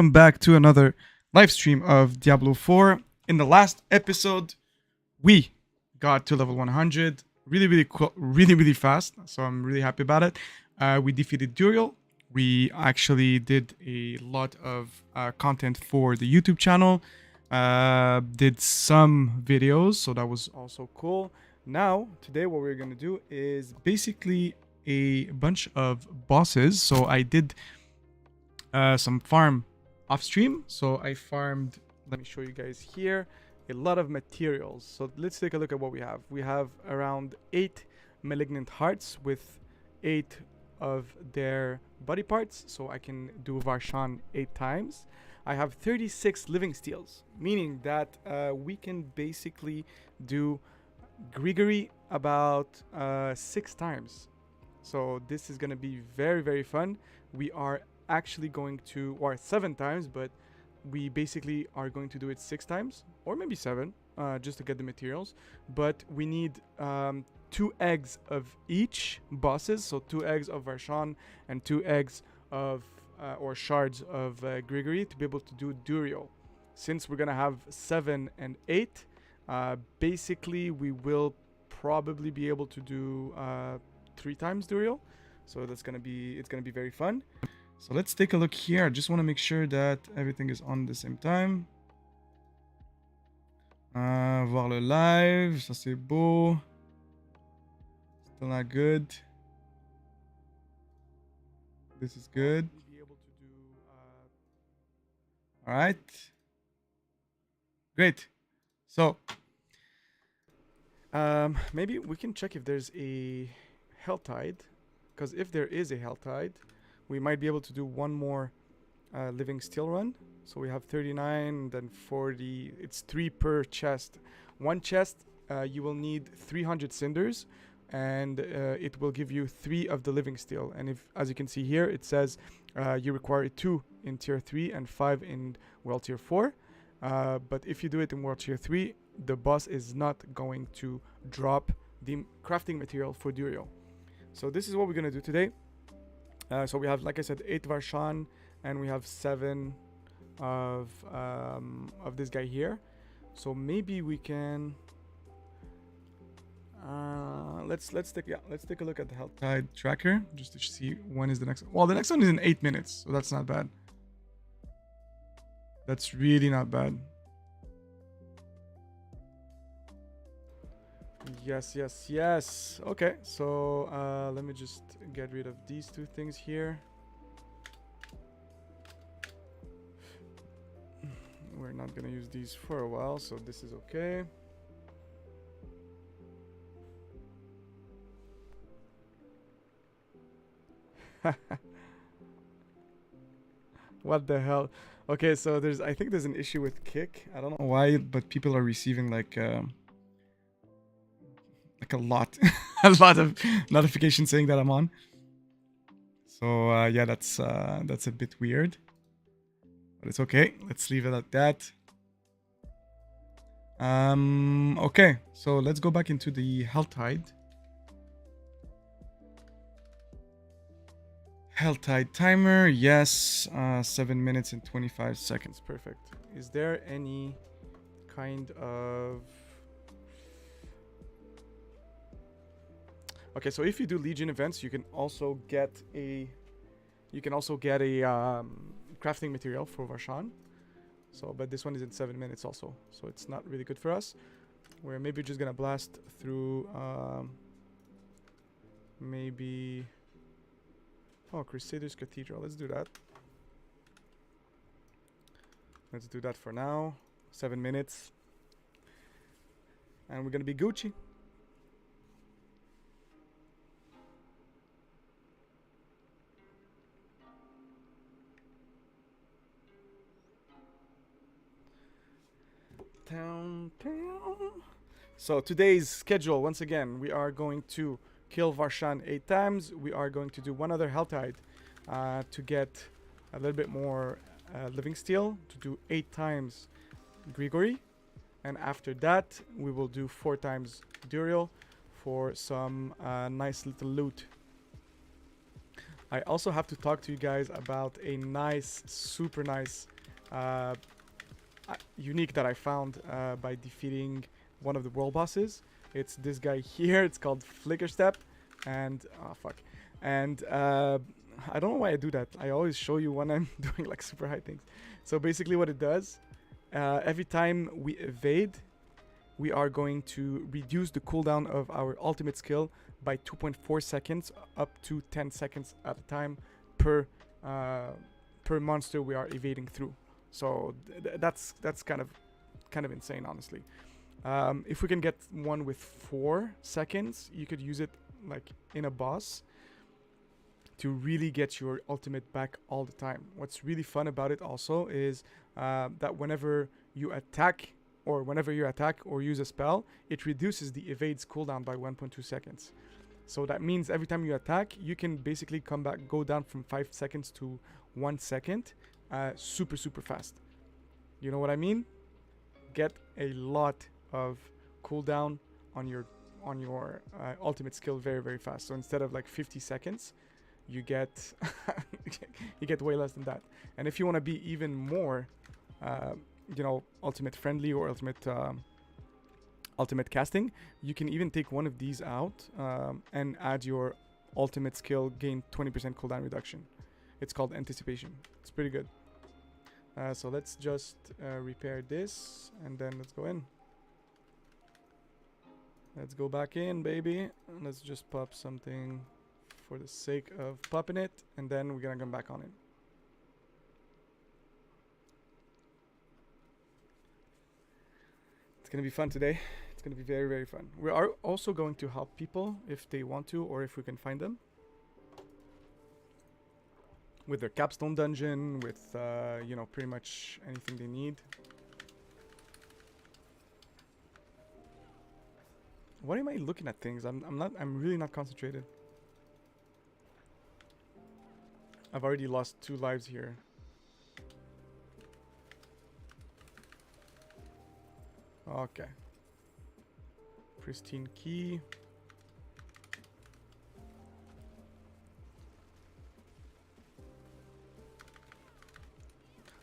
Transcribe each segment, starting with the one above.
welcome back to another live stream of Diablo 4. In the last episode, we got to level 100 really cool, really fast. So I'm really happy about it. We defeated Duriel. We actually did a lot of content for the YouTube channel. Did some videos, so that was also cool. Now, today what we're gonna do is basically a bunch of bosses. So I did some farm off stream. So I farmed, let me show you guys here, a lot of materials. So let's take a look at what we have. We have around 8 malignant hearts with 8 of their body parts. So I can do Varshan 8 times. I have 36 living steels, meaning that we can basically do Grigory about 6 times. So this is going to be very fun. We are actually going to, or 7 times, but we basically are going to do it 6 times or maybe 7 just to get the materials. But we need 2 eggs of each bosses, so 2 eggs of Varshan and 2 eggs of or shards of Grigory to be able to do Duriel. Since we're gonna have 7 and 8, basically we will probably be able to do 3 times Duriel. So it's gonna be very fun. So let's take a look here. I just want to make sure that everything is on the same time. Voir le live, ça c'est beau. Still not good. This is good. All right. Great. So maybe we can check if there's a Hell Tide, because if there is a Hell Tide, we might be able to do one more living steel run. So we have 39, then 40. It's 3 per chest. One chest, you will need 300 cinders, and it will give you 3 of the living steel. And if, as you can see here, it says you require 2 in tier 3 and 5 in world tier 4. But if you do it in world tier 3, the boss is not going to drop the crafting material for Duriel. So this is what we're gonna do today. So we have, like I said, 8 Varshan, and we have 7 of this guy here. So maybe we can let's take a look at the Health Tide tracker just to see when is the next. Well, the next one is in 8 minutes, so that's not bad. That's really not bad. Yes. Okay, so let me just get rid of these 2 things here. We're not gonna use these for a while, so this is okay. What the hell? Okay, so I think there's an issue with Kick. I don't know why, but people are receiving like a lot a lot of notifications saying that I'm on. So yeah, that's a bit weird, but it's okay. Let's leave it at that. Okay, so let's go back into the Hell Tide. Hell Tide timer, yes, 7 minutes and 25 seconds. Perfect. Is there any kind of... Okay, so if you do Legion events, you can also get a crafting material for Varshan. So, but this one is in 7 minutes also, so it's not really good for us. We're maybe just gonna blast through maybe Crusaders Cathedral. Let's do that. Let's do that for now. 7 minutes, and we're gonna be Gucci. So today's schedule, once again, we are going to kill Varshan 8 times. We are going to do one other Hell Tide to get a little bit more living steel, to do 8 times Grigory, and after that we will do 4 times Duriel for some nice little loot. I also have to talk to you guys about a nice, super nice uh, unique that I found by defeating one of the world bosses. It's this guy here. It's called Flicker Step, and oh fuck, and I don't know why I do that. I always show you when I'm doing like super high things. So basically, what it does, every time we evade, we are going to reduce the cooldown of our ultimate skill by 2.4 seconds up to 10 seconds at a time per monster we are evading through. So that's kind of insane, honestly. If we can get one with 4 seconds, you could use it like in a boss to really get your ultimate back all the time. What's really fun about it also is that whenever you attack or use a spell, it reduces the evade's cooldown by 1.2 seconds. So that means every time you attack, you can basically go down from 5 seconds to 1 second, super fast. You know what I mean? Get a lot of cooldown on your ultimate skill very fast. So instead of like 50 seconds, you get way less than that. And if you want to be even more ultimate friendly or ultimate casting, you can even take one of these out and add your ultimate skill, gain 20% cooldown reduction. It's called Anticipation. It's pretty good. So let's just repair this, and then let's go in. Let's go back in, baby. And let's just pop something for the sake of popping it, and then we're gonna come back on it. It's gonna be fun today. It's gonna be very fun. We are also going to help people if they want to, or if we can find them, with their capstone dungeon, with pretty much anything they need. Why am I looking at things? I'm really not concentrated. I've already lost 2 lives here. Okay. Pristine key.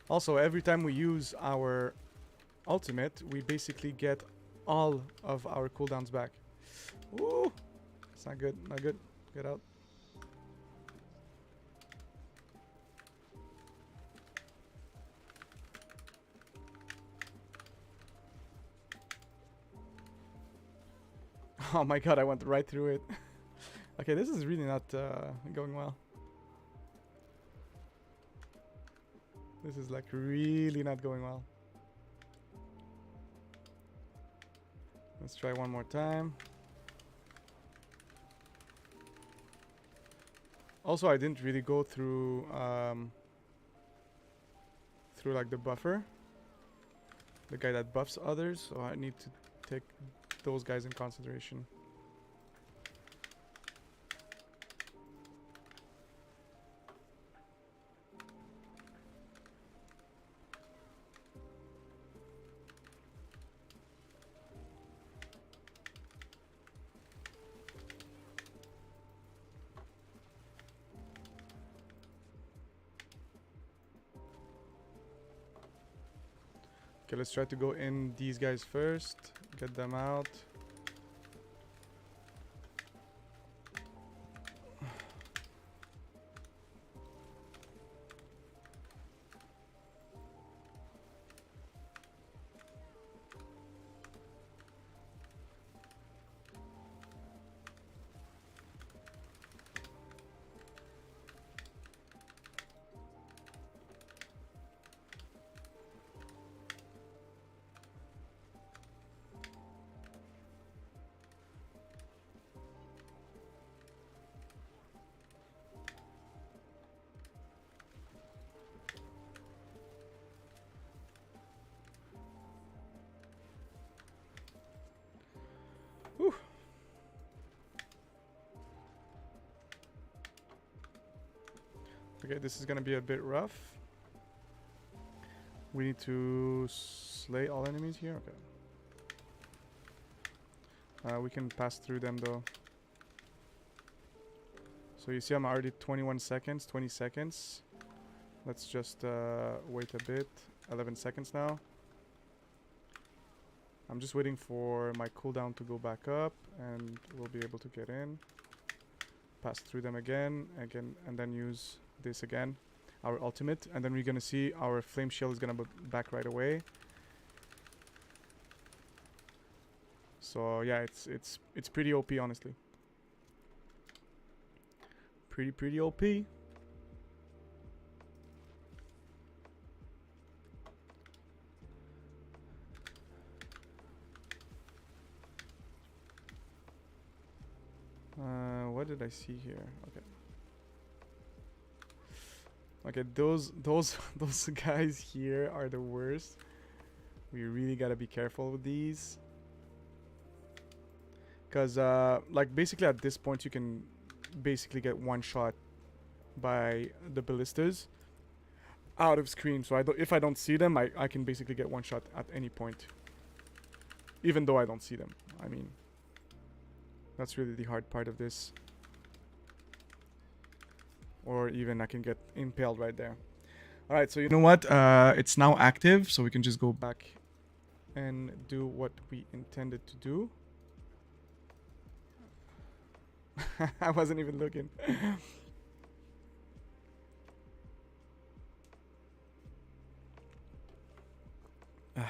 Also, every time we use our ultimate, we basically get all of our cooldowns back. Ooh! It's not good. Not good. Get out. Oh my god, I went right through it. Okay, this is really not going well. This is like really not going well. Let's try one more time. Also, I didn't really go through like the buffer, the guy that buffs others, so I need to take those guys in consideration. Okay, let's try to go in these guys first, get them out. Whew. Okay, this is gonna be a bit rough. We need to slay all enemies here. Okay. We can pass through them though. So you see I'm already 21 seconds, 20 seconds. Let's just wait a bit. 11 seconds now. I'm just waiting for my cooldown to go back up and we'll be able to get in. Pass through them again, and then use this again. Our ultimate, and then we're gonna see our flame shield is gonna be back right away. So yeah, it's pretty OP, honestly. Pretty OP. What did I see here? Okay. Okay, those those guys here are the worst. We really gotta be careful with these. Cause like basically at this point you can basically get one shot by the ballistas out of screen. So if I don't see them, I can basically get one shot at any point. Even though I don't see them. I mean, that's really the hard part of this. Or even I can get impaled right there. Alright, so you know what? It's now active, so we can just go back and do what we intended to do. I wasn't even looking.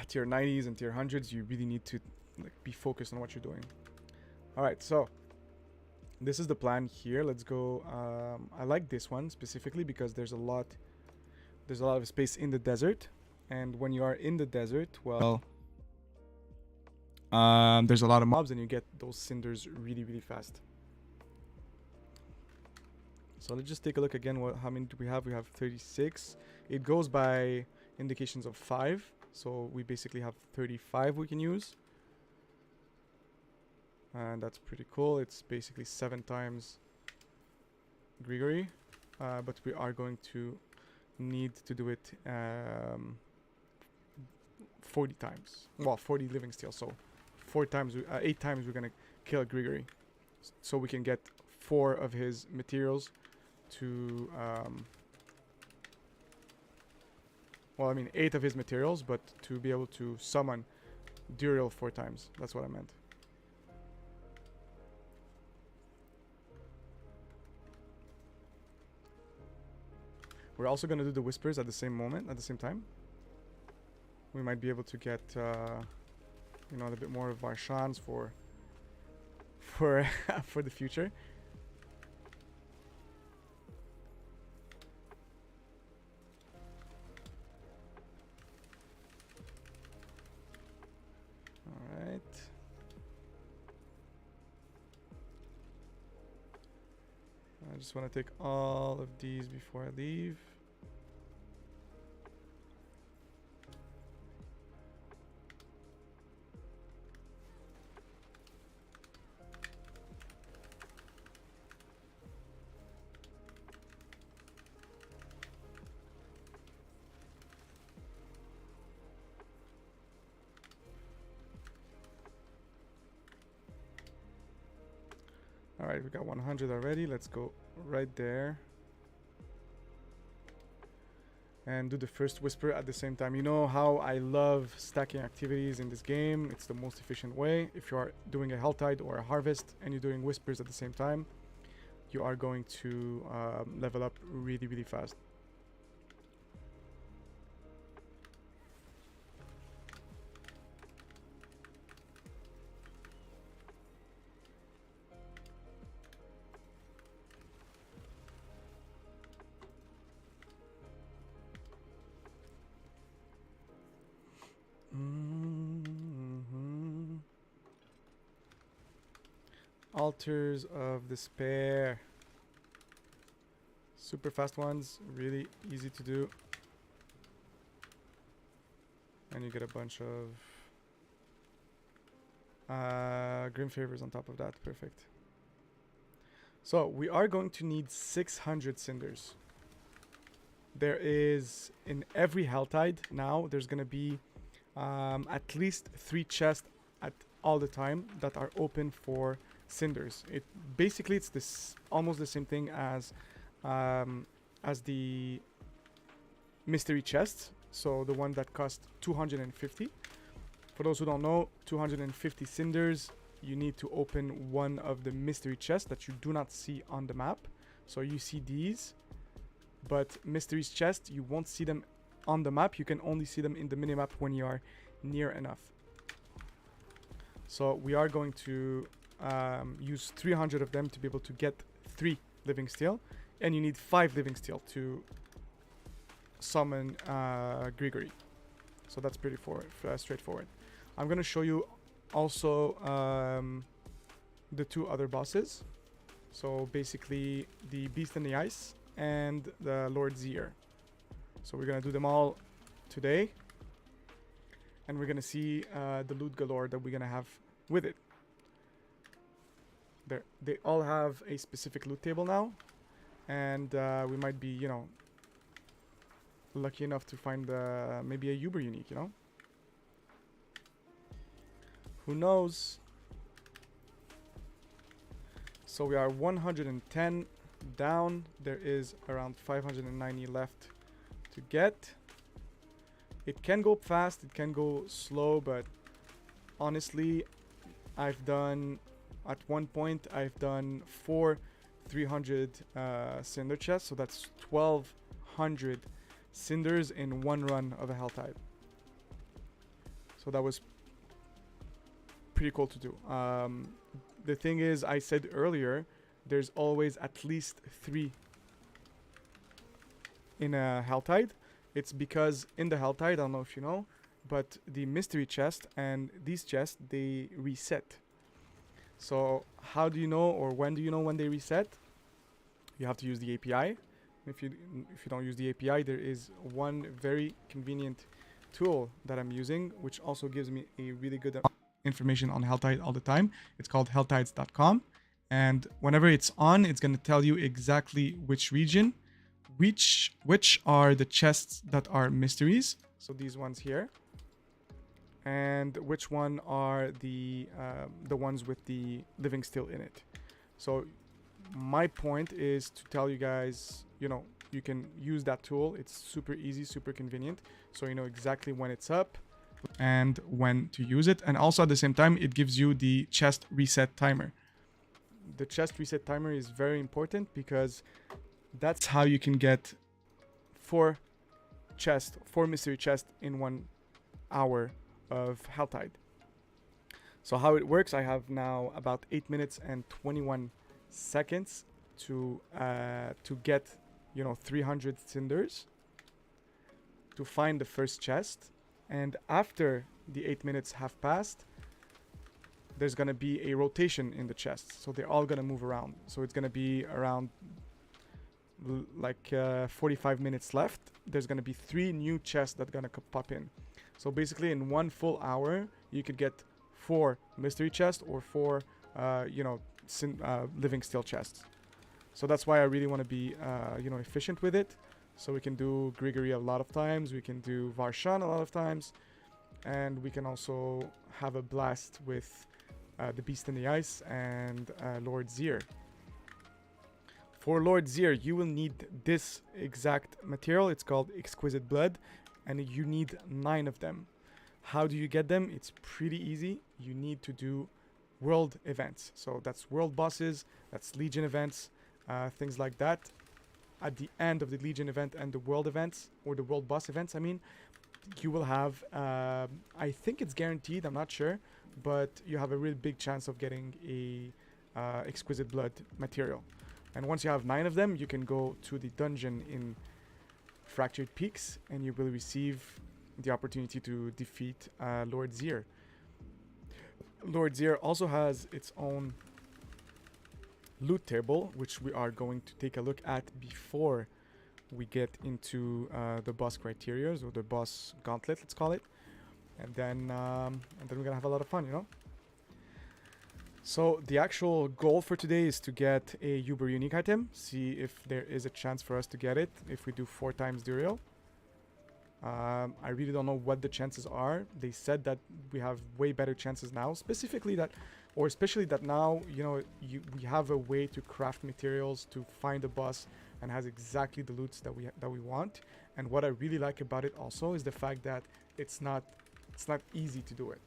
Tier 90s and tier 100s, you really need to like be focused on what you're doing. Alright, so this is the plan here. Let's go. I like this one specifically because there's a lot of space in the desert, and when you are in the desert, well, there's a lot of mobs and you get those cinders really fast. So let's just take a look again. How many do we have? We have 36. It goes by indications of 5, so we basically have 35 we can use. And that's pretty cool. It's basically 7 times Grigori, but we are going to need to do it 40 times. Well, 40 living steel, so 8 times we're gonna kill Grigori, so we can get 4 of his materials to well, I mean 8 of his materials, but to be able to summon Duriel 4 times. That's what I meant. We're also going to do the whispers at the same time. We might be able to get, you know, a bit more of our shans for for the future. All right. I just want to take all of these before I leave. Alright, we got 100 already. Let's go right there and do the first whisper at the same time. You know how I love stacking activities in this game. It's the most efficient way. If you are doing a Helltide or a Harvest and you're doing whispers at the same time, you are going to level up really fast. Altars of Despair. Super fast ones, really easy to do. And you get a bunch of Grim Favors on top of that. Perfect. So we are going to need 600 cinders. There is, in every Helltide now, there's going to be at least 3 chests at all the time that are open for cinders. It basically it's this almost the same thing as the mystery chest. So the one that cost 250. For those who don't know, 250 cinders. You need to open one of the mystery chests that you do not see on the map. So you see these, but mystery's chest, you won't see them on the map. You can only see them in the minimap when you are near enough. So we are going to use 300 of them to be able to get 3 living steel, and you need 5 living steel to summon Grigory. So that's pretty straightforward. I'm going to show you also the 2 other bosses. So basically the Beast in the Ice and the Lord Zier. So we're going to do them all today. And we're going to see the loot galore that we're going to have with it. They all have a specific loot table now. And we might be, you know, lucky enough to find maybe a Uber unique, you know? Who knows? So we are 110 down. There is around 590 left to get. It can go fast, it can go slow, but honestly, at one point, I've done 4 300 cinder chests. So that's 1,200 cinders in one run of a Helltide. So that was pretty cool to do. The thing is, I said earlier, there's always at least 3 in a Helltide. It's because in the Helltide, I don't know if you know, but the mystery chest and these chests, they reset. So how do you know, or when do you know when they reset? You have to use the API. If you don't use the API, there is one very convenient tool that I'm using, which also gives me a really good information on Helltide all the time. It's called helltides.com, and whenever it's on, it's going to tell you exactly which region, which are the chests that are mysteries, so these ones here, and which one are the ones with the living steel in it. So my point is to tell you guys, you know, you can use that tool. It's super easy, super convenient, so you know exactly when it's up and when to use it. And also at the same time, it gives you the chest reset timer. The chest reset timer is very important because that's how you can get 4 mystery chests in 1 hour of Helltide. So how it works, I have now about 8 minutes and 21 seconds to get, you know, 300 cinders to find the first chest. And after the 8 minutes have passed, there's going to be a rotation in the chests. So they're all going to move around. So it's going to be around 45 minutes left. There's going to be 3 new chests that are going to pop in. So basically in 1 full hour, you could get 4 mystery chests or 4, living steel chests. So that's why I really want to be, efficient with it. So we can do Grigory a lot of times, we can do Varshan a lot of times, and we can also have a blast with the Beast in the Ice and Lord Zier. For Lord Zier, you will need this exact material. It's called Exquisite Blood, and you need 9 of them. How do you get them? It's pretty easy. You need to do world events. So that's world bosses, that's Legion events, things like that. At the end of the Legion event and the world events, or the world boss events, I mean, you will have, I think it's guaranteed, I'm not sure, but you have a really big chance of getting a Exquisite Blood material. And once you have 9 of them, you can go to the dungeon in Fractured Peaks, and you will receive the opportunity to defeat Lord Zier. Lord Zier also has its own loot table, which we are going to take a look at before we get into the boss criteria, or the boss gauntlet, let's call it. And then we're gonna have a lot of fun, you know. So the actual goal for today is to get a Uber unique item, see if there is a chance for us to get it if we do 4 times Duriel. I really don't know what the chances are. They said that we have way better chances now, specifically that or especially that now, you know, we have a way to craft materials to find a boss and has exactly the loots that we want. And what I really like about it also is the fact that it's not easy to do it.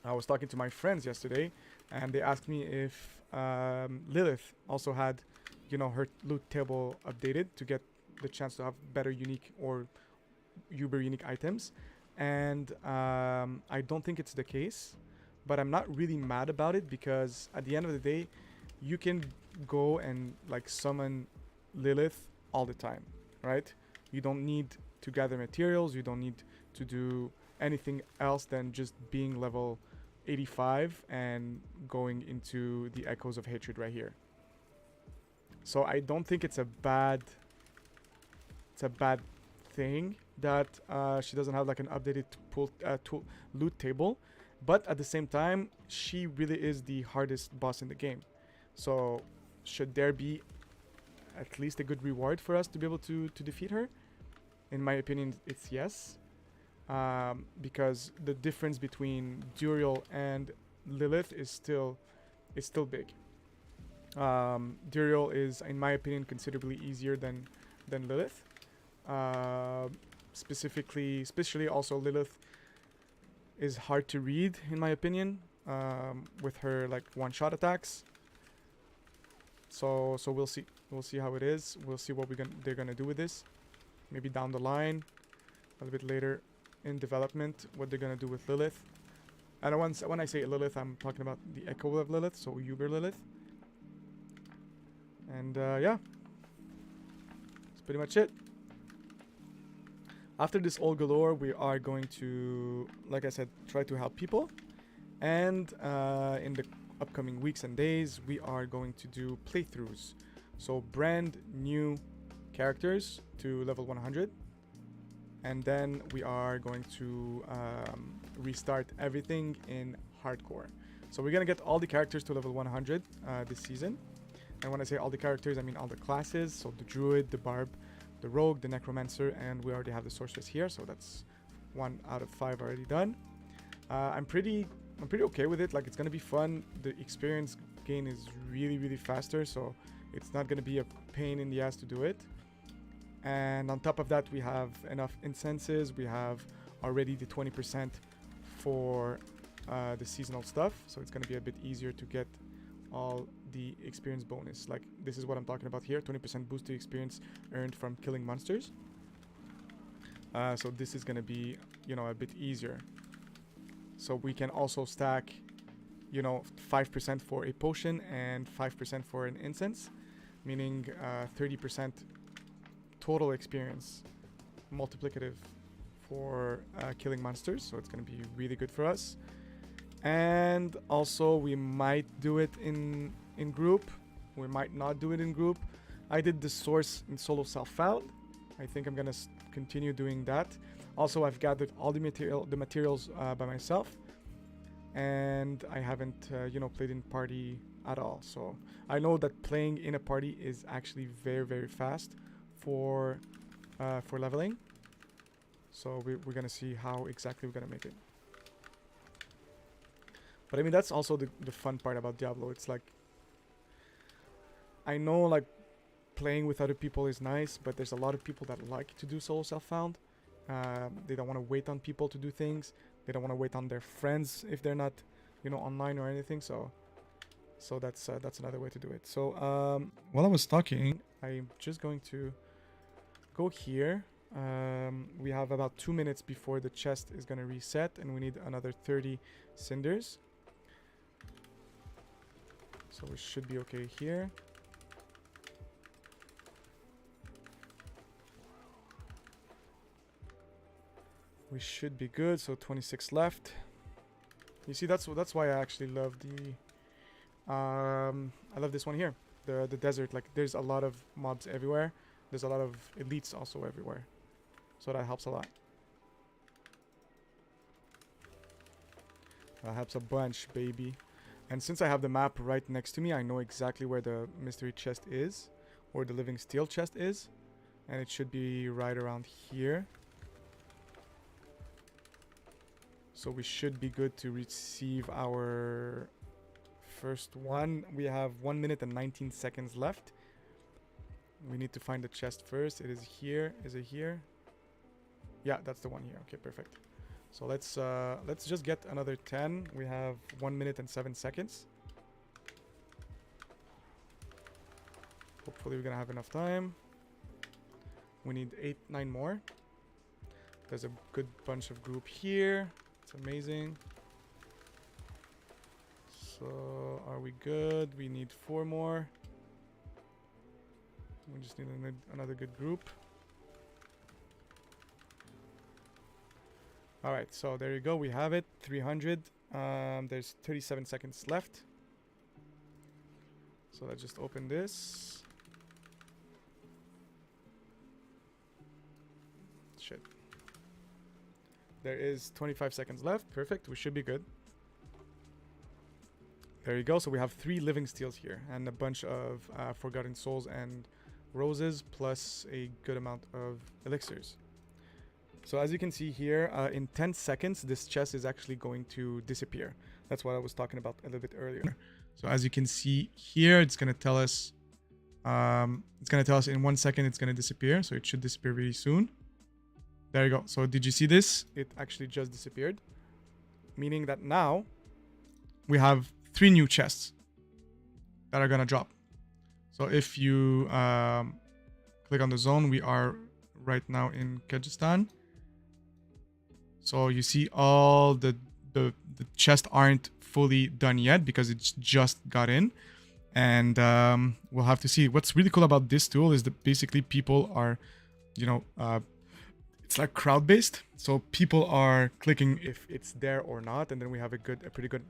I was talking to my friends yesterday, and they asked me if Lilith also had, you know, her loot table updated to get the chance to have better unique or uber unique items. And I don't think it's the case, but I'm not really mad about it, because at the end of the day, you can go and like summon Lilith all the time, right? You don't need to gather materials, you don't need to do anything else than just being level 85 and going into the Echoes of Hatred right here. So I don't think it's a bad thing that she doesn't have like an updated loot table, but at the same time, she really is the hardest boss in the game. So should there be at least a good reward for us to be able to defeat her? In my opinion, it's yes. Because the difference between Duriel and Lilith is still big. Duriel is, in my opinion, considerably easier than Lilith. Especially also Lilith is hard to read, in my opinion, with her like one-shot attacks. So we'll see how it is. We'll see what they're gonna do with this. Maybe down the line, a little bit later in development, what they're gonna do with Lilith. And when I say Lilith, I'm talking about the Echo of Lilith, so Uber Lilith. And yeah, that's pretty much it. After this all galore, we are going to, like I said, try to help people. And in the upcoming weeks and days, we are going to do playthroughs. So brand new characters to level 100. And then we are going to restart everything in hardcore. So we're going to get all the characters to level 100 this season. And when I say all the characters, I mean all the classes. So the Druid, the Barb, the Rogue, the Necromancer, and we already have the Sorceress here. So that's 1 out of 5 already done. I'm pretty okay with it. Like, it's going to be fun. The experience gain is really faster. So it's not going to be a pain in the ass to do it. And on top of that, we have enough incenses. We have already the 20% for the seasonal stuff. So it's going to be a bit easier to get all the experience bonus. Like, this is what I'm talking about here. 20% boost to experience earned from killing monsters. So this is going to be, you know, a bit easier. So we can also stack, you know, 5% for a potion and 5% for an incense. Meaning 30% total experience multiplicative for killing monsters, so it's going to be really good for us. And also we might do it in group, we might not do it in group. I did the source in solo self-found. I think I'm going to continue doing that. Also, I've gathered all the materials by myself, and I haven't you know, played in party at all. So I know that playing in a party is actually very fast for leveling. So we're gonna see how exactly we're gonna make it. But I mean, that's also the fun part about Diablo. It's like, I know like playing with other people is nice, but there's a lot of people that like to do solo self-found. They don't want to wait on people to do things. They don't want to wait on their friends if they're not, you know, online or anything. So that's another way to do it. So while I was talking, I'm just going to go here. We have about 2 minutes before the chest is going to reset, and we need another 30 cinders. So we should be okay here. We should be good. So 26 left. You see, that's why I actually love the I love this one here, the desert. Like, there's a lot of mobs everywhere. There's a lot of elites also everywhere, so that helps a lot. That helps a bunch, baby. And since I have the map right next to me, I know exactly where the mystery chest is, or the living steel chest is, and it should be right around here. So we should be good to receive our first one. We have 1 minute and 19 seconds left. We need to find the chest first. It is here. Is it here? Yeah, that's the one here. Okay, perfect. So let's just get another 10. We have 1 minute and 7 seconds. Hopefully we're gonna have enough time. We need 9 more. There's a good bunch of group here. It's amazing. So are we good? We need 4 more. We just need another good group. All right, so there you go. We have it. 300. There's 37 seconds left. So let's just open this. Shit. There is 25 seconds left. Perfect. We should be good. There you go. So we have 3 living steels here and a bunch of forgotten souls and roses, plus a good amount of elixirs. So as you can see here, in 10 seconds, this chest is actually going to disappear. That's what I was talking about a little bit earlier. So as you can see here, it's going to tell us, in 1 second, it's going to disappear. So it should disappear really soon. There you go. So did you see this? It actually just disappeared. Meaning that now we have 3 new chests that are going to drop. So if you click on the zone, we are right now in Kyrgyzstan. So you see all the chests aren't fully done yet because it's just got in. And we'll have to see. What's really cool about this tool is that basically people are, it's like crowd-based. So people are clicking if it's there or not. And then we have a pretty good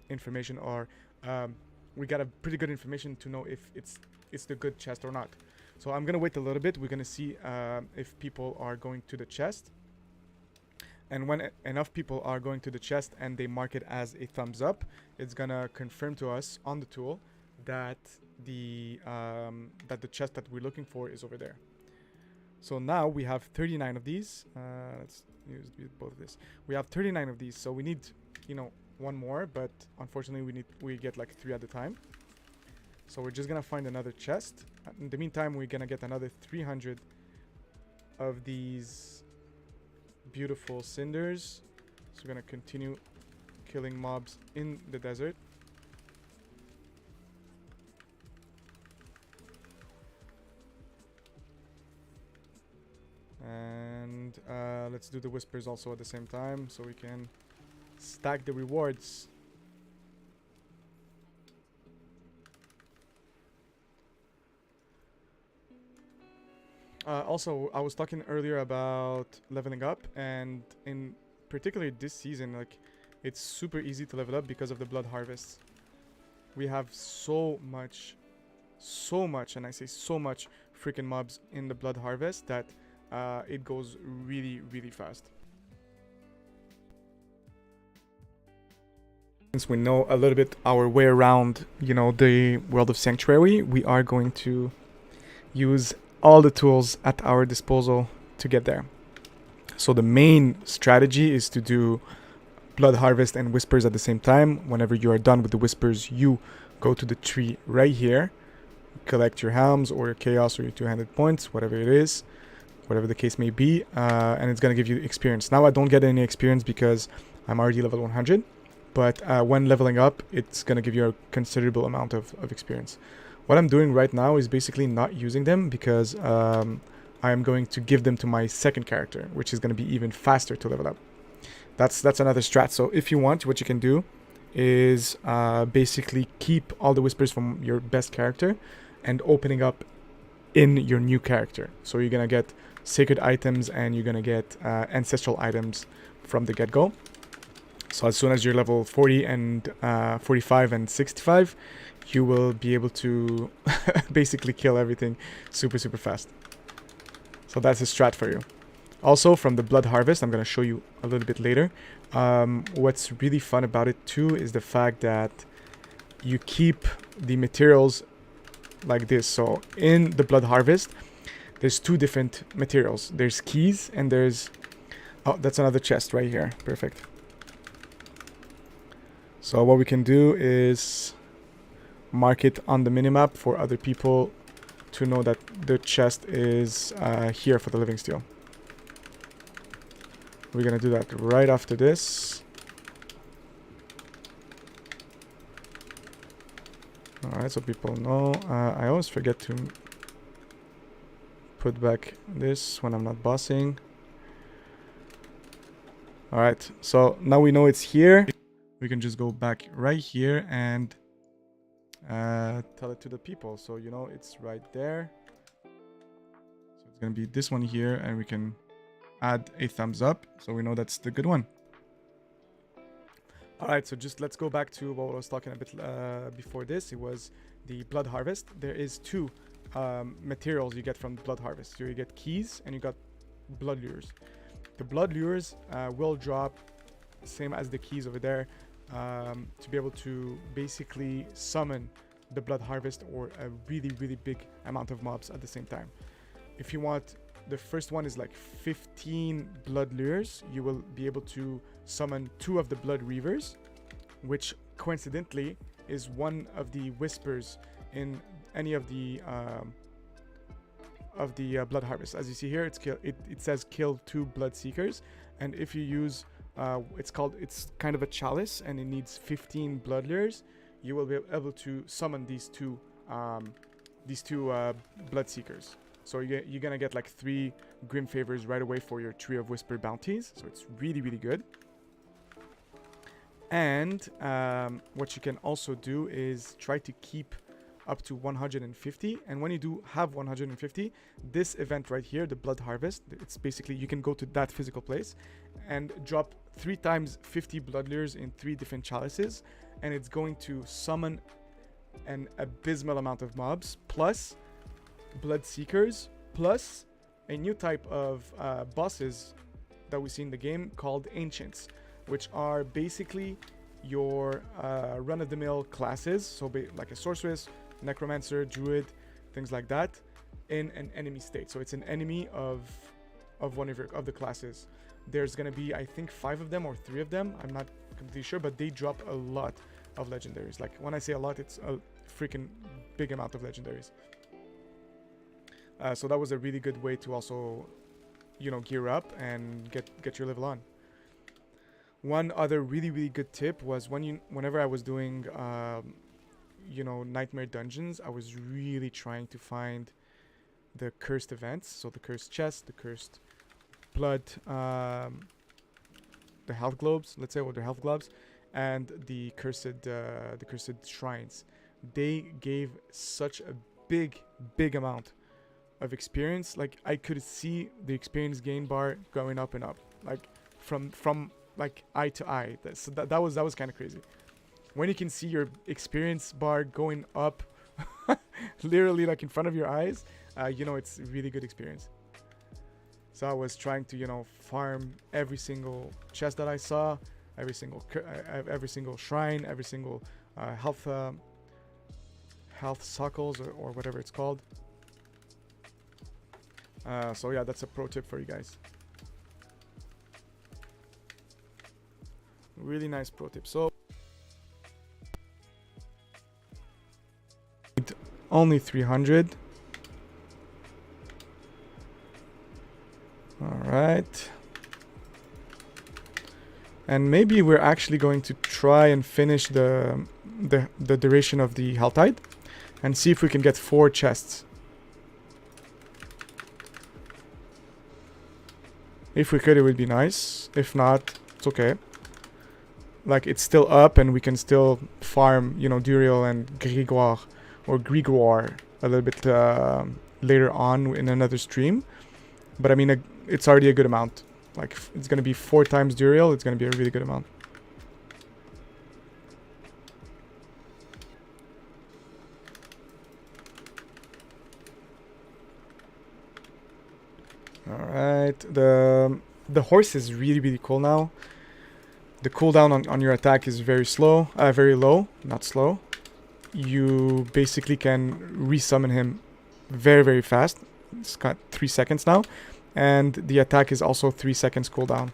information, or we got a pretty good information to know if it's the good chest or not. So I'm gonna wait a little bit. We're gonna see if people are going to the chest, and when enough people are going to the chest and they mark it as a thumbs up, it's gonna confirm to us on the tool that the chest that we're looking for is over there. So now we have 39 of these. Let's use both of this. We have 39 of these, so we need, one more, but unfortunately we get like 3 at a time. So we're just gonna find another chest. In the meantime, we're gonna get another 300 of these beautiful cinders. So we're gonna continue killing mobs in the desert. And let's do the whispers also at the same time so we can stack the rewards. Also, I was talking earlier about leveling up, and in particular this season, like, it's super easy to level up because of the blood harvests. We have so much, and I say so much freaking mobs in the blood harvest that it goes really, really fast. Since we know a little bit our way around, the world of Sanctuary, we are going to use all the tools at our disposal to get there. So the main strategy is to do blood harvest and whispers at the same time. Whenever you are done with the whispers, you go to the tree right here, collect your helms or your chaos or your 200 points, whatever it is, whatever the case may be, and it's going to give you experience. Now I don't get any experience because I'm already level 100, but when leveling up, it's going to give you a considerable amount of experience. What I'm doing right now is basically not using them because I am going to give them to my second character, which is going to be even faster to level up. That's another strat. So if you want, what you can do is basically keep all the whispers from your best character and opening up in your new character. So you're going to get sacred items and you're going to get ancestral items from the get-go. So as soon as you're level 40 and 45 and 65, you will be able to basically kill everything super, super fast. So that's a strat for you. Also, from the blood harvest, I'm going to show you a little bit later. What's really fun about it too is the fact that you keep the materials like this. So in the blood harvest, there's 2 different materials. There's keys and there's... Oh, that's another chest right here. Perfect. So what we can do is mark it on the minimap for other people to know that the chest is here for the living steel. We're gonna do that right after this. Alright, so people know. I always forget to put back this when I'm not bossing. Alright, so now we know it's here. We can just go back right here and tell it to the people. So you know it's right there. So it's gonna be this one here, and we can add a thumbs up so we know that's the good one. Alright, so just let's go back to what I was talking a bit before this. It was the blood harvest. There is two materials you get from blood harvest. So you get keys and you got blood lures. The blood lures will drop same as the keys over there to be able to basically summon the blood harvest or a really big amount of mobs at the same time. If you want, the first one is like 15 blood lures. You will be able to summon 2 of the blood reavers, which coincidentally is one of the whispers in any of the blood harvest. As you see here, it says kill 2 blood seekers, and if you use it's kind of a chalice, and it needs 15 blood lures. You will be able to summon these two blood seekers. So you're gonna get like 3 grim favors right away for your tree of whisper bounties. So it's really good. And what you can also do is try to keep up to 150. And when you do have 150, this event right here, the blood harvest, it's basically you can go to that physical place and drop 3 times 50 blood lures in 3 different chalices, and it's going to summon an abysmal amount of mobs plus blood seekers plus a new type of bosses that we see in the game called ancients, which are basically your run-of-the-mill classes, so like a sorceress, necromancer, druid, things like that, in an enemy state. So it's an enemy of one of the classes. There's gonna be, I think, 5 of them or 3 of them, I'm not completely sure, but they drop a lot of legendaries. Like when I say a lot, it's a freaking big amount of legendaries. So that was a really good way to also, you know, gear up and get your level on. One other really good tip was whenever I was doing you know, nightmare dungeons, I was really trying to find the cursed events. So the cursed chest, the cursed blood, the health globes, let's say, or the health gloves, and the cursed shrines. They gave such a big amount of experience. Like I could see the experience gain bar going up and up, like from like eye to eye. That was kind of crazy. When you can see your experience bar going up literally like in front of your eyes, you know it's a really good experience. So I was trying to, you know, farm every single chest that I saw, every single shrine, every single health circles or whatever it's called. So yeah, that's a pro tip for you guys. Really nice pro tip. So only 300. All right. And maybe we're actually going to try and finish the duration of the Helltide and see if we can get 4 chests. If we could, it would be nice. If not, it's okay. Like, it's still up and we can still farm, you know, Duriel and Grégoire a little bit later on in another stream. But I mean, it's already a good amount. Like, it's going to be 4 times Duriel. It's going to be a really good amount. Alright. The horse is really cool now. The cooldown on your attack is very low, not slow. You basically can resummon him very fast. It's got 3 seconds now. And the attack is also 3 seconds cooldown.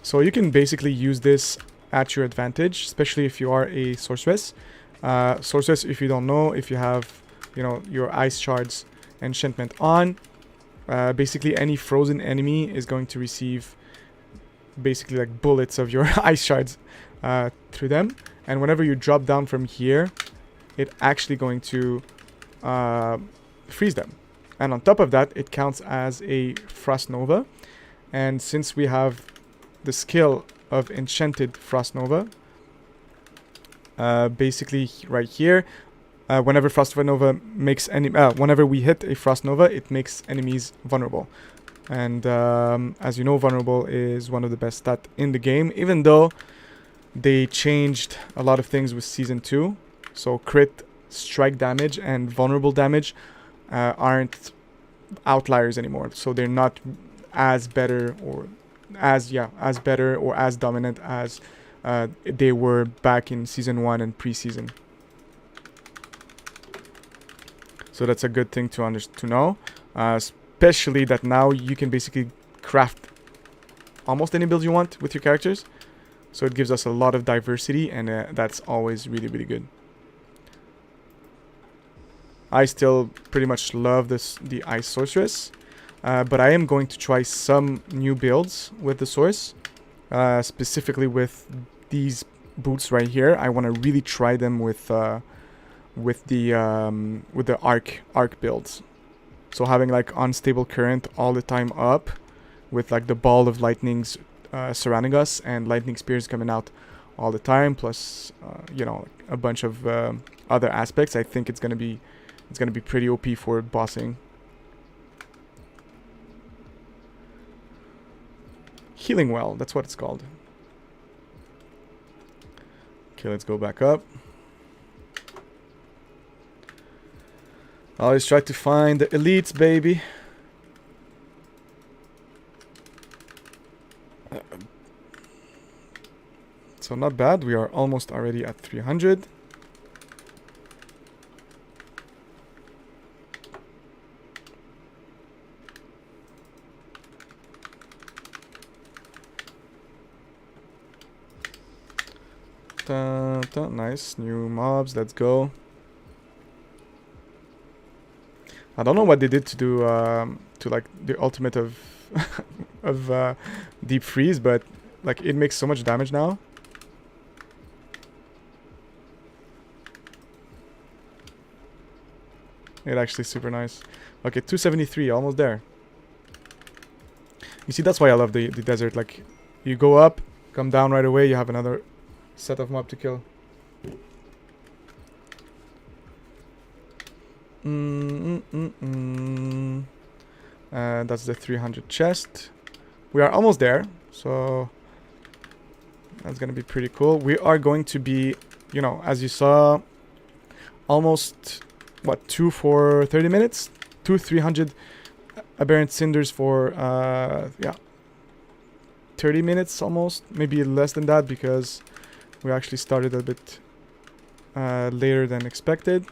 So you can basically use this at your advantage, especially if you are a sorceress. Sorceress, if you don't know, if you have, you know, your ice shards enchantment on, basically any frozen enemy is going to receive basically like bullets of your ice shards through them. And whenever you drop down from here, it actually going to freeze them. And on top of that, it counts as a Frost Nova. And since we have the skill of Enchanted Frost Nova, basically right here, whenever Frost Nova makes any, whenever we hit a Frost Nova, it makes enemies vulnerable. And as you know, vulnerable is one of the best stats in the game, even though they changed a lot of things with Season 2. So crit, strike damage, and vulnerable damage aren't outliers anymore. So they're not as better or as better or as dominant as they were back in Season 1 and pre-season. So that's a good thing to know. Especially that now you can basically craft almost any build you want with your characters. So it gives us a lot of diversity, and that's always really, really good. I still pretty much love the Ice Sorceress. But I am going to try some new builds with the Source. Specifically with these boots right here. I want to really try them with the arc builds. So having like unstable current all the time up, with like the ball of lightnings surrounding us and lightning spears coming out all the time, plus you know, a bunch of other aspects. I think it's gonna be pretty OP for bossing. Healing Well, that's what it's called. Okay, let's go back up. Always try to find the elites, baby. So not bad, we are almost already at 300. Nice, new mobs, let's go. I don't know what they did to do to like the ultimate of of deep freeze, but like it makes so much damage now. It actually is super nice. Okay, 273, almost there. You see, that's why I love the desert. Like, you go up, come down right away, you have another set of mob to kill. That's the 300 chest. We are almost there, so that's gonna be pretty cool. We are going to be, you know, as you saw, almost what, 2 for 30 minutes, 300 aberrant cinders for yeah, 30 minutes almost, maybe less than that, because we actually started a bit later than expected.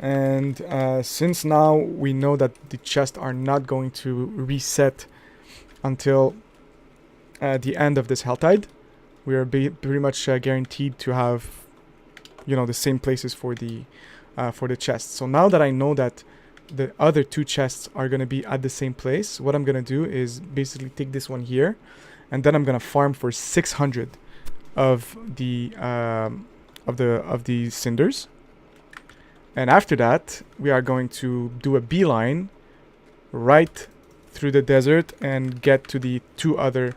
And since now we know that the chests are not going to reset until the end of this Helltide, we are pretty much guaranteed to have, you know, the same places for the chests. So now that I know that the other 2 chests are going to be at the same place, what I'm going to do is basically take this one here, and then I'm going to farm for 600 of the cinders. And after that, we are going to do a beeline right through the desert and get to the 2 other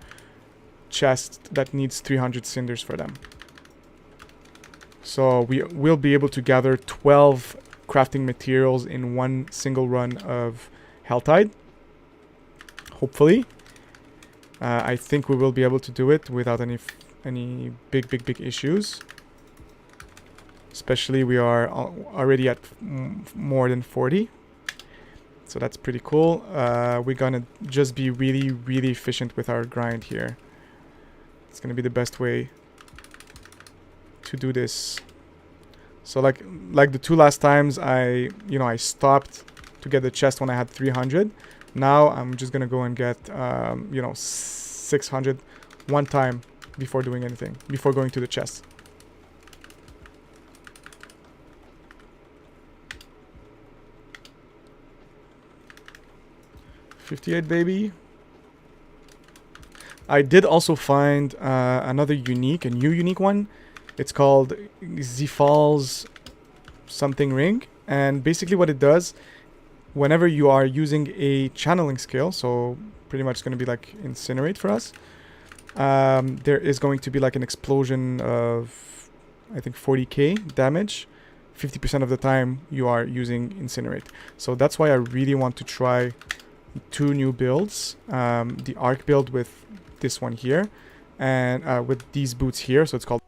chests that needs 300 cinders for them. So we will be able to gather 12 crafting materials in one single run of Helltide. Hopefully. I think we will be able to do it without any big issues. Especially we are already at more than 40. So that's pretty cool. We're gonna just be really efficient with our grind here. It's gonna be the best way to do this. So like the 2 last times, I stopped to get the chest when I had 300. Now I'm just gonna go and get 6 600 one time before doing anything, before going to the chest. $58, baby. I did also find a new unique one. It's called Zifal's something ring, and basically what it does, whenever you are using a channeling skill, so pretty much it's going to be like incinerate for us, there is going to be like an explosion of, I think, 40k damage 50% of the time you are using incinerate. So that's why I really want to try 2 new builds, the arc build with this one here, and with these boots here. So it's called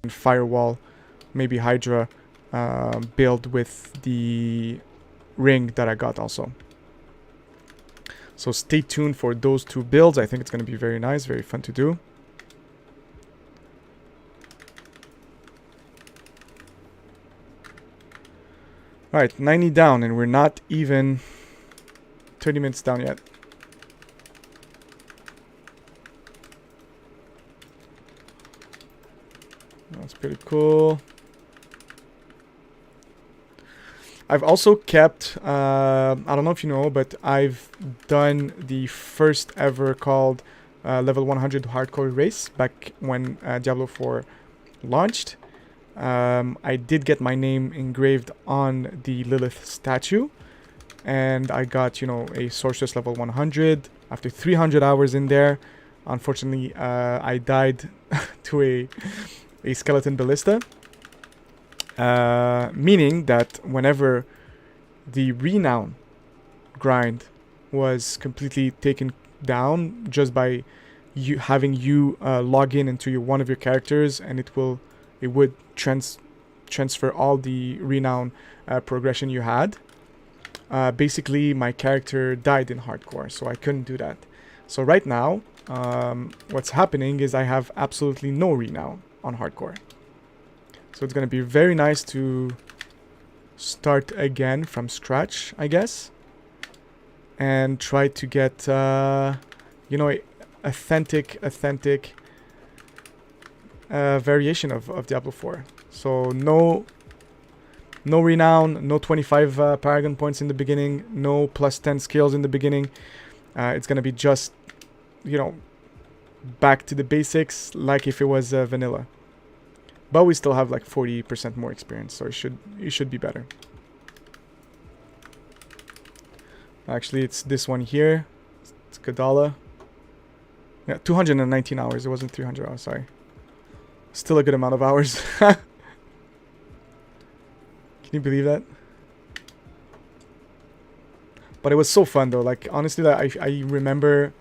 firewall, maybe Hydra build with the ring that I got also. So stay tuned for those 2 builds. I think it's going to be very nice, very fun to do. Alright, 90 down, and we're not even 30 minutes down yet. That's pretty cool. I've also kept, I don't know if you know, but I've done the first ever called level 100 hardcore race back when Diablo 4 launched. I did get my name engraved on the Lilith statue, and I got, you know, a sorceress level 100 after 300 hours in there. Unfortunately, I died to a skeleton ballista, meaning that whenever the renown grind was completely taken down just by you having log in into one of your characters, and it would transfer all the renown progression you had. Basically, my character died in hardcore, so I couldn't do that. So right now, what's happening is I have absolutely no renown on hardcore. So it's going to be very nice to start again from scratch, I guess, and try to get, you know, authentic variation of Diablo 4. So no renown, no 25 paragon points in the beginning, no plus 10 skills in the beginning. It's gonna be just, you know, back to the basics, like if it was vanilla. But we still have like 40% more experience, so it should be better. Actually, it's this one here. It's Kadala. Yeah, 219 hours. It wasn't 300 hours, sorry. Still a good amount of hours. Can you believe that? But it was so fun though. Like, honestly, I remember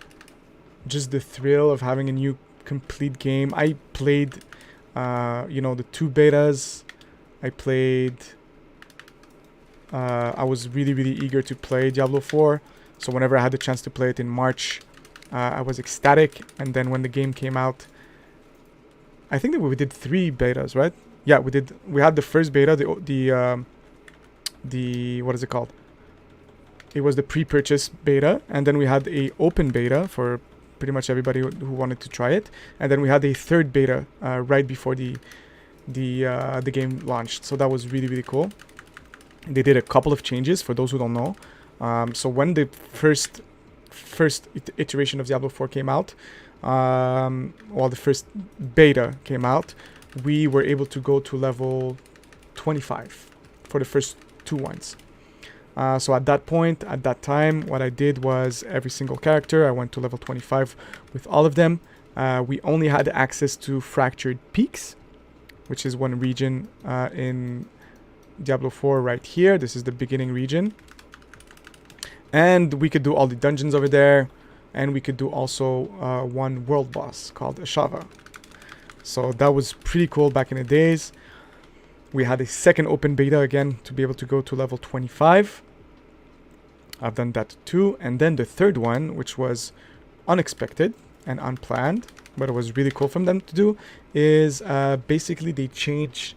just the thrill of having a new complete game. I played, you know, the 2 betas. I played... I was really eager to play Diablo 4. So whenever I had the chance to play it in March, I was ecstatic. And then when the game came out, I think that we did 3 betas, right? Yeah, we did. We had the first beta, the what is it called? It was the pre-purchase beta, and then we had a open beta for pretty much everybody who wanted to try it, and then we had a 3rd beta right before the game launched. So that was really cool. They did a couple of changes for those who don't know. So when the first iteration of Diablo 4 came out, well, the first beta came out, we were able to go to level 25 for the first 2 ones. So at that point, at that time, what I did was every single character, I went to level 25 with all of them. We only had access to Fractured Peaks, which is one region in Diablo 4 right here. This is the beginning region. And we could do all the dungeons over there. And we could do also one world boss called Ashava. So that was pretty cool back in the days. We had a 2nd open beta again to be able to go to level 25. I've done that too. And then the 3rd one, which was unexpected and unplanned, but it was really cool for them to do, is basically they changed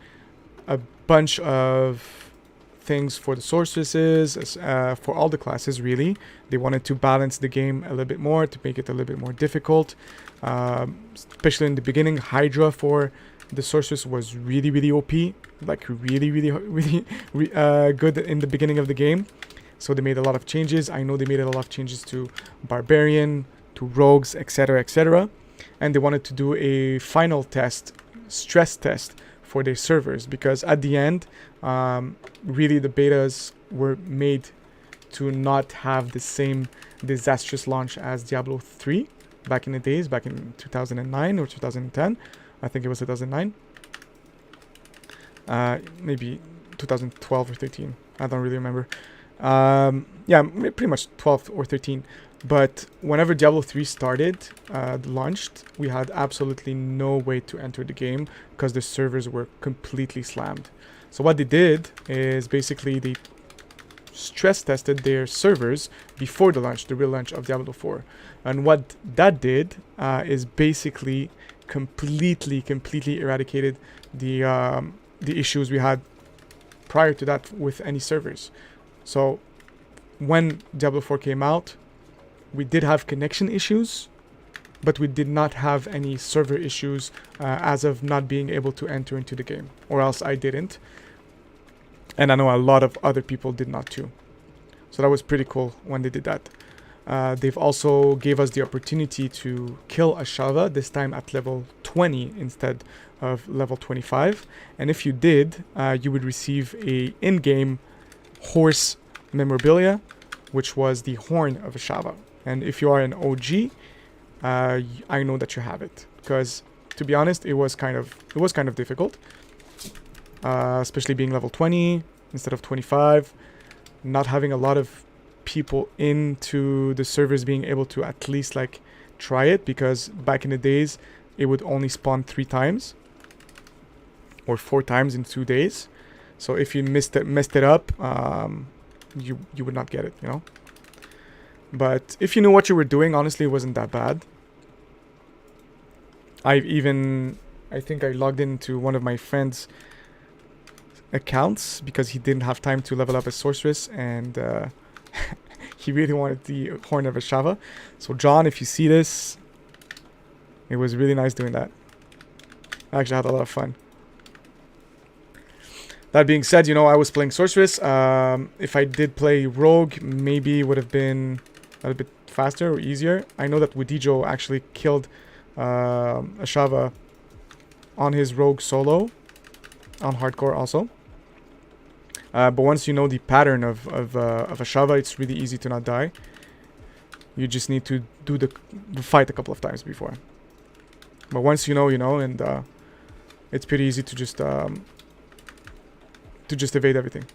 a bunch of things for the sorceresses, for all the classes really. They wanted to balance the game a little bit more, to make it a little bit more difficult. Especially in the beginning, Hydra for the sorceress was really, really OP. Like really good in the beginning of the game. So they made a lot of changes. I know they made a lot of changes to Barbarian, to Rogues, etc., etc. And they wanted to do a final test, stress test for their servers, because at the end, really the betas were made to not have the same disastrous launch as Diablo 3 back in the days, back in 2009 or 2010. I think it was 2009. Maybe 2012 or 13. I don't really remember. Yeah, pretty much 12 or 13. But whenever Diablo 3 started, launched, we had absolutely no way to enter the game because the servers were completely slammed. So what they did is basically they stress tested their servers before the launch, the real launch of Diablo 4. And what that did is basically completely eradicated the issues we had prior to that with any servers. So when Diablo 4 came out, we did have connection issues, but we did not have any server issues as of not being able to enter into the game, or else I didn't. And I know a lot of other people did not too. So that was pretty cool when they did that. They've also gave us the opportunity to kill a Shava, this time at level 20 instead of level 25. And if you did, you would receive a in-game horse memorabilia, which was the horn of a Shava. And if you are an OG, I know that you have it, because to be honest, it was kind of difficult, especially being level 20 instead of 25, not having a lot of people into the servers being able to at least like try it, because back in the days it would only spawn 3 times or 4 times in 2 days. So if you messed it up, you would not get it, you know. But if you knew what you were doing, honestly, it wasn't that bad. I think I logged into one of my friends' accounts because he didn't have time to level up as sorceress, and he really wanted the horn of a Shava. So John, if you see this, it was really nice doing that. I actually had a lot of fun. That being said, you know, I was playing sorceress. If I did play rogue, maybe it would have been a little bit faster or easier. I know that Wudijo actually killed a Shava on his rogue solo, on hardcore also. But once you know the pattern of a Shava, it's really easy to not die. You just need to do the fight a couple of times before. But once you know, and it's pretty easy to just evade everything.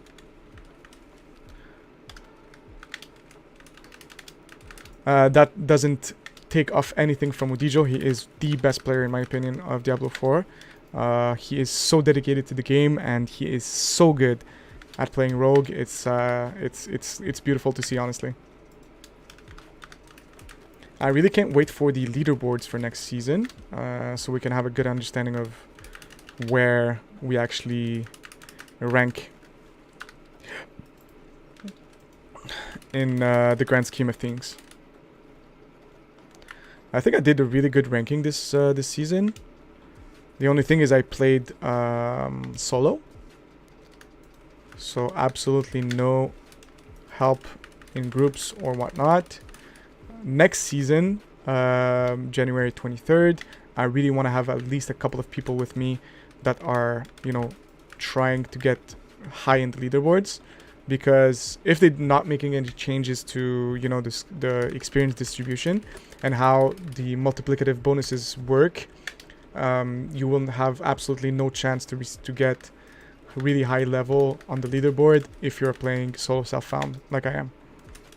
That doesn't take off anything from Wudijo. He is the best player, in my opinion, of Diablo 4. He is so dedicated to the game, and he is so good at playing rogue. It's beautiful to see, honestly. I really can't wait for the leaderboards for next season, so we can have a good understanding of where we actually rank in the grand scheme of things. I think I did a really good ranking this season. The only thing is I played solo, so absolutely no help in groups or whatnot. Next season, January 23rd, I really want to have at least a couple of people with me that are, trying to get high in the leaderboards, because if they're not making any changes to the experience distribution and how the multiplicative bonuses work, you will have absolutely no chance to get really high level on the leaderboard if you're playing solo self-found like I am.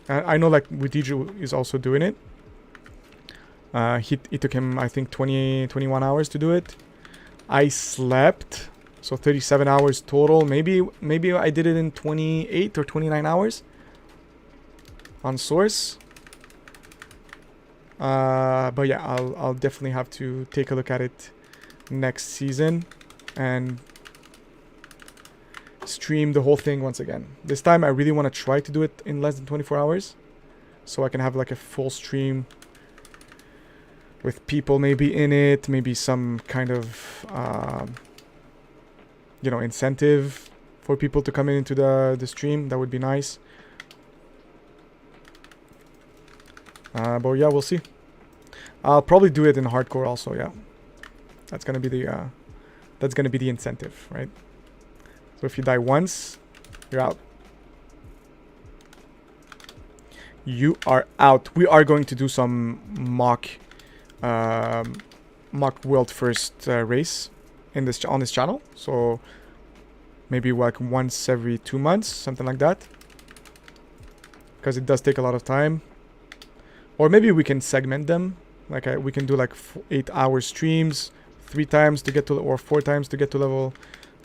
I know like Wudijo is also doing it. It took him, I think, 21 hours to do it. I slept, so 37 hours total. Maybe I did it in 28 or 29 hours on Source. But yeah, I'll definitely have to take a look at it next season and stream the whole thing once again. This time I really want to try to do it in less than 24 hours. So I can have like a full stream with people maybe in it. Maybe some kind of, you know, incentive for people to come into the stream. That would be nice. But yeah, we'll see. I'll probably do it in hardcore also, yeah. That's gonna be the incentive, right? So if you die once, you're out. You are out. We are going to do some mock world first race in this on this channel. So maybe like once every 2 months, something like that. Because it does take a lot of time. Or maybe we can segment them. Like we can do like 8-hour streams, 3 times to get to, or 4 times to get to level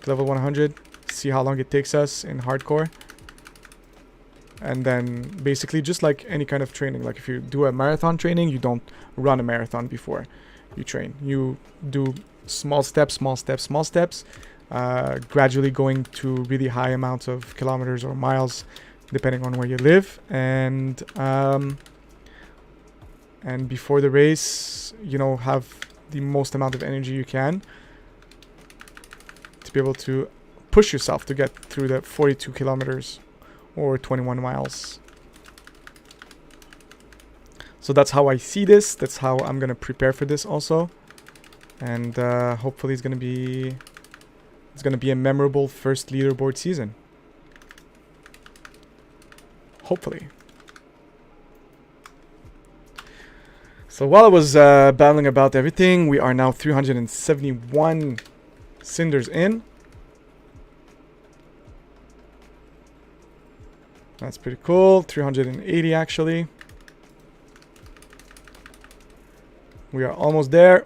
100. See how long it takes us in hardcore. And then basically just like any kind of training. Like if you do a marathon training, you don't run a marathon before you train. You do small steps, gradually going to really high amounts of kilometers or miles, depending on where you live. And before the race, you know, have the most amount of energy you can to be able to push yourself to get through the 42 kilometers or 21 miles. So that's how I see this. That's how I'm gonna prepare for this also. And hopefully it's gonna be a memorable first leaderboard season. Hopefully. So while I was battling about everything, we are now 371 cinders in. That's pretty cool. 380 actually. We are almost there.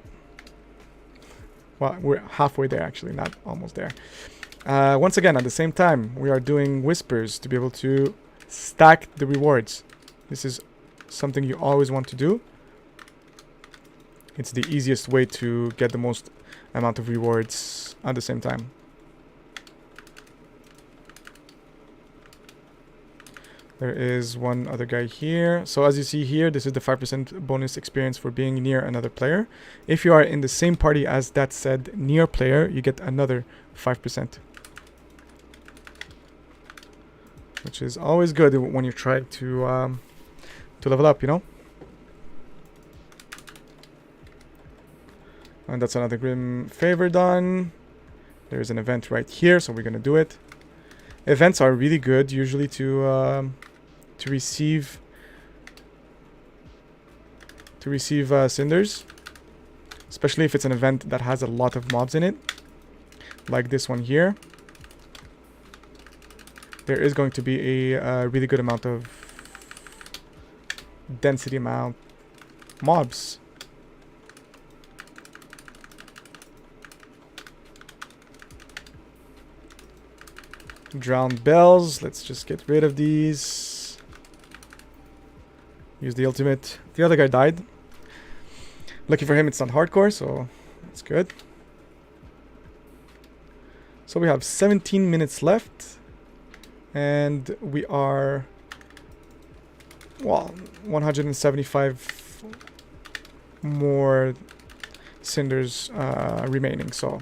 Well, we're halfway there actually, not almost there. Once again, at the same time, we are doing whispers to be able to stack the rewards. This is something you always want to do. It's the easiest way to get the most amount of rewards at the same time. There is one other guy here. So as you see here, this is the 5% bonus experience for being near another player. If you are in the same party as that said near player, you get another 5%. Which is always good when you try to level up, you know? And that's another Grim Favor done. There's an event right here, so we're gonna do it. Events are really good usually to receive cinders, especially if it's an event that has a lot of mobs in it, like this one here. There is going to be a really good amount of density amount mobs. Drowned bells. Let's just get rid of these. Use the ultimate. The other guy died. Lucky for him, it's not hardcore, so that's good. So we have 17 minutes left. And we are, well, 175 more cinders remaining. So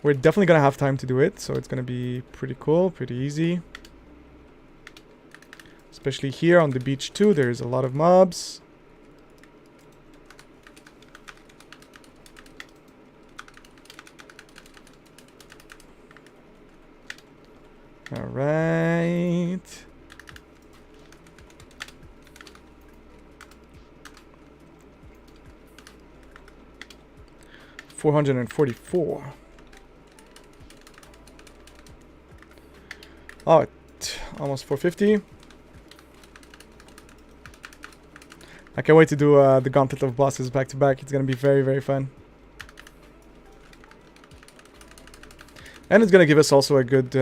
we're definitely going to have time to do it. So it's going to be pretty cool, pretty easy. Especially here on the beach too, there's a lot of mobs. All right. $444. Oh, almost 450. I can't wait to do the gauntlet of bosses back to back. It's gonna be very, very fun. And it's gonna give us also a good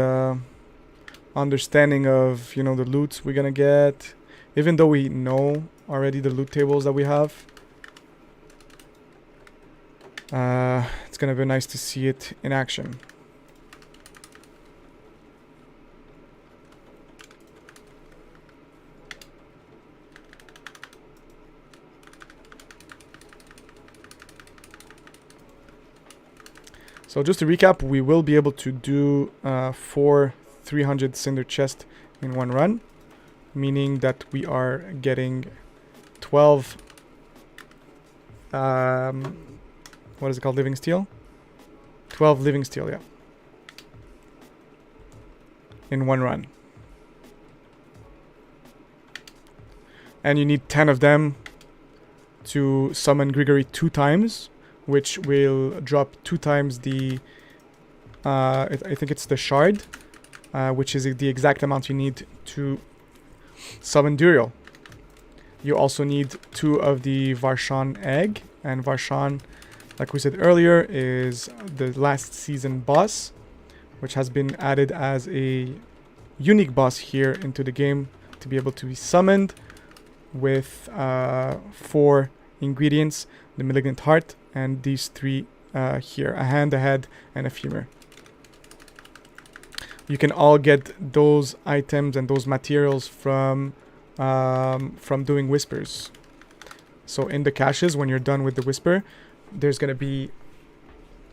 understanding of, you know, the loot we're gonna get. Even though we know already the loot tables that we have. It's gonna be nice to see it in action. So just to recap, we will be able to do 4 300 cinder chests in one run, meaning that we are getting 12 what is it called, living steel? 12 living steel, yeah, in one run. And you need 10 of them to summon Grigory 2 times, which will drop 2 times the I think it's the shard, which is the exact amount you need to summon Duriel. You also need 2 of the Varshan egg, and Varshan, like we said earlier, is the last season boss, which has been added as a unique boss here into the game to be able to be summoned with 4 ingredients: the Malignant Heart and these 3 here, a hand, a head, and a femur. You can all get those items and those materials from doing whispers. So in the caches, when you're done with the whisper, there's gonna be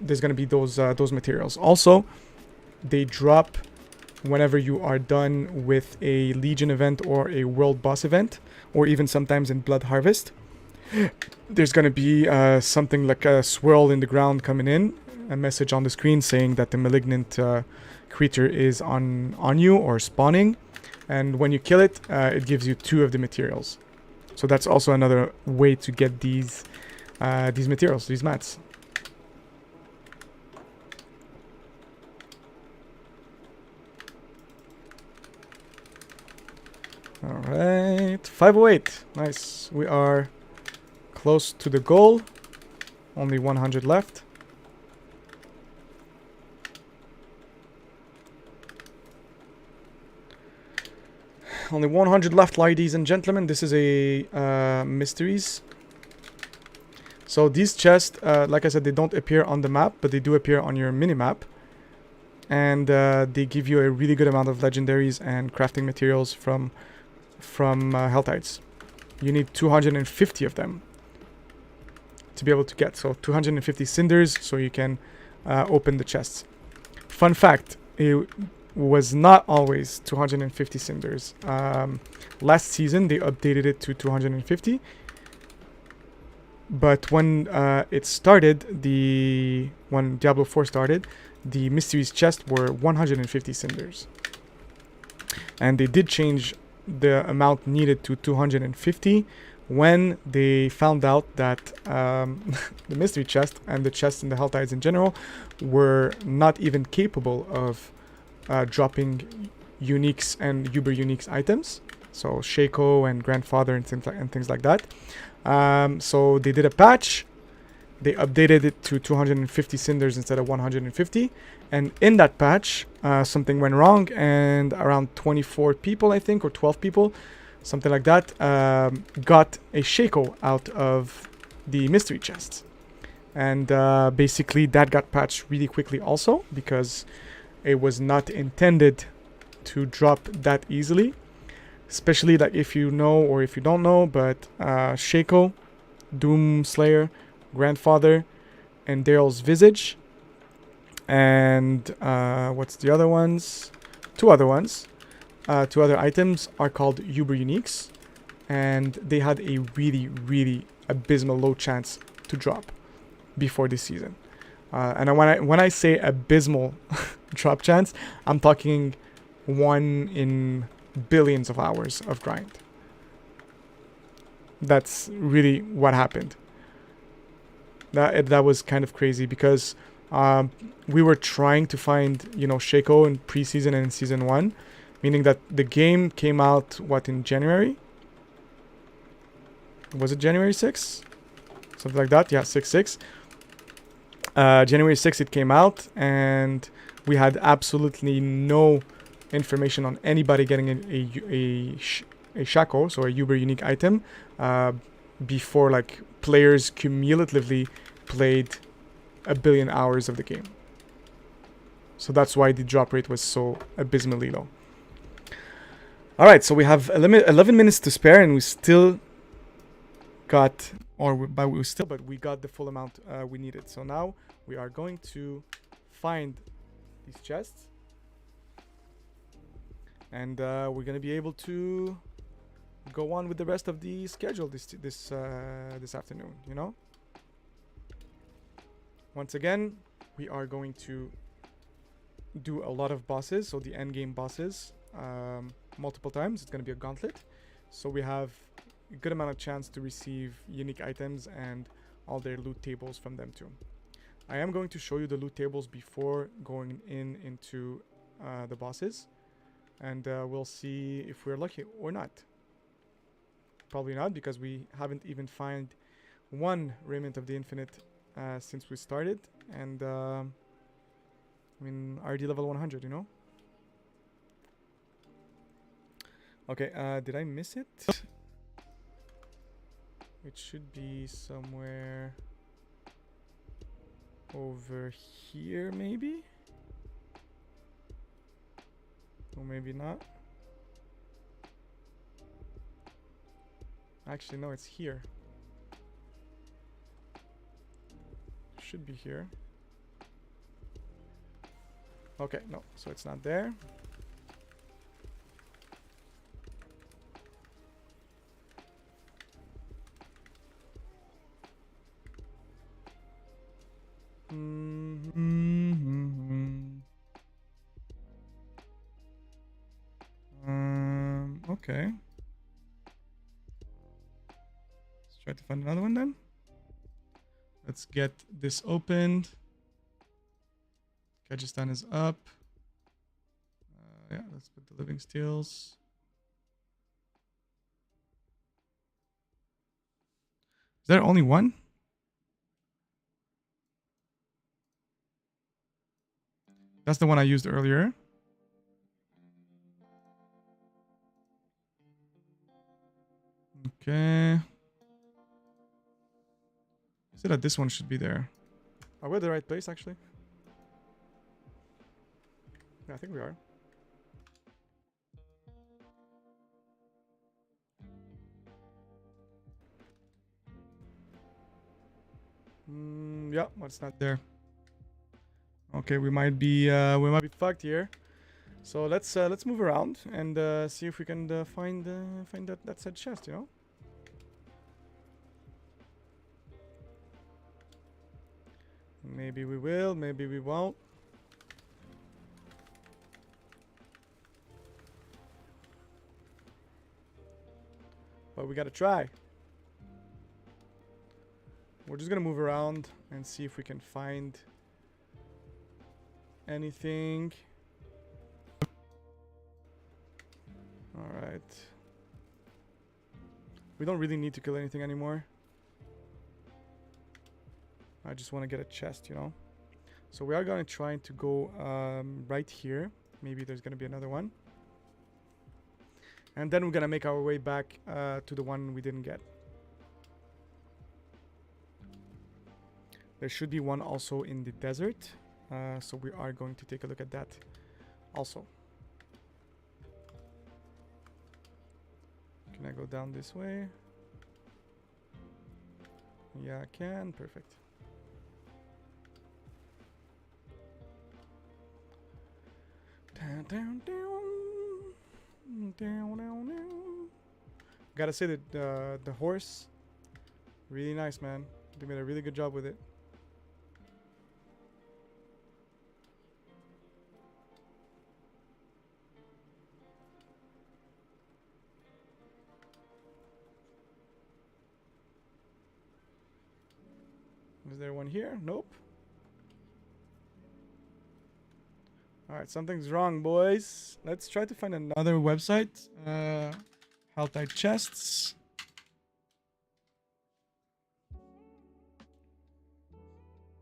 those materials. Also, they drop whenever you are done with a Legion event or a World Boss event, or even sometimes in Blood Harvest. There's gonna be something like a swirl in the ground coming in, a message on the screen saying that the malignant creature is on you or spawning, and when you kill it, it gives you 2 of the materials. So that's also another way to get these materials, these mats. Alright, 508. Nice. We are close to the goal. Only 100 left. Only 100 left, ladies and gentlemen. This is a mysteries. So these chests, like I said, they don't appear on the map, but they do appear on your mini-map. And they give you a really good amount of legendaries and crafting materials from Helltides. You need 250 of them to be able to get. So 250 cinders so you can open the chests. Fun fact, it was not always 250 cinders. Last season they updated it to 250. But when it started, when Diablo 4 started, the mysteries chest were 150 cinders. And they did change the amount needed to 250 when they found out that the mystery chest and the chests in the Helltides in general were not even capable of dropping uniques and uber uniques items, so Shaco and Grandfather and things like that. So they did a patch. They updated it to 250 cinders instead of 150, and in that patch something went wrong, and around 24 people, I think, or 12 people, something like that, got a Shaco out of the mystery chests. And basically that got patched really quickly also, because it was not intended to drop that easily. Especially like if you know or if you don't know, but Shaco, Doom Slayer, Grandfather, and Daryl's Visage, and what's the other ones? 2 other ones. 2 other items are called Uber Uniques, and they had a really, really abysmal low chance to drop before this season. And when I say abysmal drop chance, I'm talking 1 in billions of hours of grind. That's really what happened. That was kind of crazy, because we were trying to find, Shaco in preseason and in season 1, meaning that the game came out, what, in January? Was it January 6th? Something like that. Yeah, 6/6. January 6th it came out, and we had absolutely no information on anybody getting a Shaco, so a Uber unique item, before like players cumulatively played 1 billion hours of the game. So that's why the drop rate was so abysmally low. Alright, so we have 11 minutes to spare, and we still got, but we got the full amount we needed. So now we are going to find these chests. And we're gonna be able to go on with the rest of the schedule this afternoon, you know? Once again, we are going to do a lot of bosses, so the end game bosses, multiple times. It's gonna be a gauntlet. So we have a good amount of chance to receive unique items and all their loot tables from them too. I am going to show you the loot tables before going into the bosses. And we'll see if we're lucky or not. Probably not, because we haven't even found one Remnant of the Infinite since we started. And I mean, RD level 100, you know? Okay, did I miss it? It should be somewhere over here, maybe? Or maybe not. Actually, no, it's here. Should be here. Okay, no, so it's not there. Okay. Let's try to find another one then. Let's get this opened. Kyrgyzstan is up. Yeah, let's put the living steels. Is there only one? That's the one I used earlier. Okay. I said that this one should be there. Are we at the right place, actually? Yeah, I think we are. Yeah, well, it's not there. Okay, we might be fucked here. So let's move around and see if we can find that said chest, you know. Maybe we will, maybe we won't. But we gotta try. We're just gonna move around and see if we can find anything. Alright. We don't really need to kill anything anymore. I just want to get a chest, you know. So we are going to try to go right here. Maybe there's going to be another one. And then we're going to make our way back to the one we didn't get. There should be one also in the desert. So we are going to take a look at that also. Can I go down this way? Yeah, I can. Perfect. Down, down, down. Down, down, down. Gotta say that the horse, really nice, man. They made a really good job with it. Is there one here? Nope. Alright, something's wrong, boys. Let's try to find another website. Haltite chests.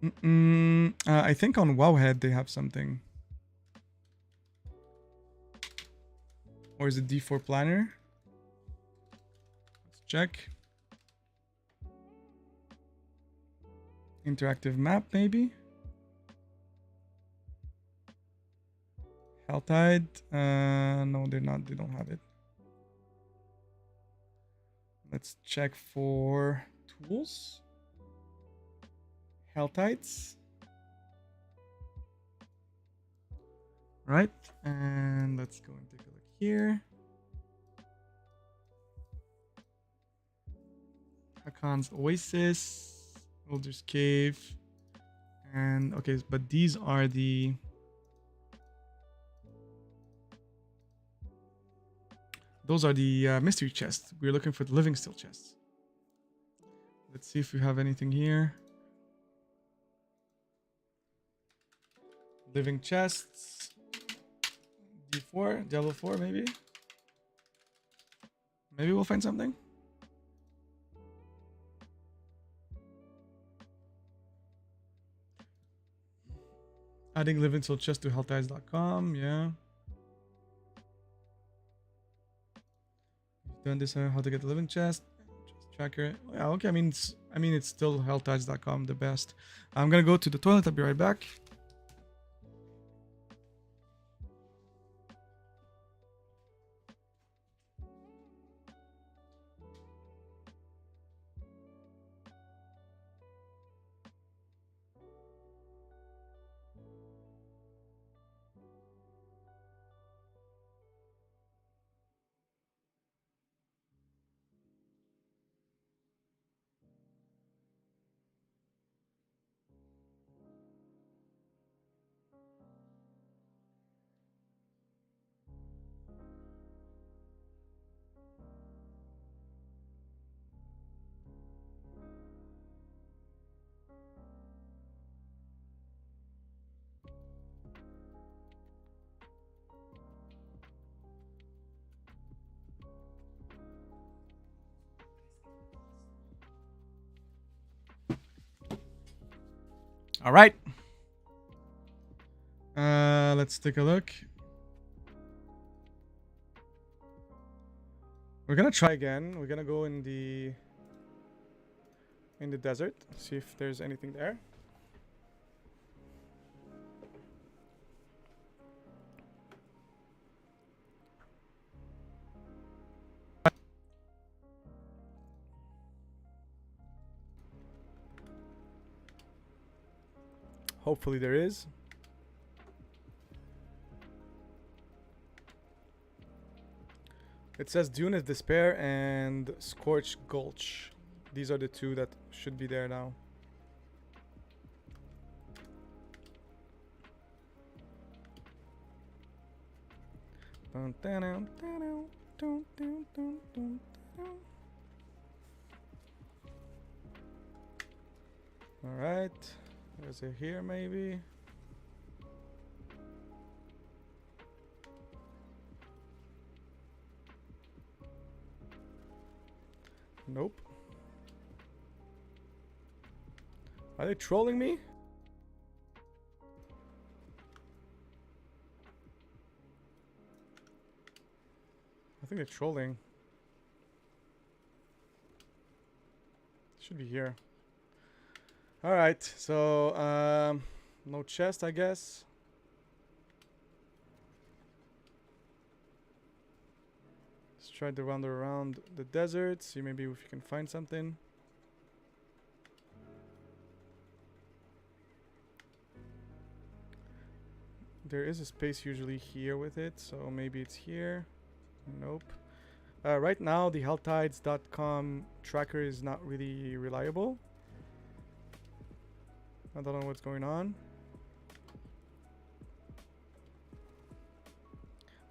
I think on Wowhead they have something. Or is it D4 Planner? Let's check. Interactive map, maybe? Haltide? No, they're not. They don't have it. Let's check for tools. Haltites. right? And let's go and take a look here. Hakan's Oasis, Elder's Cave, and okay, but these are the mystery chests. We're looking for the living still chests. Let's see if we have anything here. Living chests. D4, Diablo 4, maybe. Maybe we'll find something. Adding living soul chest to healthize.com, yeah. Done this, how to get the living chest tracker. Yeah, okay. I mean it's still healthize.com the best. I'm gonna go to the toilet. I'll be right back. All right. Let's take a look. We're gonna try again. We're gonna go in the desert, see if there's anything there. Hopefully there is. It says Dune of Despair and Scorched Gulch. These are the two that should be there now. All right, there's a here maybe. Nope. Are they trolling me? I think they're trolling. Should be here. All right, so no chest, I guess. Let's try to wander around the desert, see maybe if you can find something. There is a space usually here with it, so maybe it's here. Nope. Right now, the healthides.com tracker is not really reliable. I don't know what's going on.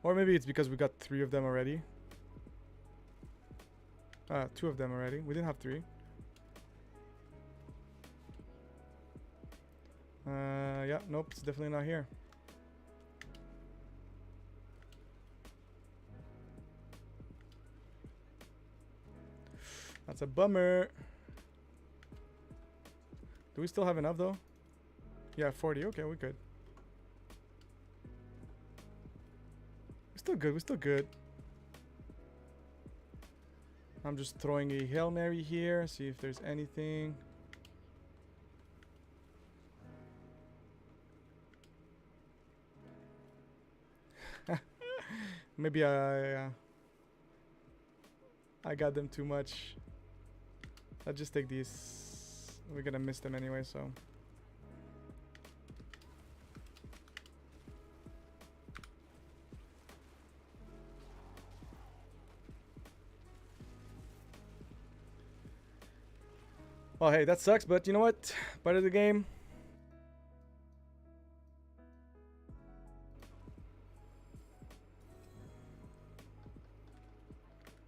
Or maybe it's because we got 3 of them already. 2 of them already. We didn't have 3. Yeah, nope, it's definitely not here. That's a bummer. Do we still have enough though? Yeah, 40. Okay, we're good. We're still good. We're still good. I'm just throwing a Hail Mary here. See if there's anything. Maybe I got them too much. I'll just take these. We're gonna miss them anyway, so. Well, hey, that sucks, but you know what? Part of the game.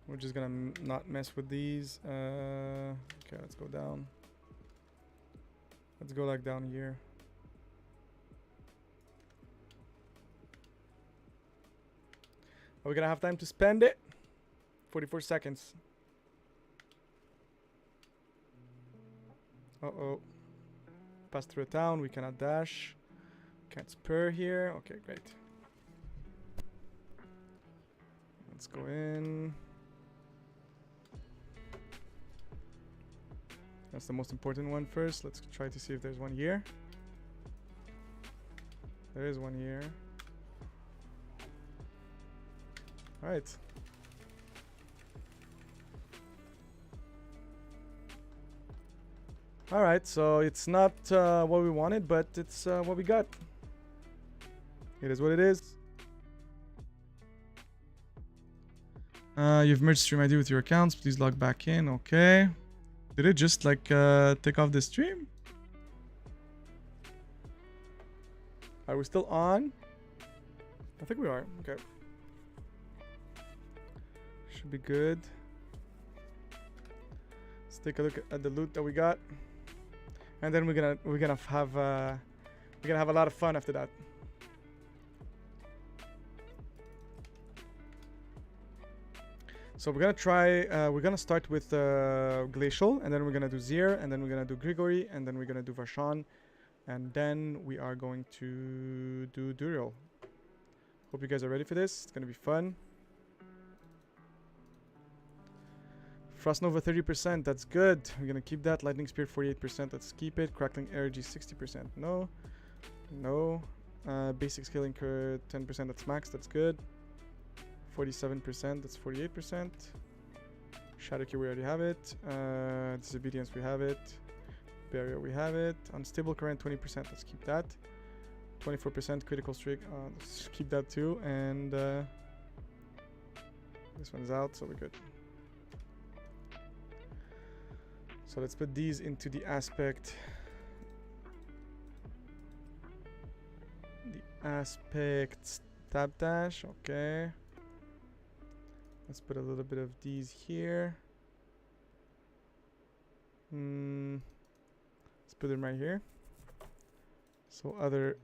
We're just gonna not mess with these. Okay, let's go down. Let's go like down here. Are we gonna have time to spend it? 44 seconds. Uh-oh. Pass through a town. We cannot dash. Can't spur here. Okay, great. Let's go in. That's the most important one first. Let's try to see if there's one here. There is one here. Alright. Alright, so it's not what we wanted, but it's what we got. It is what it is. You've merged Stream ID with your accounts. Please log back in. Okay. Did it just like take off the stream? Are we still on? I think we are. Okay. Should be good. Let's take a look at the loot that we got, and then we're gonna have a lot of fun after that. So we're gonna try. We're gonna start with Glacial, and then we're gonna do Zir, and then we're gonna do Grigory, and then we're gonna do Varshan, and then we are going to do Duriel. Hope you guys are ready for this. It's gonna be fun. Frost Nova 30%. That's good. We're gonna keep that. Lightning Spear 48%. Let's keep it. Crackling Energy 60%. No, no. Basic Scaling Curve 10%. That's max. That's good. 47%, that's 48%. Shadow Key, we already have it. Disobedience, we have it. Barrier, we have it. Unstable Current, 20%, let's keep that. 24% Critical Streak, let's keep that too. And this one's out, so we're good. So let's put these into the aspect. The aspect tab dash, okay. Let's put a little bit of these here. Let's put them right here, so other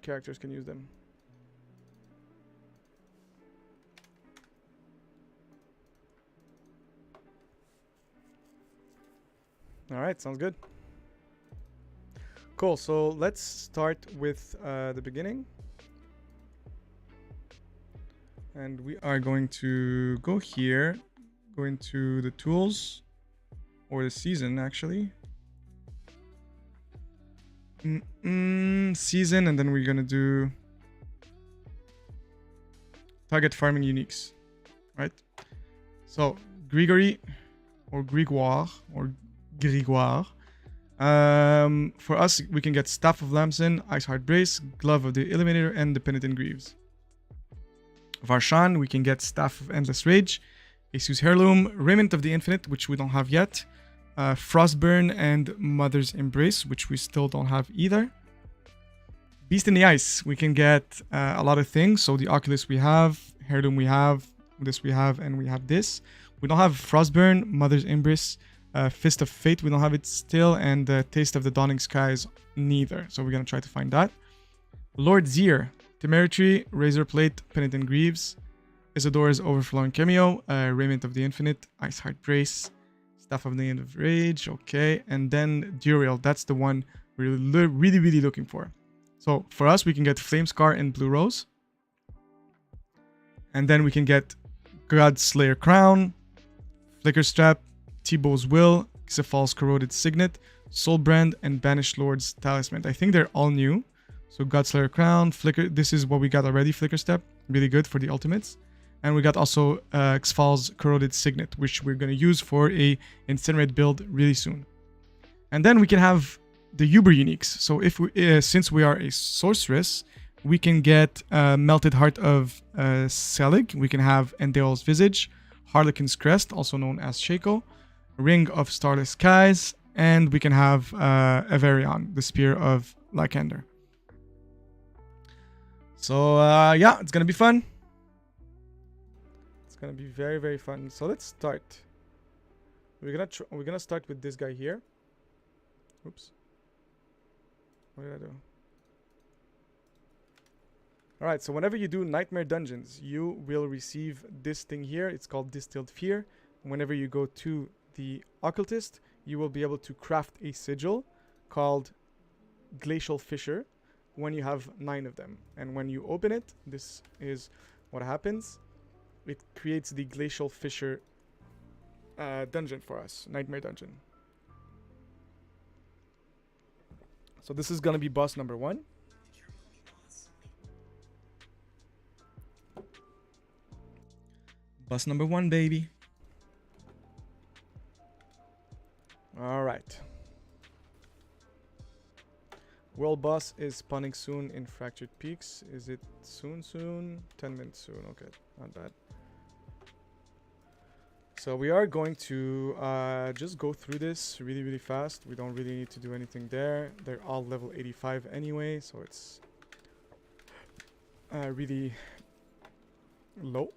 characters can use them. All right, sounds good. Cool, so let's start with the beginning. And we are going to go here, go into the tools, or the season actually. Season, and then we're gonna do target farming uniques, right? So Grigory, or Grigoire, or Grigoire. For us, we can get Staff of Lamson, Ice Heart Brace, Glove of the Eliminator, and the Penitent Greaves. Varshan, we can get Staff of Endless Rage, Asu's Heirloom, Raiment of the Infinite, which we don't have yet, Frostburn, and Mother's Embrace, which we still don't have either. Beast in the Ice, we can get a lot of things. So the Oculus we have, Heirloom we have, this we have, and we have this. We don't have Frostburn, Mother's Embrace, Fist of Fate, we don't have it still, and Taste of the Dawning Skies neither. So we're going to try to find that. Lord Zir, Temerity, Razor Plate, Penitent Greaves, Isidora's Overflowing Cameo, Raiment of the Infinite, Ice Heart Brace, Staff of the End of Rage, okay, and then Duriel, that's the one we're really looking for. So for us, we can get Flame Scar and Blue Rose, and then we can get Godslayer Crown, Flicker Strap, T-Bow's Will, Xephal's Corroded Signet, Soulbrand, and Banished Lord's Talisman. I think they're all new. So Godslayer Crown, Flicker, this is what we got already, Flicker Step, really good for the ultimates. And we got also Xephal's Corroded Signet, which we're going to use for a Incinerate build really soon. And then we can have the Uber uniques. So if we, since we are a sorceress, we can get Melted Heart of Selig, we can have Endeal's Visage, Harlequin's Crest, also known as Shaco, Ring of Starless Skies, and we can have Averion, the Spear of Lycander. So yeah, it's gonna be fun. It's gonna be very, very fun. So let's start. We're gonna start with this guy here. Oops. What did I do? Alright, so whenever you do Nightmare Dungeons, you will receive this thing here. It's called Distilled Fear. Whenever you go to the Occultist, you will be able to craft a sigil called Glacial Fissure when you have 9 of them. And when you open it, this is what happens. It creates the Glacial Fissure dungeon for us, Nightmare Dungeon. So this is gonna be boss number 1. Boss number 1, baby. Alright. World boss is spawning soon in Fractured Peaks. Is it soon? 10 minutes soon. Okay, not bad. So we are going to just go through this really, really fast. We don't really need to do anything there. They're all level 85 anyway, so it's really low.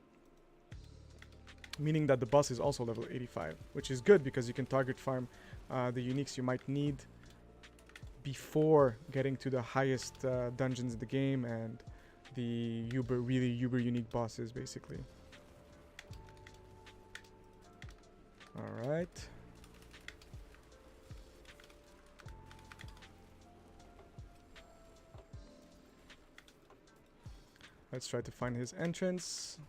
Meaning that the boss is also level 85, which is good because you can target farm the uniques you might need before getting to the highest dungeons in the game and the really uber unique bosses, basically. Alright. Let's try to find his entrance.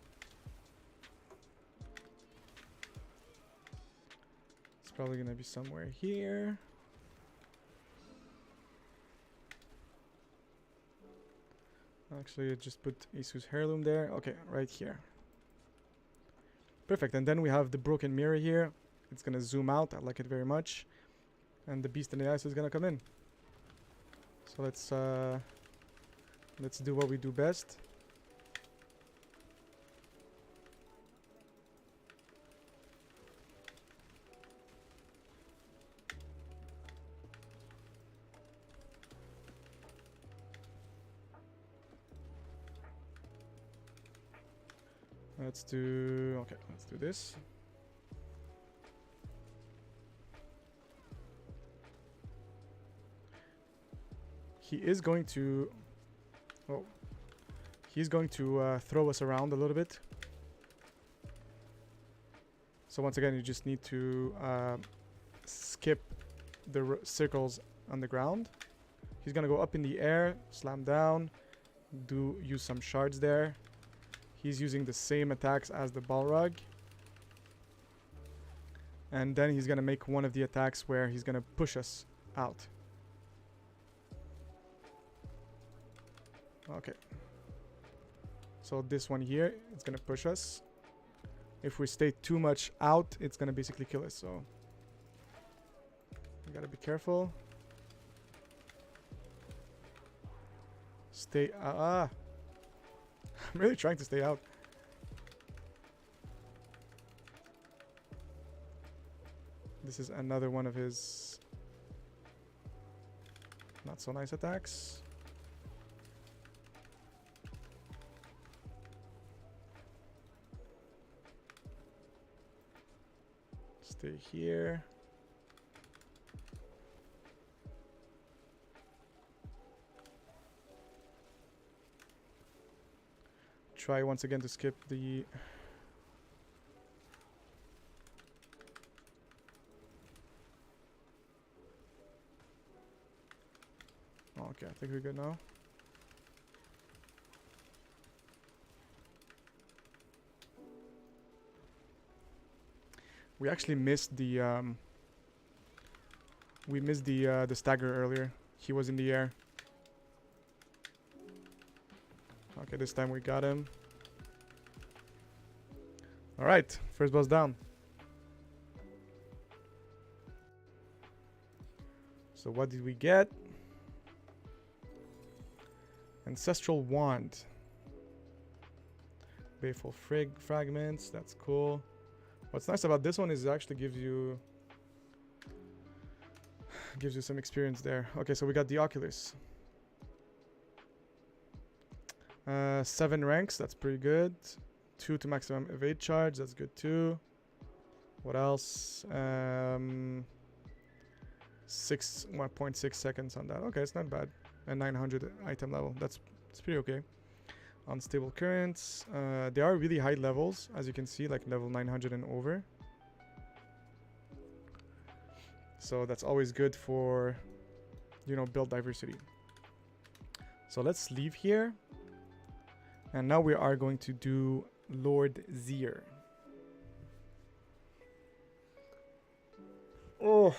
It's probably gonna be somewhere here. Actually, I just put Isu's heirloom there. Okay, right here. Perfect, and then we have the broken mirror here. It's gonna zoom out, I like it very much. And the beast in the ice is gonna come in. So let's do what we do best. Let's do this. He is going to throw us around a little bit. So once again, you just need to skip the circles on the ground. He's gonna go up in the air, slam down, use some shards there. He's using the same attacks as the Balrog. And then he's gonna make one of the attacks where he's gonna push us out. Okay. So this one here, it's gonna push us. If we stay too much out, it's gonna basically kill us, so you gotta be careful. Stay I'm really trying to stay out. This is another one of his not so nice attacks. Stay here. Try once again to skip the okay, I think we're good now. We actually missed the the stagger earlier. He was in the air. Okay, this time we got him. Alright, first boss down. So what did we get? Ancestral Wand. Baleful fragments, that's cool. What's nice about this one is it actually gives you Gives you some experience there. Okay, so we got the Oculus. 7 ranks, that's pretty good. 2 to maximum evade charge, that's good too. What else? 1.6 seconds on that. Okay, it's not bad. And 900 item level. It's pretty okay. Unstable currents. They are really high levels, as you can see, like level 900 and over. So that's always good for, you know, build diversity. So let's leave here. And now we are going to do Lord Zier. Oh.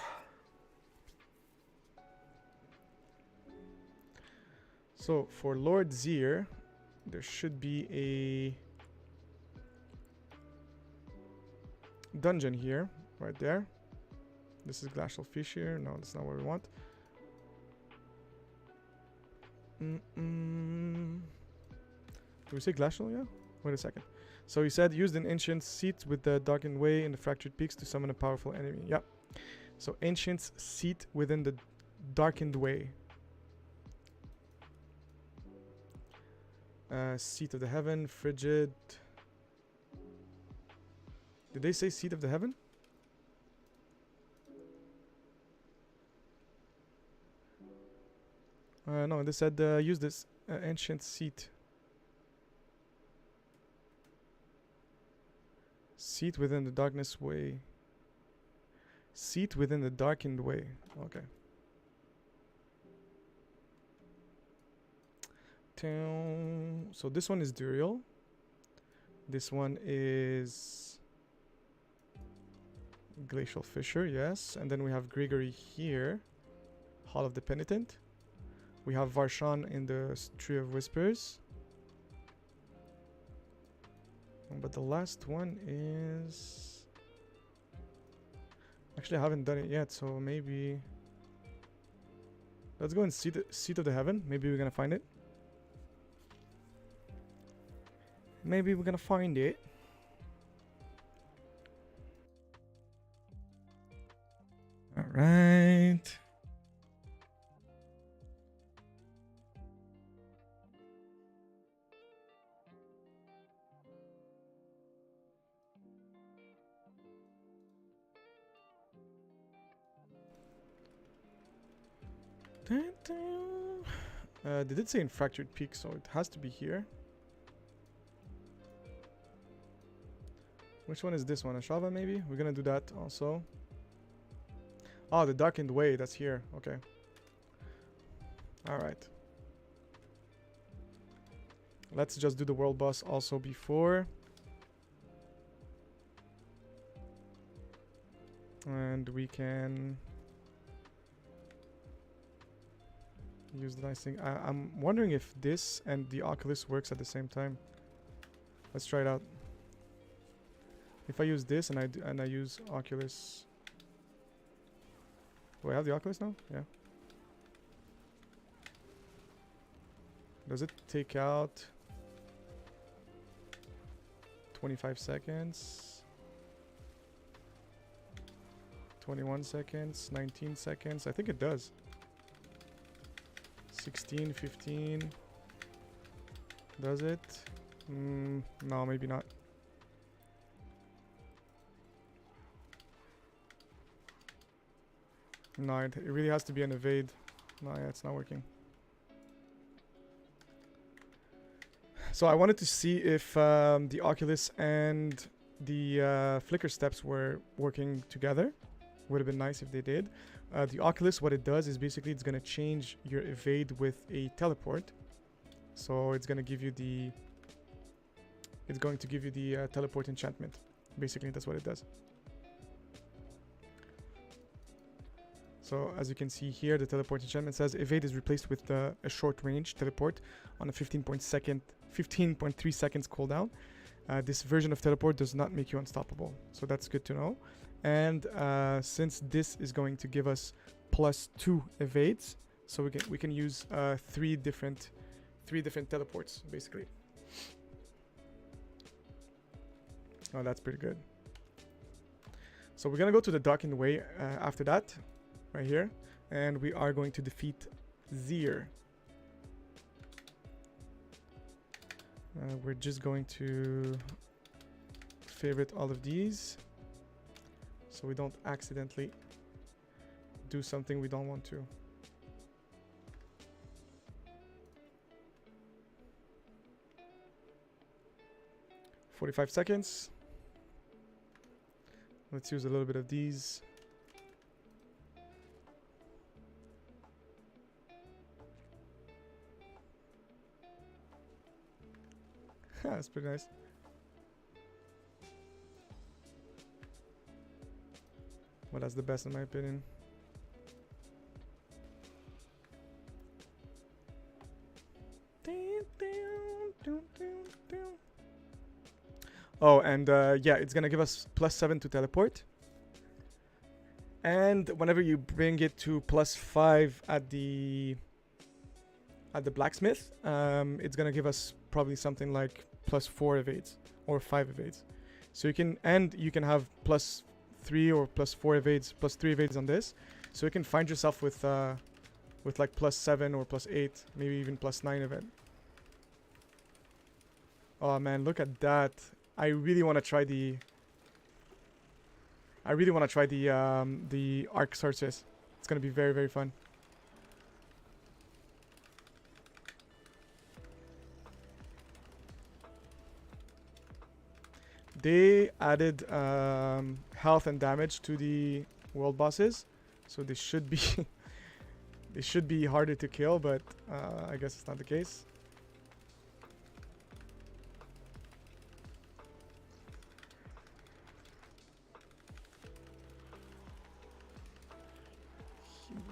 So for Lord Zier, there should be a dungeon here, right there. This is Glacial Fish here. No, that's not what we want. Did we say Glacial? Yeah? Wait a second. So he said, used an ancient seat with the darkened way in the fractured peaks to summon a powerful enemy. Yeah. So ancient's seat within the darkened way. Seat of the heaven, frigid. Did they say seat of the heaven? No, they said use this ancient seat. Seat within the darkness way. Seat within the darkened way. Okay. So this one is Duriel. This one is Glacial Fissure, yes. And then we have Gregory here. Hall of the Penitent. We have Varshan in the Tree of Whispers. But the last one is... Actually, I haven't done it yet, so maybe... Let's go and see the Seat of the Heaven. Maybe we're gonna find it. Maybe we're gonna find it. All right. They did say in Fractured Peak, so it has to be here. Which one is this one? Ashava maybe? We're gonna do that also. Oh, the Darkened Way, that's here. Okay. Alright. Let's just do the world boss also before. And we can use the nice thing. I'm wondering if this and the Oculus works at the same time. Let's try it out. If I use this and I use Oculus. Do I have the Oculus now? Yeah. Does it take out 25 seconds? 21 seconds, 19 seconds. I think it does. 16, 15. Does it? No, maybe not. No, it really has to be an evade. No, yeah, it's not working. So I wanted to see if the Oculus and the flicker steps were working together. Would have been nice if they did. The Oculus, what it does is basically it's going to change your evade with a teleport. So it's going to give you the... It's going to give you the teleport enchantment. Basically, that's what it does. So as you can see here, the teleport enchantment says evade is replaced with a short range teleport on a 15.3 seconds cooldown. This version of teleport does not make you unstoppable, so that's good to know. And since this is going to give us +2 evades, so we can use three different teleports basically. Oh, that's pretty good. So we're gonna go to the Darkened Way after that. Right here, and we are going to defeat Zir. We're just going to favorite all of these so we don't accidentally do something we don't want to. "45 seconds. Let's use a little bit of these. That's pretty nice. Well, that's the best in my opinion. Oh, and yeah, it's gonna give us +7 to teleport. And whenever you bring it to +5 at the blacksmith, it's gonna give us probably something like +4 evades or 5 evades. So you can have +3 or +4 evades, +3 evades on this. So you can find yourself with like +7 or +8, maybe even +9 event. Oh man, look at that! I really want to try the Arc Sorceress. It's gonna be very, very fun. They added health and damage to the world bosses, so they should be they should be harder to kill, but I guess it's not the case.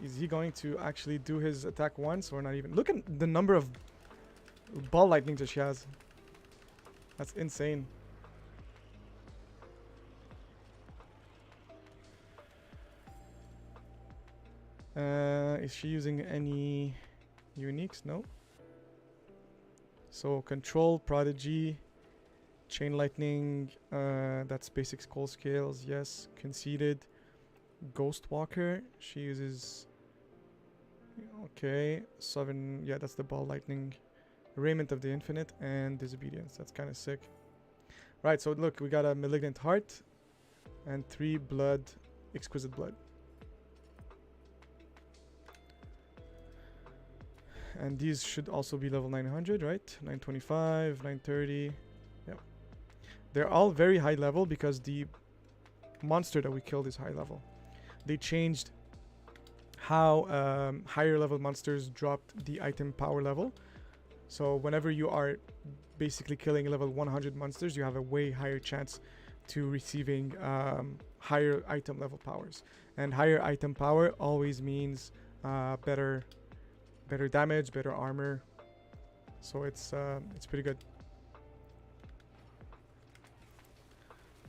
Is he going to actually do his attack once or not even? Look at the number of ball lightnings that she has. That's insane. Is she using any uniques? No. So control, prodigy, chain lightning, that's basic skull scales, yes. Conceited, ghost walker, she uses, okay, sovereign, yeah, that's the ball lightning, raiment of the infinite, and disobedience. That's kind of sick. Right, so look, we got a malignant heart and 3 blood, exquisite blood. And these should also be level 900, right? 925, 930. Yeah. They're all very high level because the monster that we killed is high level. They changed how higher level monsters dropped the item power level. So whenever you are basically killing level 100 monsters, you have a way higher chance to receiving higher item level powers. And higher item power always means better damage, better armor. So it's pretty good.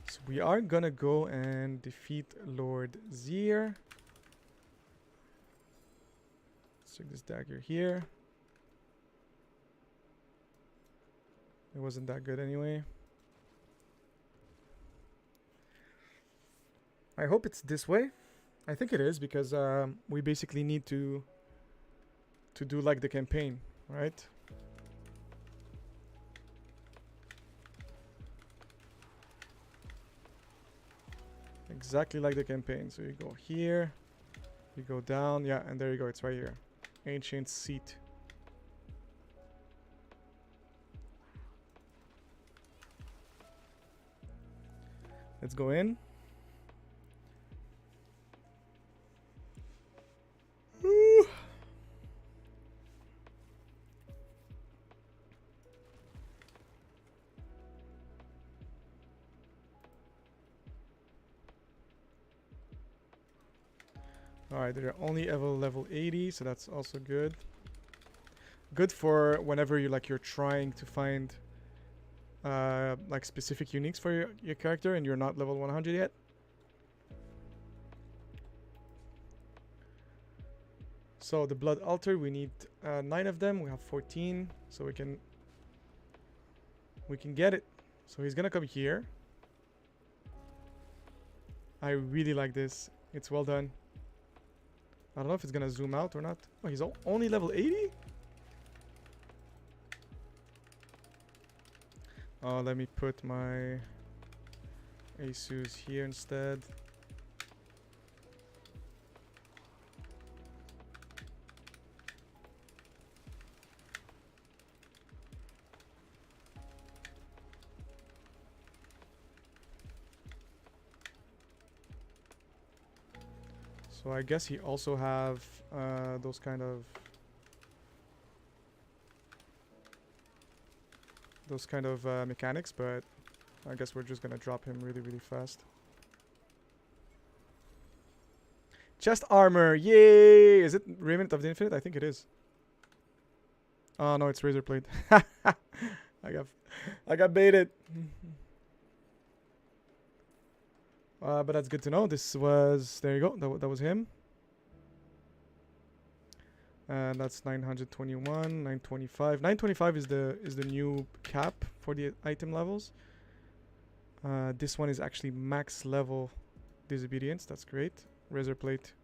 So we are gonna go and defeat Lord Zir. Let's check this dagger here. It wasn't that good anyway. I hope it's this way. I think it is because we basically need to do like the campaign, right? Exactly like the campaign. So you go here, you go down, yeah, and there you go, it's right here. Ancient Seat. Let's go in. Woo. Alright, they're only level 80, so that's also good. Good for whenever you're trying to find like specific uniques for your character and you're not level 100 yet. So the blood altar, we need 9 of them. We have 14, so we can get it. So he's gonna come here. I really like this. It's well done. I don't know if it's gonna zoom out or not. Oh, he's only level 80? Oh, let me put my Asus here instead. So I guess he also have those kind of mechanics, but I guess we're just gonna drop him really, really fast. Chest armor, yay! Is it Raiment of the Infinite? I think it is. Oh no, it's Razor Blade. I got baited. But that's good to know. This was, there you go. That was him. And that's 921, 925. 925 is the new cap for the item levels. This one is actually max level disobedience. That's great. Razor plate,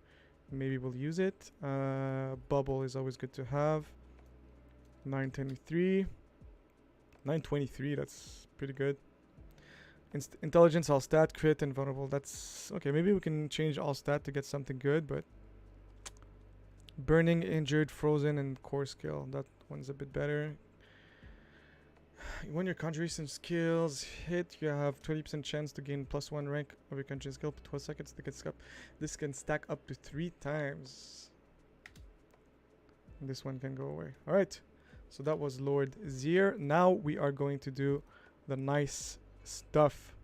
maybe we'll use it. Bubble is always good to have. 923. 923, that's pretty good. Intelligence, all stat, crit, and vulnerable. That's okay. Maybe we can change all stat to get something good, but burning, injured, frozen, and core skill. That one's a bit better. When your conjuration skills hit, you have 20% chance to gain +1 rank of your conjuration skill for 12 seconds to get stuck. This can stack up to 3 times. And this one can go away. Alright. So that was Lord Zier. Now we are going to do the nice stuff.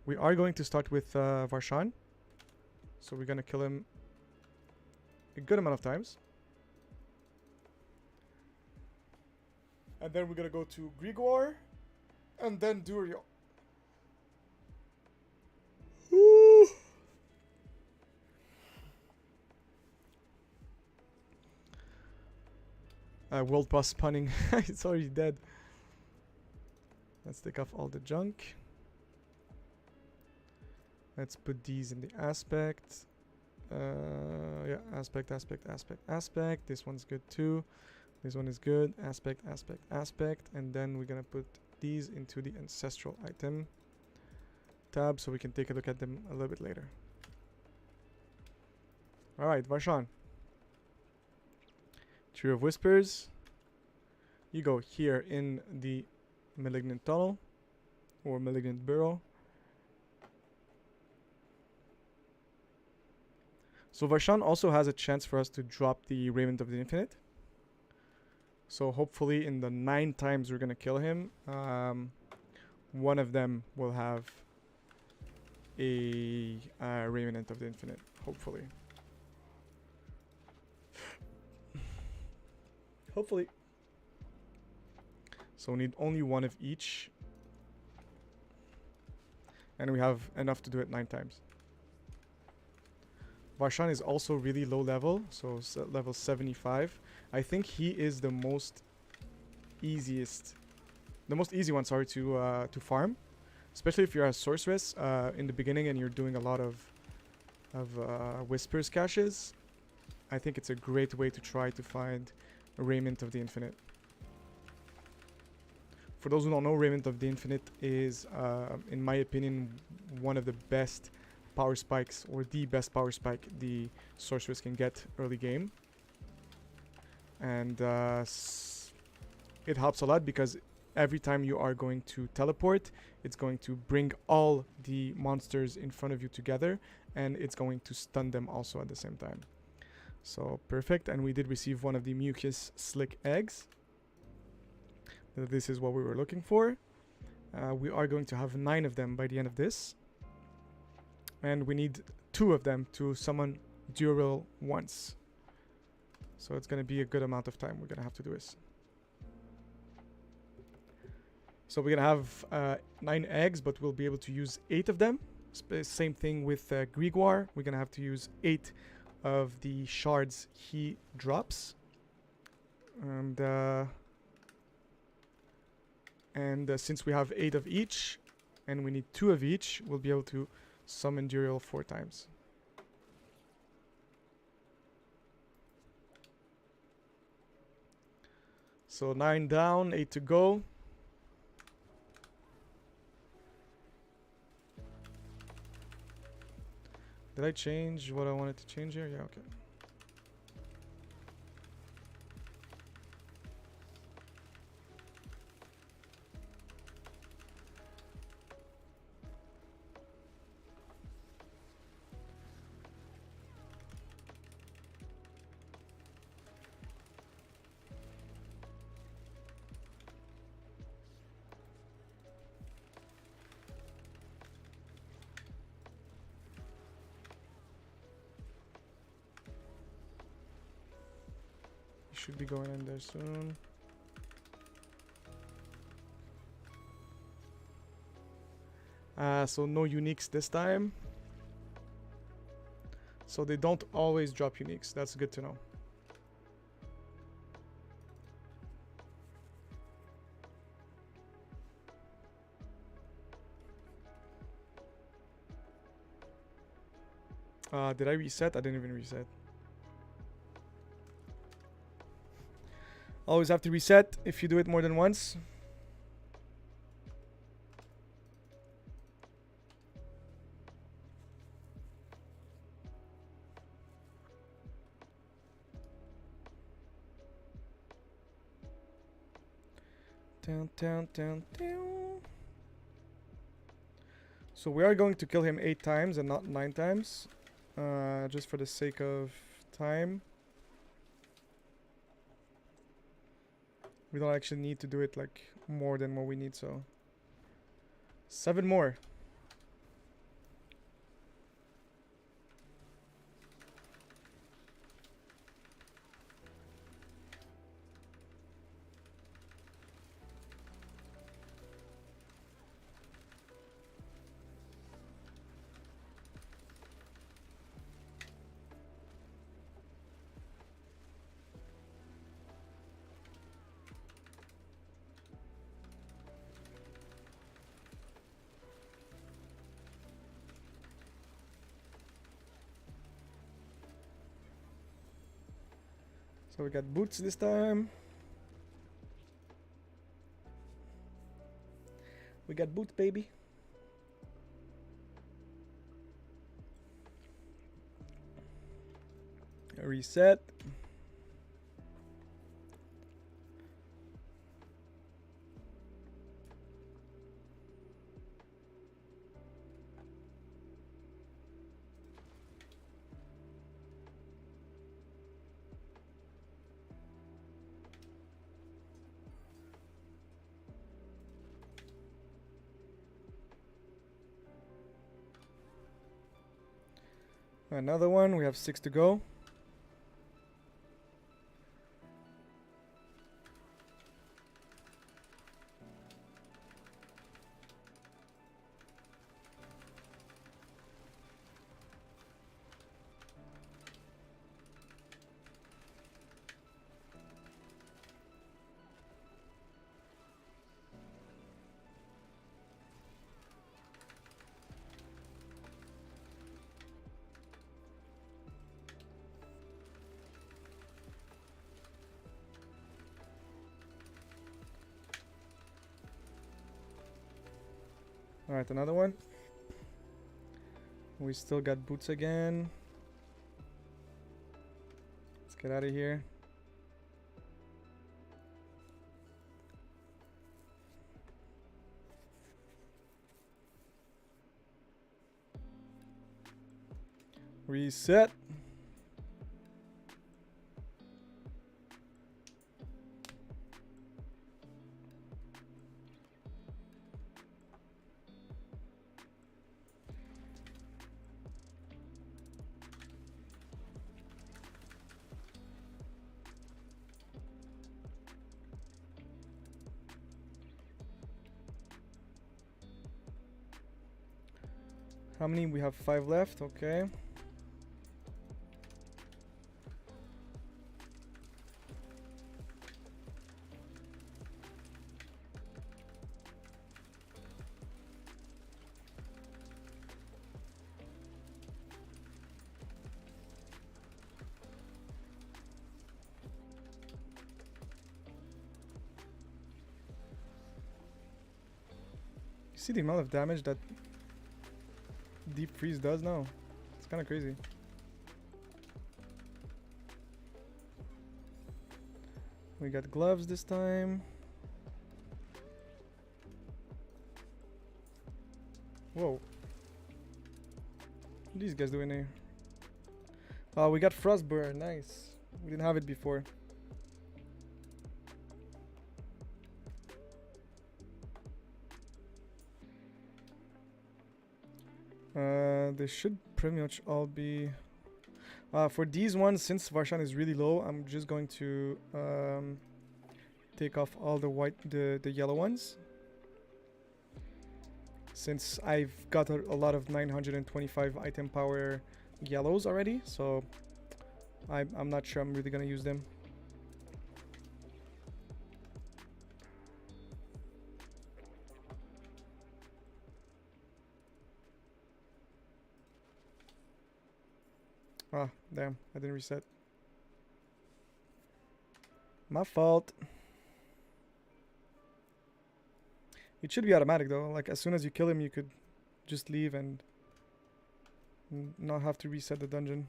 We are going to start with Varshan. So we're going to kill him a good amount of times. And then we're going to go to Grigor. And then Duriel. World boss punning. It's already dead. Let's take off all the junk. Let's put these in the aspect. Yeah, aspect. This one's good too. This one is good. Aspect. And then we're gonna put these into the ancestral item tab so we can take a look at them a little bit later. Alright, Varshan. Tree of Whispers. You go here in the Malignant Tunnel or Malignant Burrow. So Varshan also has a chance for us to drop the Raiment of the Infinite. So hopefully in the 9 times we're gonna kill him, one of them will have a Raiment of the Infinite, hopefully. Hopefully. So we need only one of each. And we have enough to do it 9 times. Varshan is also really low level, so level 75. I think he is the most easy one, sorry, to farm, especially if you're a sorceress in the beginning and you're doing a lot of Whispers caches. I think it's a great way to try to find a Raiment of the Infinite. For those who don't know, Raiment of the Infinite is, in my opinion, one of the best power spikes, or the best power spike the sorceress can get early game. And it helps a lot because every time you are going to teleport, it's going to bring all the monsters in front of you together, and it's going to stun them also at the same time. So perfect. And we did receive one of the Mucus Slick eggs. This is what we were looking for. We are going to have 9 of them by the end of this. And we need 2 of them to summon Duriel once. So it's going to be a good amount of time we're going to have to do this. So we're going to have 9 eggs, but we'll be able to use 8 of them. Same thing with Grigor. We're going to have to use 8 of the shards he drops. And since we have 8 of each, and we need 2 of each, we'll be able to summon Duriel 4 times. So 9 down, 8 to go. Did I change what I wanted to change here? Yeah, okay. Should be going in there soon. So no uniques this time. So they don't always drop uniques. That's good to know. Did I reset? I didn't even reset. Always have to reset if you do it more than once. Down. So we are going to kill him 8 times and not 9 times. Just for the sake of time. We don't actually need to do it like more than what we need, so 7 more. So we got boots this time. We got boots, baby. Reset. Another one. We have 6 to go. Alright, another one. We still got boots again. Let's get out of here. Reset. How many? We have 5 left. Okay. See the amount of damage that Deep Freeze does now? It's kind of crazy. We got gloves this time. Whoa. What are these guys doing here? Oh, we got Frostburn. Nice. We didn't have it before. They should pretty much all be... for these ones, since Varshan is really low, I'm just going to take off all the yellow ones. Since I've got a lot of 925 item power yellows already, so I'm not sure I'm really gonna use them. Ah, damn, I didn't reset. My fault. It should be automatic though, like as soon as you kill him you could just leave and not have to reset the dungeon.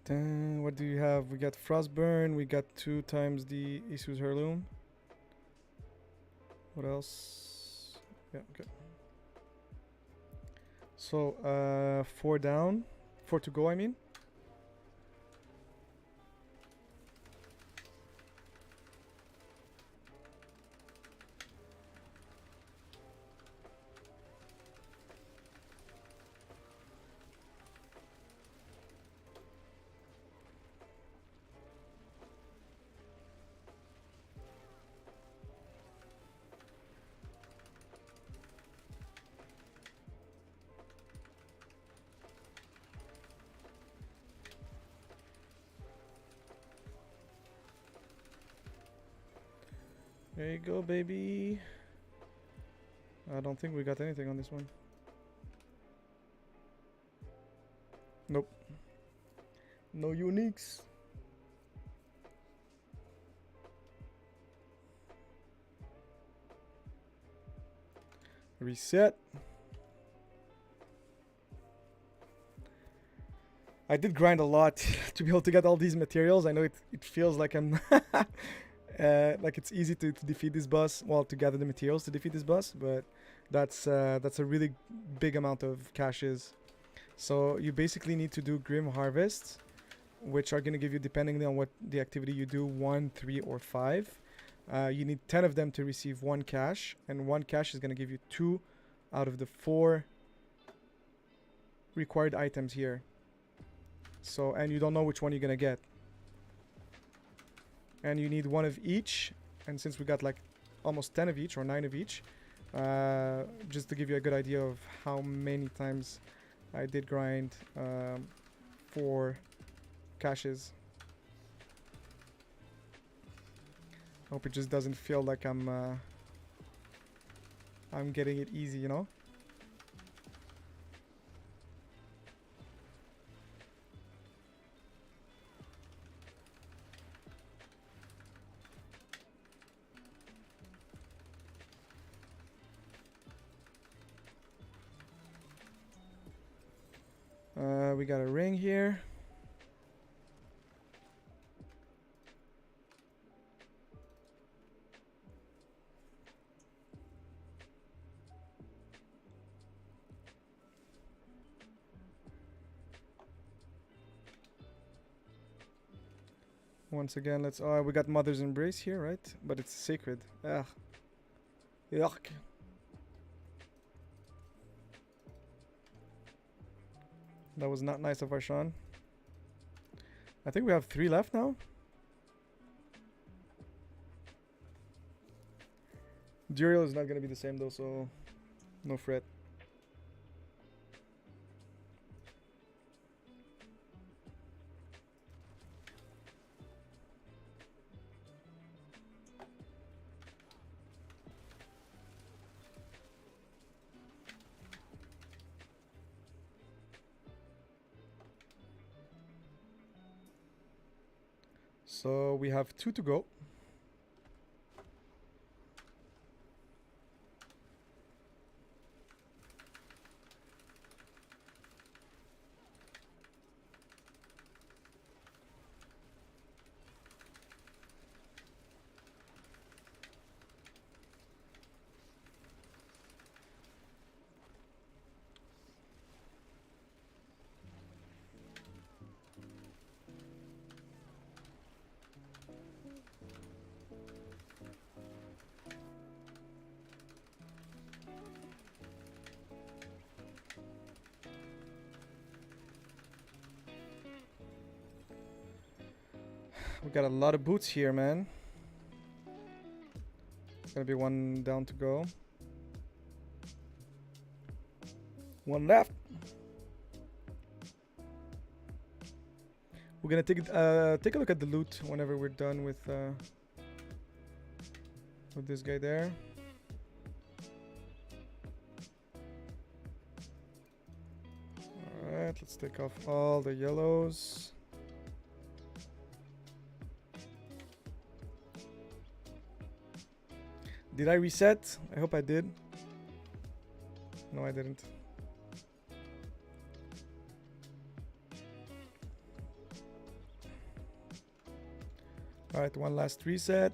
Then what do you have? We got Frostburn, we got 2 times the Isu's Heirloom. What else? Yeah, okay. So 4 down. 4 to go, I mean. There you go, baby. I don't think we got anything on this one. Nope. No uniques. Reset. I did grind a lot to be able to get all these materials. I know it feels like I'm like it's easy to defeat this boss, well, to gather the materials to defeat this boss, but that's a really big amount of caches. So you basically need to do Grim Harvests, which are going to give you, depending on what the activity you do, 1, 3, or 5. You need 10 of them to receive 1 cache, and 1 cache is going to give you 2 out of the 4 required items here. So, and you don't know which one you're going to get. And you need 1 of each, and since we got like almost 10 of each or 9 of each, just to give you a good idea of how many times I did grind for caches. Hope it just doesn't feel like I'm getting it easy, you know? We got a ring here. Once again, let's... we got Mother's Embrace here, right? But it's sacred. Ugh. Yuck. That was not nice of Arshan. I think we have 3 left now. Duriel is not going to be the same though, so no fret. So we have 2 to go. We got a lot of boots here, man. It's gonna be 1 down to go. 1 left. We're gonna take a look at the loot whenever we're done with this guy there. All right, let's take off all the yellows. Did I reset? I hope I did. No, I didn't. All right, 1 last reset.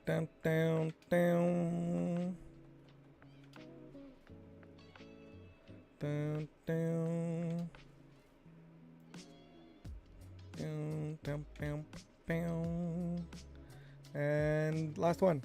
Down, down, down. Down, down. Down, down, down, down. And last one.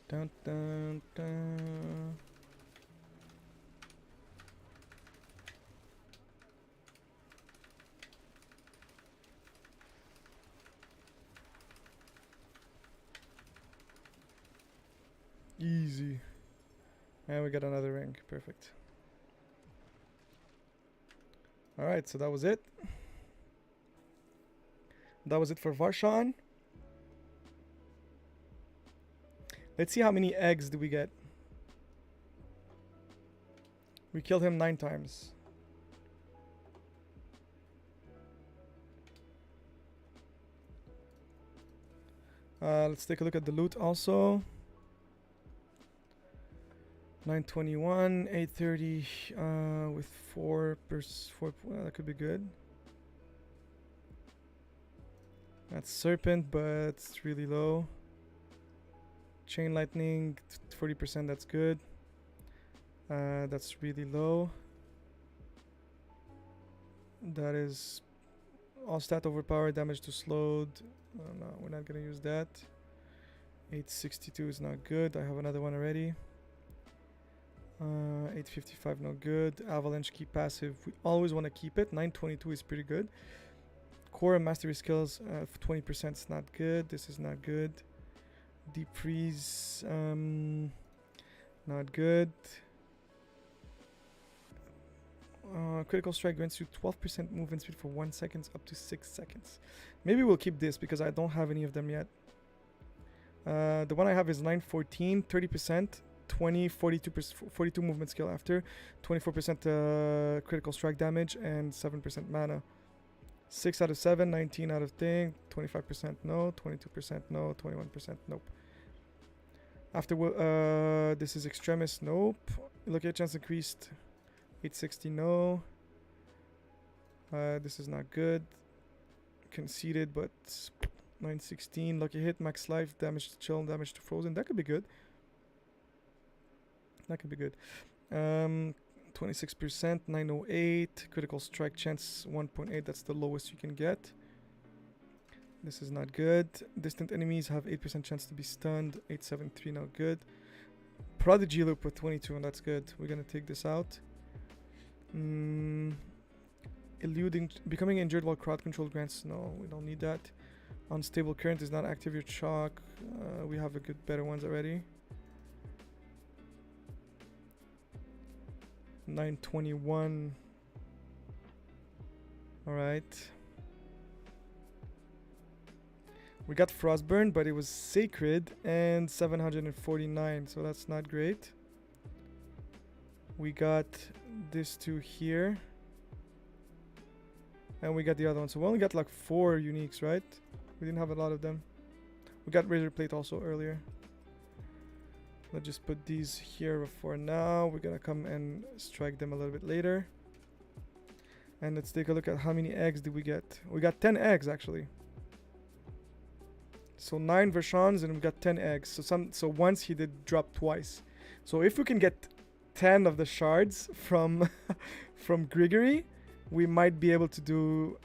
Dun, dun, dun. Easy. And we got another ring. Perfect. Alright, so that was it. That was it for Varshan. Let's see how many eggs do we get. We killed him 9 times. Let's take a look at the loot also. 921, 830 with 4 well, that could be good. That's Serpent, but it's really low. Chain Lightning, 40%, that's good. That's really low. That is all stat overpower, damage to slowed. No, we're not gonna use that. 862 is not good. I have another one already. 855 no good. Avalanche key passive, we always want to keep it. 922 is pretty good. Core and mastery skills, 20% is not good. This is not good. Deep freeze, not good. Critical strike grants you 12% movement speed for 1 second up to 6 seconds. Maybe we'll keep this because I don't have any of them yet. The one I have is 914, 30%, 20, 42 movement skill after, 24% critical strike damage, and 7% mana. 6 out of 7, 19 out of thing, 25% no, 22% no, 21% nope. After this is Extremis, nope. Look at chance increased, 860 no. This is not good. Conceded, but 916. Lucky hit, max life, damage to chill, damage to frozen. That could be good. That could be good. 26%, 908. Critical strike chance 1.8. That's the lowest you can get. This is not good. Distant enemies have 8% chance to be stunned. 873, not good. Prodigy loop with 22, and that's good. We're gonna take this out. Becoming injured while crowd control grants. No, we don't need that. Unstable current is not active. Your chalk. We have a good, better ones already. 921. All right. We got Frostburn, but it was Sacred and 749, so that's not great. We got this two here. And we got the other one. So we only got like 4 uniques, right? We didn't have a lot of them. We got Razor Plate also earlier. Let's just put these here for now. We're gonna come and strike them a little bit later. And let's take a look at how many eggs did we get. We got 10 eggs actually. So 9 Vershans and we got 10 eggs. So once he did drop twice. So if we can get 10 of the shards from from Grigory, we might be able to do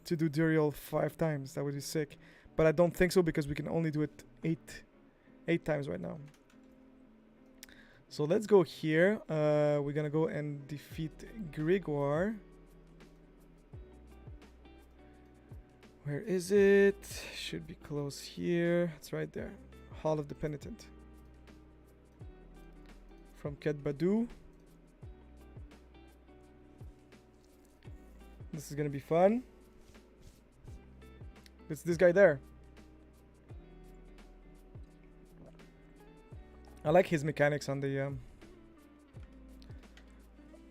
Duriel 5 times. That would be sick. But I don't think so because we can only do it 8 times right now. So let's go here. We're gonna go and defeat Grigor. Where is it? Should be close here. It's right there. Hall of the Penitent. From Ket Badu. This is gonna be fun. It's this guy there. I like his mechanics on the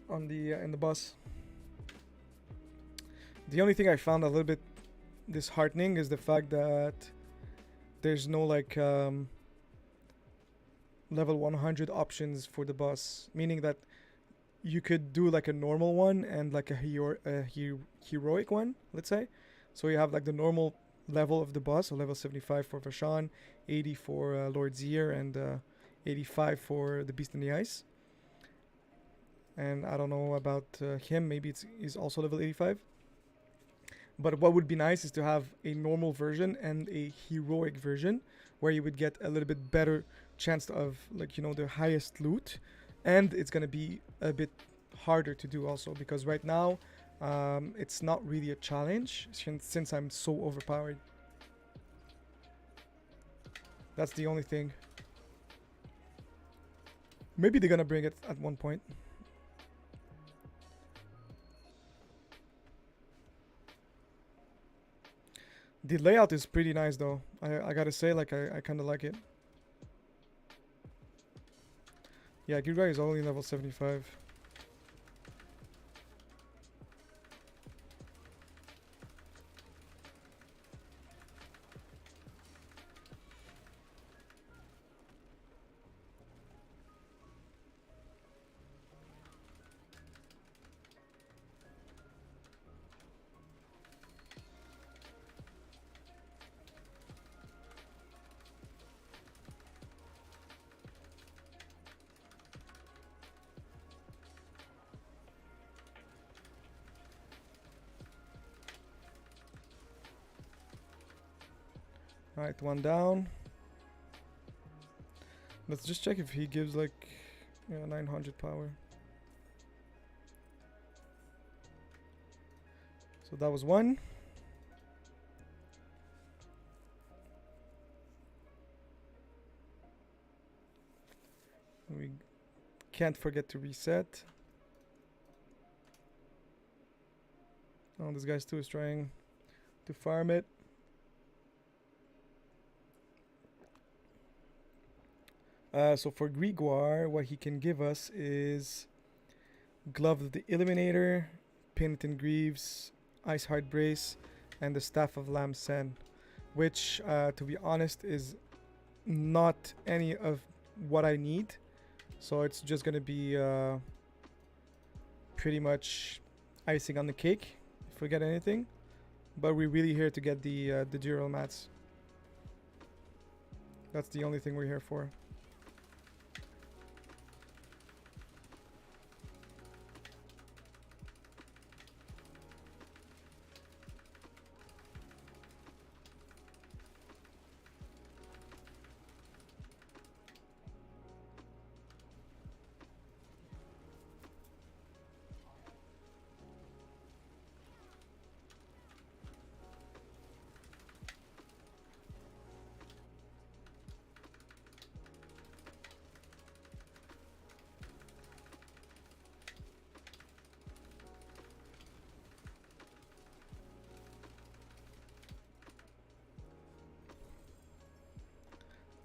in the bus. The only thing I found a little bit disheartening is the fact that there's no like level 100 options for the boss, meaning that you could do like a normal one and like a heroic one, let's say. So you have like the normal level of the boss, so level 75 for Vashan, 80 for Lord Zier, and 85 for the Beast in the Ice. And I don't know about him, maybe he's also level 85. But what would be nice is to have a normal version and a heroic version where you would get a little bit better chance of, like, you know, the highest loot. And it's going to be a bit harder to do also because right now it's not really a challenge since I'm so overpowered. That's the only thing. Maybe they're going to bring it at one point. The layout is pretty nice though. I gotta say, like, I kind of like it. Yeah, Gilgai is only level 75. Alright, one down. Let's just check if he gives like 900 power. So that was one. We can't forget to reset. Oh, this guy still is trying to farm it. So for Grigor, what he can give us is Glove of the Eliminator, Penitent Greaves, Ice Heart Brace, and the Staff of Lam Sen, which, to be honest, is not any of what I need. So it's just gonna be pretty much icing on the cake, if we get anything. But we're really here to get the Dural mats. That's the only thing we're here for.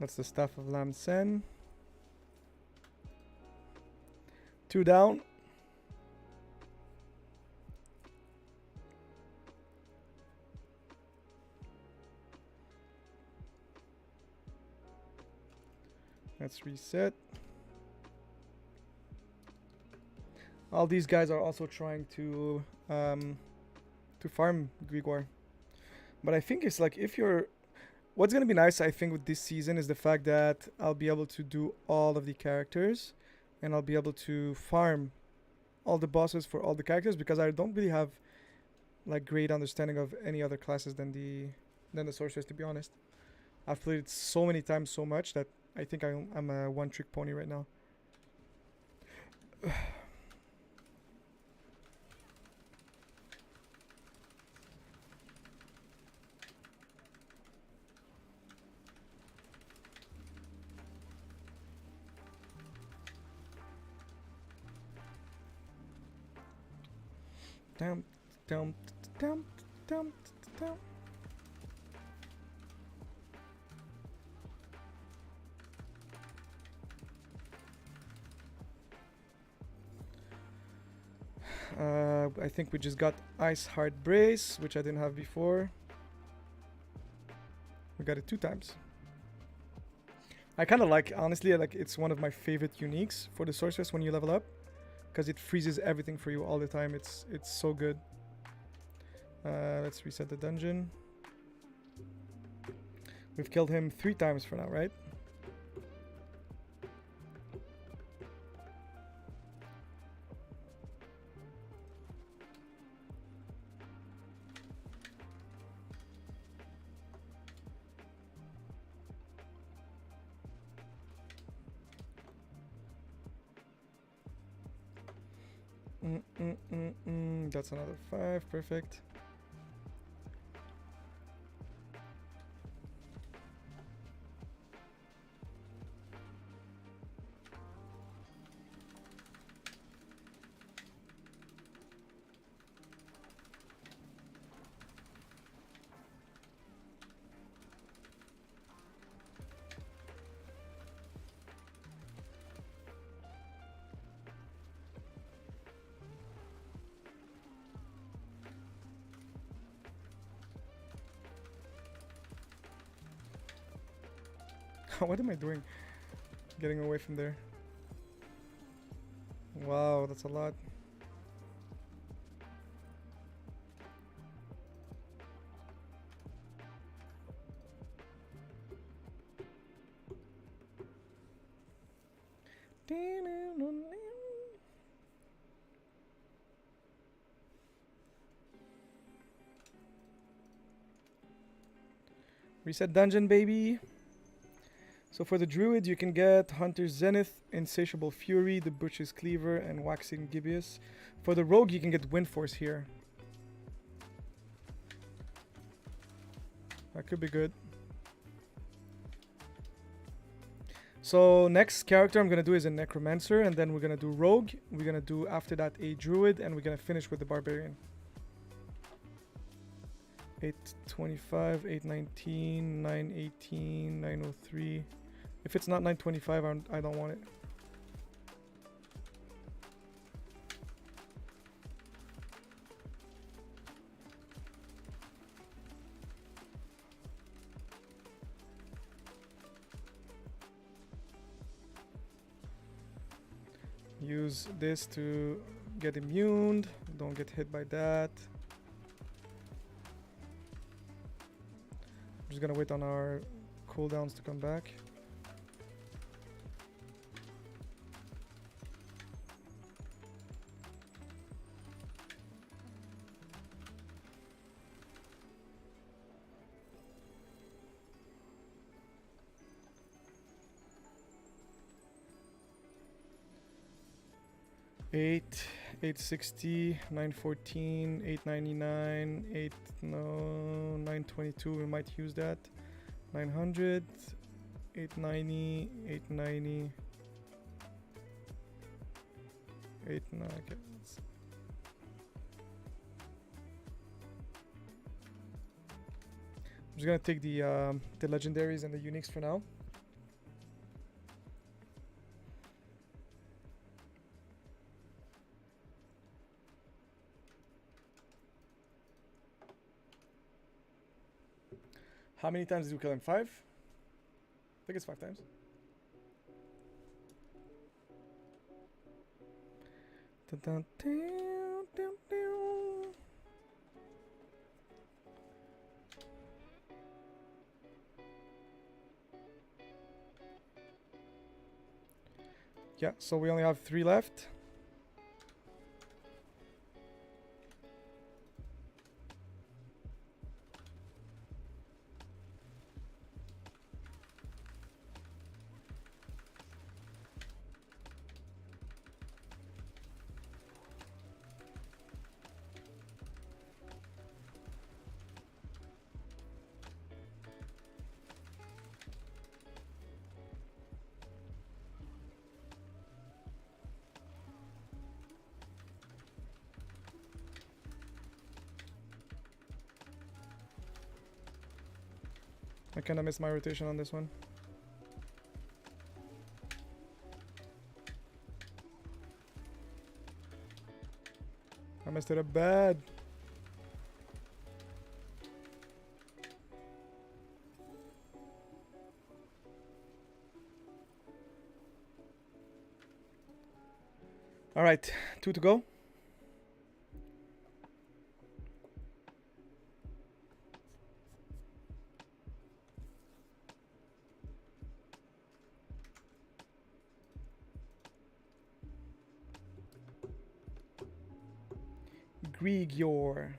That's the Staff of Lam Sen. 2 down. Let's reset. All these guys are also trying to farm Grigor. But I think it's like if you're... What's going to be nice, I think, with this season is the fact that I'll be able to do all of the characters. And I'll be able to farm all the bosses for all the characters. Because I don't really have like great understanding of any other classes than the sorceress, to be honest. I've played it so many times so much that I think I'm a one-trick pony right now. Dum, dum, dum, dum, dum. I think we just got Ice Heart Brace, which I didn't have before. We got it 2 times. I kind of like, honestly, like it's one of my favorite uniques for the sorceress when you level up, because it freezes everything for you all the time. It's so good. Let's reset the dungeon. We've killed him 3 times for now, right? That's another 5. Perfect. What am I doing? Getting away from there. Wow, that's a lot. Reset dungeon, baby. So for the Druid, you can get Hunter's Zenith, Insatiable Fury, the Butcher's Cleaver, and Waxing Gibeus. For the Rogue, you can get Wind Force here. That could be good. So next character I'm going to do is a Necromancer, and then we're going to do Rogue. We're going to do after that a Druid, and we're going to finish with the Barbarian. 825, 819, 918, 903. If it's not 925, I don't want it. Use this to get immune. Don't get hit by that. I'm just gonna wait on our cooldowns to come back. Eight, 860, 914, 899, 922. We might use that. 900, 890, 890, 89. Okay. I'm just gonna take the legendaries and the uniques for now. How many times did we kill him? 5? I think it's 5 times. Dun, dun, dun, dun, dun. Yeah, so we only have 3 left. I kinda missed my rotation on this one. I messed it up bad. Alright, 2 to go. Grigor.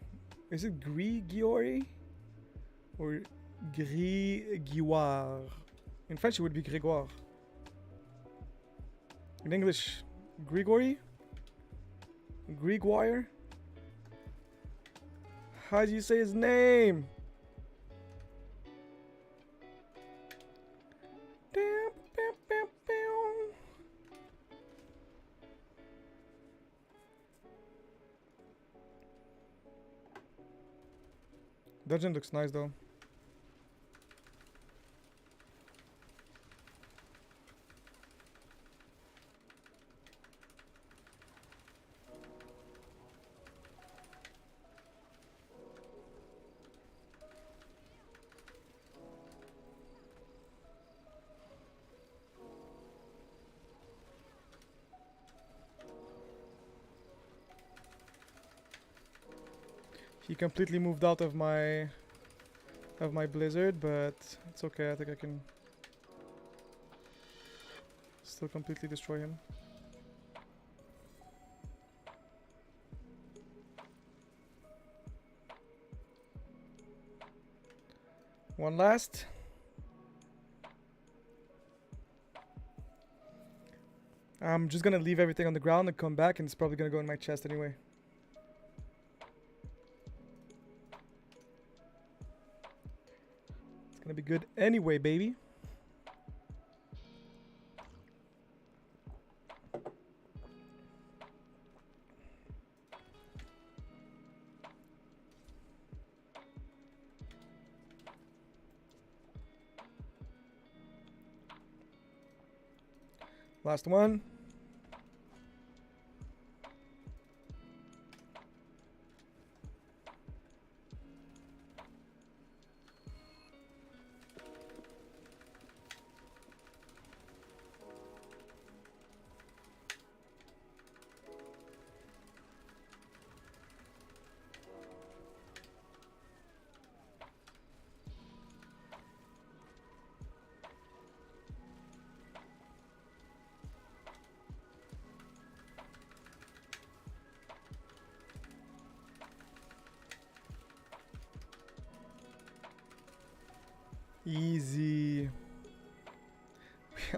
Is it Grigori? Or Griguire? In French it would be Grégoire. In English, Grigory? Griguire? How do you say his name? Dungeon looks nice though. He completely moved out of my blizzard, but it's okay. I think I can still completely destroy him. One last. I'm just gonna leave everything on the ground and come back, and it's probably gonna go in my chest anyway. Gonna be good anyway, baby. Last one. Easy.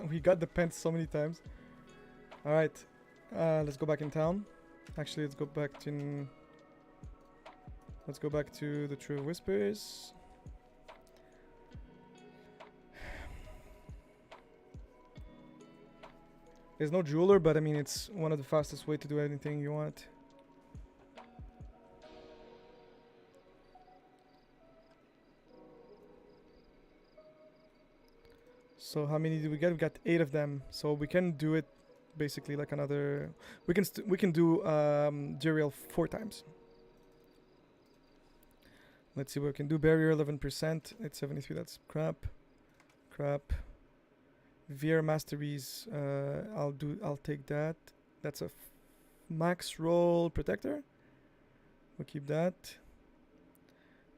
We got the pants so many times. Alright. Let's go back in town. Actually, let's go back to... Let's go back to the True Whispers. There's no jeweler, but I mean, it's one of the fastest way to do anything you want. So how many did we get? We got 8 of them. So we can do it basically like another... We can do Duriel 4 times. Let's see what we can do. Barrier 11%. It's 73. That's crap. Crap. VR masteries. I'll take that. That's a max roll protector. We'll keep that.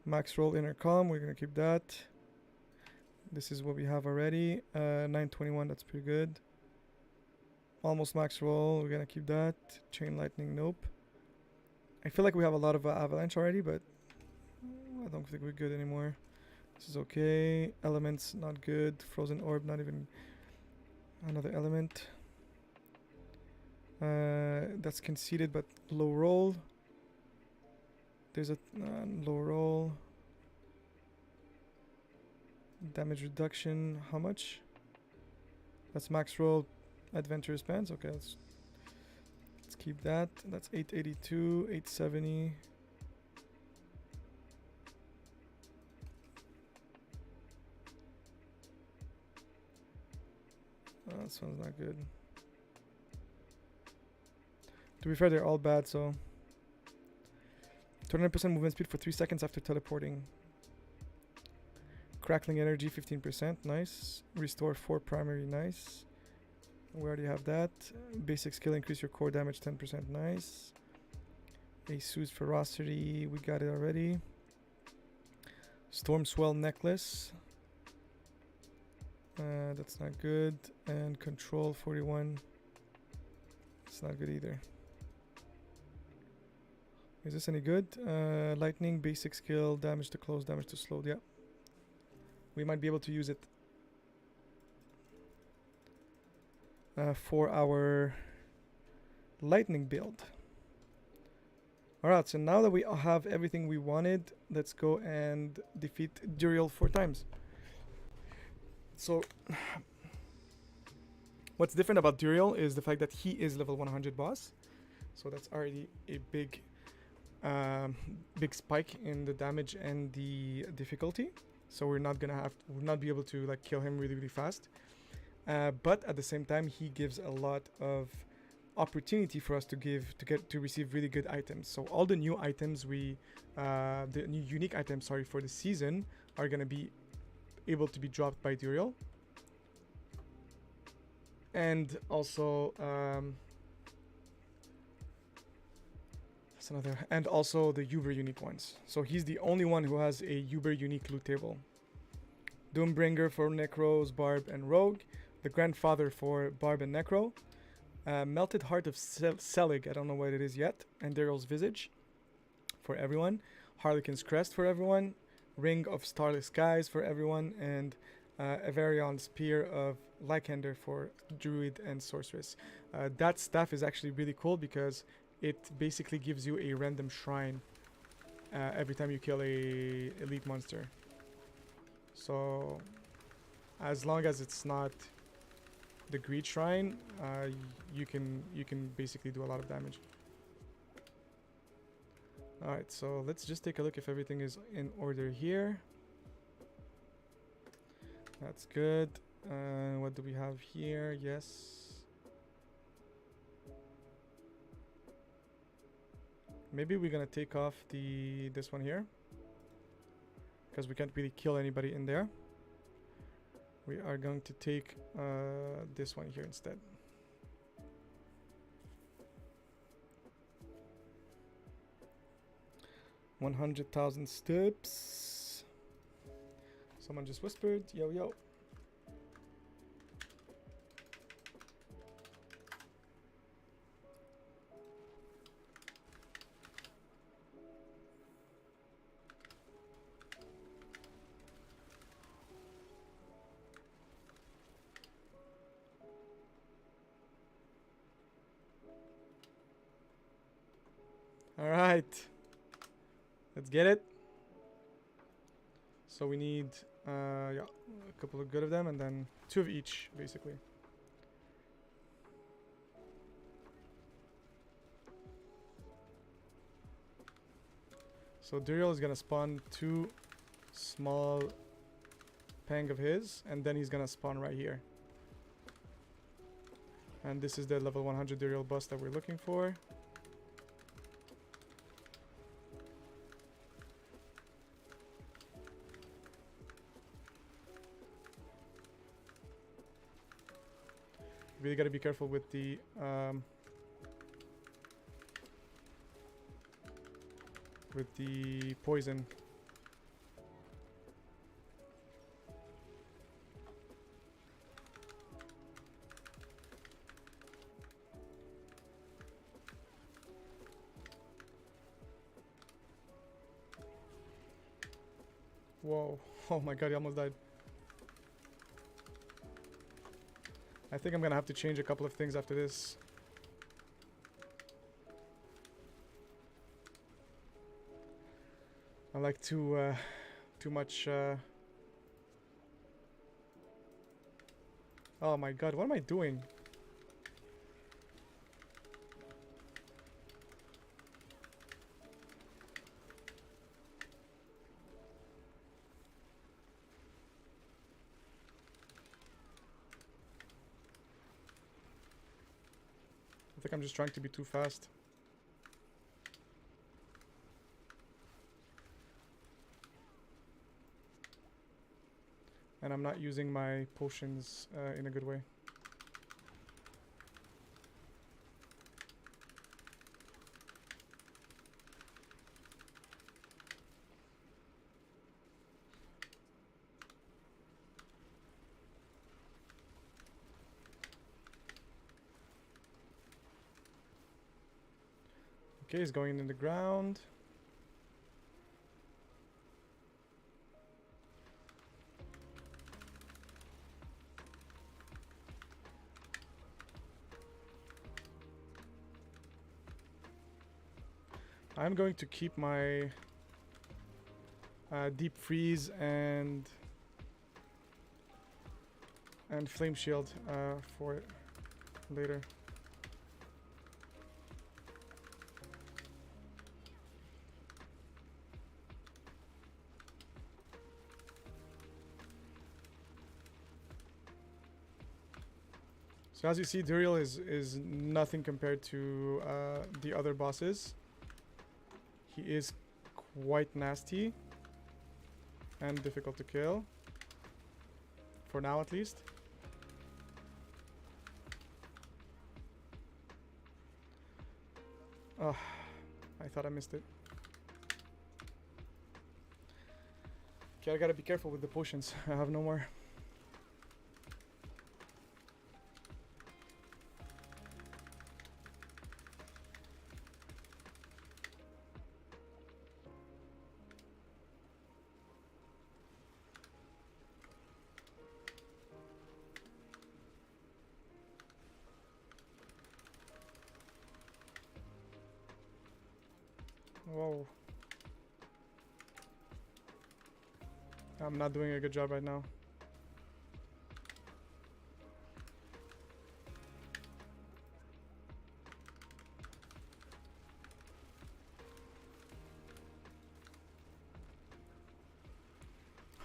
Max roll intercom. We're gonna keep that. This is what we have already. 921. That's pretty good. Almost max roll. We're gonna keep that. Chain lightning. Nope. I feel like we have a lot of avalanche already, but I don't think we're good anymore. This is okay. Elements, not good. Frozen orb, not even another element. That's conceded, but low roll. There's a low roll. Damage reduction, how much? That's max roll. Adventurous bands, okay, let's keep that. That's 882, 870. Oh, this one's not good. To be fair, they're all bad, so 29% movement speed for 3 seconds after teleporting. Crackling energy 15%, nice. Restore 4 primary, nice. We already have that. Basic skill, increase your core damage 10%, nice. Asu's ferocity, we got it already. Storm swell necklace. That's not good. And control 41. It's not good either. Is this any good? Lightning, basic skill, damage to close, damage to slow. Yeah. We might be able to use it for our lightning build. Alright, so now that we have everything we wanted, let's go and defeat Duriel 4 times. So, what's different about Duriel is the fact that he is level 100 boss. So that's already a big spike in the damage and the difficulty. So we're not be able to like kill him really fast. But at the same time, he gives a lot of opportunity for us to receive really good items. So all the new items the new unique items, for the season are gonna be able to be dropped by Duriel. And also and also the Uber unique ones. So he's the only one who has a Uber unique loot table. Doombringer for Necros, Barb, and Rogue. The Grandfather for Barb and Necro. Melted Heart of Selig, I don't know what it is yet. And Daryl's Visage for everyone. Harlequin's Crest for everyone. Ring of Starless Skies for everyone. And Avarion Spear of Lycander for Druid and Sorceress. That staff is actually really cool because it basically gives you a random shrine every time you kill a elite monster. So as long as it's not the Greed Shrine, you can basically do a lot of damage. Alright, so let's just take a look if everything is in order here. That's good. What do we have here? Yes. Maybe we're gonna take off this one here, because we can't really kill anybody in there. We are going to take this one here instead. $100,000 steps. Someone just whispered, yo yo. All right, let's get it. So we need a couple of good of them and then 2 of each basically. So Duriel is gonna spawn 2 small pang of his, and then he's gonna spawn right here. And this is the level 100 Duriel boss that we're looking for. really gotta be careful with the poison. Whoa. Oh my god, he almost died. I think I'm gonna have to change a couple of things after this. I like too much. Oh my god, what am I doing? I think I'm just trying to be too fast. And I'm not using my potions in a good way. Okay, he's going in the ground. I'm going to keep my deep freeze and flame shield for later. So as you see, Duriel is nothing compared to the other bosses. He is quite nasty and difficult to kill. For now, at least. Oh, I thought I missed it. Okay, I gotta be careful with the potions. I have no more. Whoa. I'm not doing a good job right now.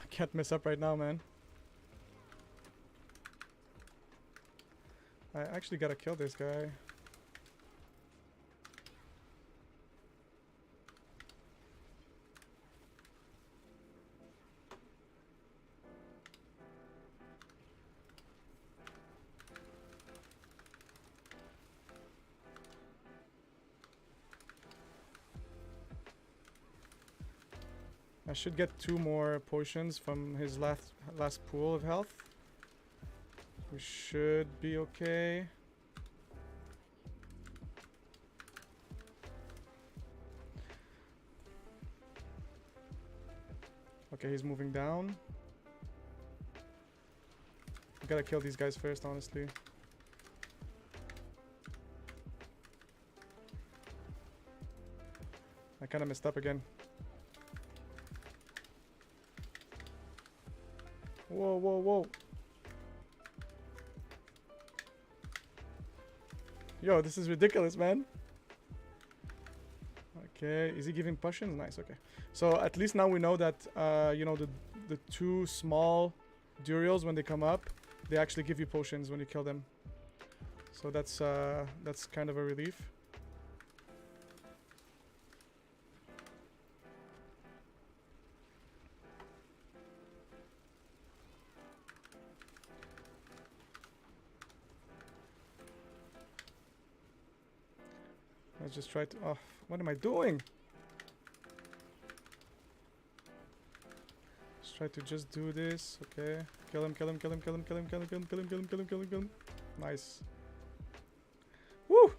I can't mess up right now, man. I actually gotta kill this guy. I should get 2 more potions from his last pool of health. We should be okay. Okay, he's moving down. I gotta kill these guys first, honestly. I kinda messed up again. Whoa, whoa, whoa. Yo, this is ridiculous, man. Okay, is he giving potions? Nice, okay. So at least now we know that, you know, the 2 small Duriels, when they come up, they actually give you potions when you kill them. So that's kind of a relief. Let's just try to... Oh, what am I doing? Let's try to just do this. Okay. Kill him, kill him, kill him, kill him, kill him, kill him, kill him, kill him, kill him, kill him, kill him, kill him. Nice. Woo!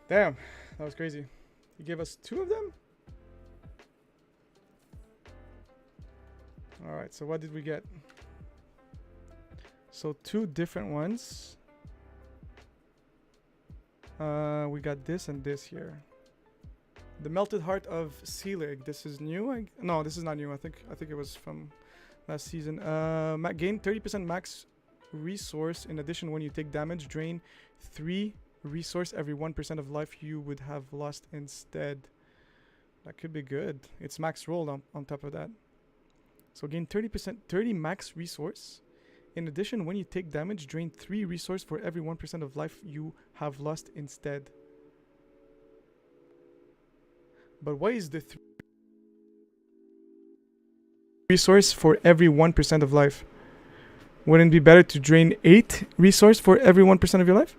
Damn, that was crazy. He gave us 2 of them? Alright, so what did we get? So 2 different ones. We got this and this here. The Melted Heart of Selig. This is new. No, this is not new. I think it was from last season. Gain 30% max resource. In addition, when you take damage, drain 3 resource every 1% of life you would have lost instead. That could be good. It's max roll on top of that. So gain 30 max resource. In addition, when you take damage, drain 3 resource for every 1% of life you have lost instead. But why is the 3 resource for every 1% of life? Wouldn't it be better to drain 8 resource for every 1% of your life?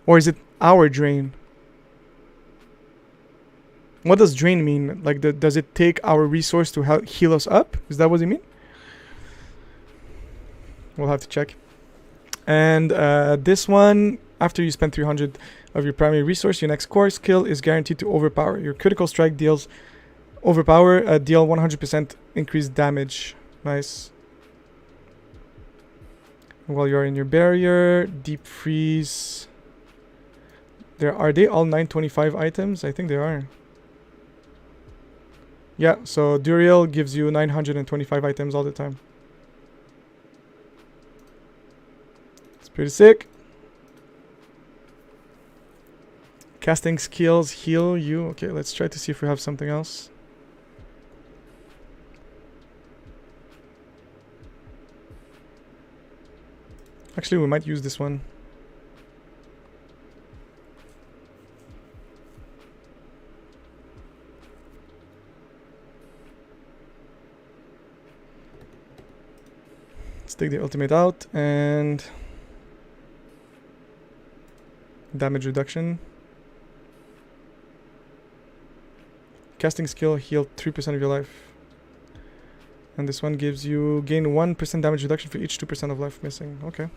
Or is it our drain? What does drain mean? Like, does it take our resource to help heal us up? Is that what you mean? We'll have to check. And this one, after you spend 300 of your primary resource, your next core skill is guaranteed to overpower. Your critical strike deals overpower, deal 100% increased damage. Nice. While you're in your barrier, deep freeze. Are they all 925 items? I think they are. Yeah, so Duriel gives you 925 items all the time. It's pretty sick. Casting skills heal you. Okay, let's try to see if we have something else. Actually, we might use this one. Let's take the ultimate out and damage reduction. Casting skill heal 3% of your life. And this one gives you gain 1% damage reduction for each 2% of life missing. Okay.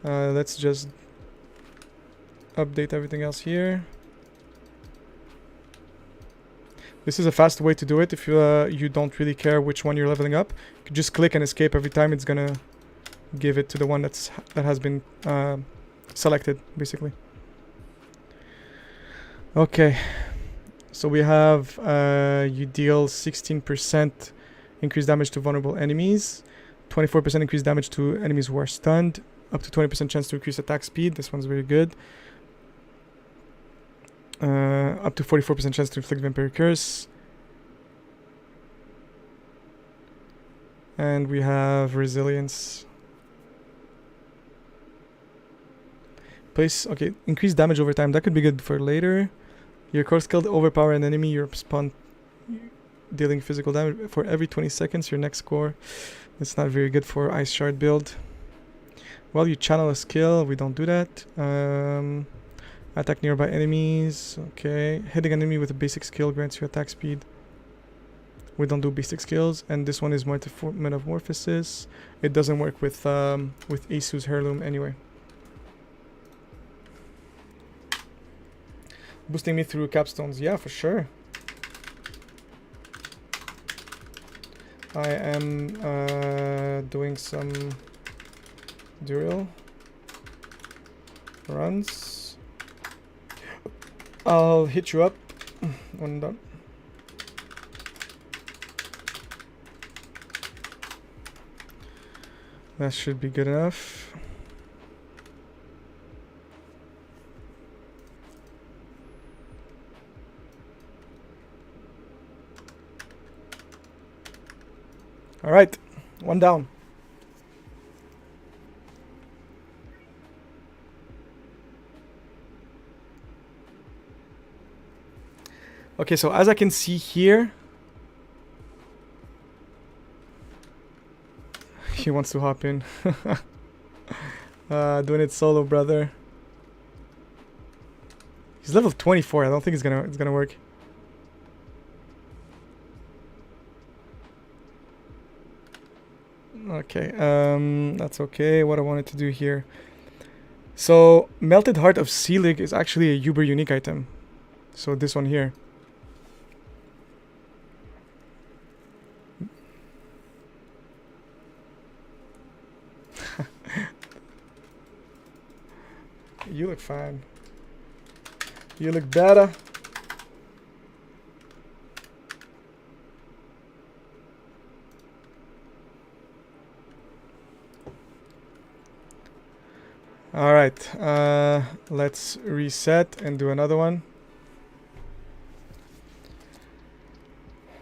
Let's just update everything else here. This is a fast way to do it if you don't really care which one you're leveling up. You can just click and escape every time. It's gonna give it to the one that has been selected, basically. Okay. So we have you deal 16% increased damage to vulnerable enemies, 24% increased damage to enemies who are stunned, up to 20% chance to increase attack speed. This one's very good. Up to 44% chance to inflict vampiric curse. And we have resilience. Okay, increased damage over time. That could be good for later. Your core skill to overpower an enemy, you spawn dealing physical damage for every 20 seconds. Your next core. It's not very good for Ice Shard build. Well, you channel a skill. We don't do that. Attack nearby enemies. Okay. Hitting an enemy with a basic skill grants you attack speed. We don't do basic skills. And this one is Metamorphosis. It doesn't work with Isu's Heirloom anyway. Boosting me through capstones. Yeah, for sure. I am doing some Duriel runs. I'll hit you up when I'm done. That should be good enough. All right, one down. Okay, so as I can see here, he wants to hop in. Doing it solo, brother. He's level 24. I don't think it's gonna work. Okay, that's okay. What I wanted to do here. So, Melted Heart of Selig is actually a Uber unique item. So this one here. You look fine. You look better. Alright, let's reset and do another one.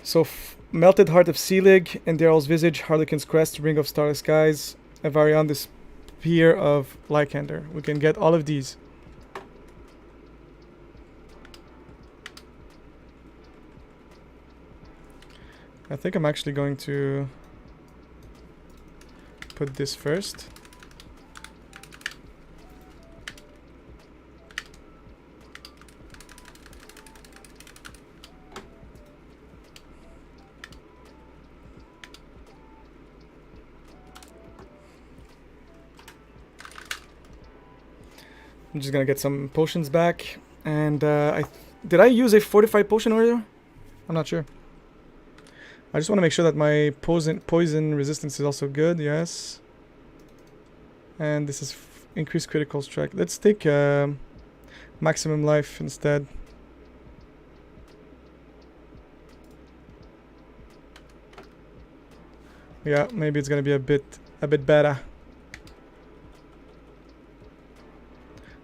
So, Melted Heart of Selig, Enderal's Visage, Harlequin's Crest, Ring of Starless Skies, Avarion, the Spear of Lycander. We can get all of these. I think I'm actually going to put this first. I'm just gonna get some potions back. And did I use a fortified potion earlier? I'm not sure. I just want to make sure that my poison resistance is also good. Yes. And this is increased critical strike. Let's take maximum life instead. Yeah, maybe it's gonna be a bit better.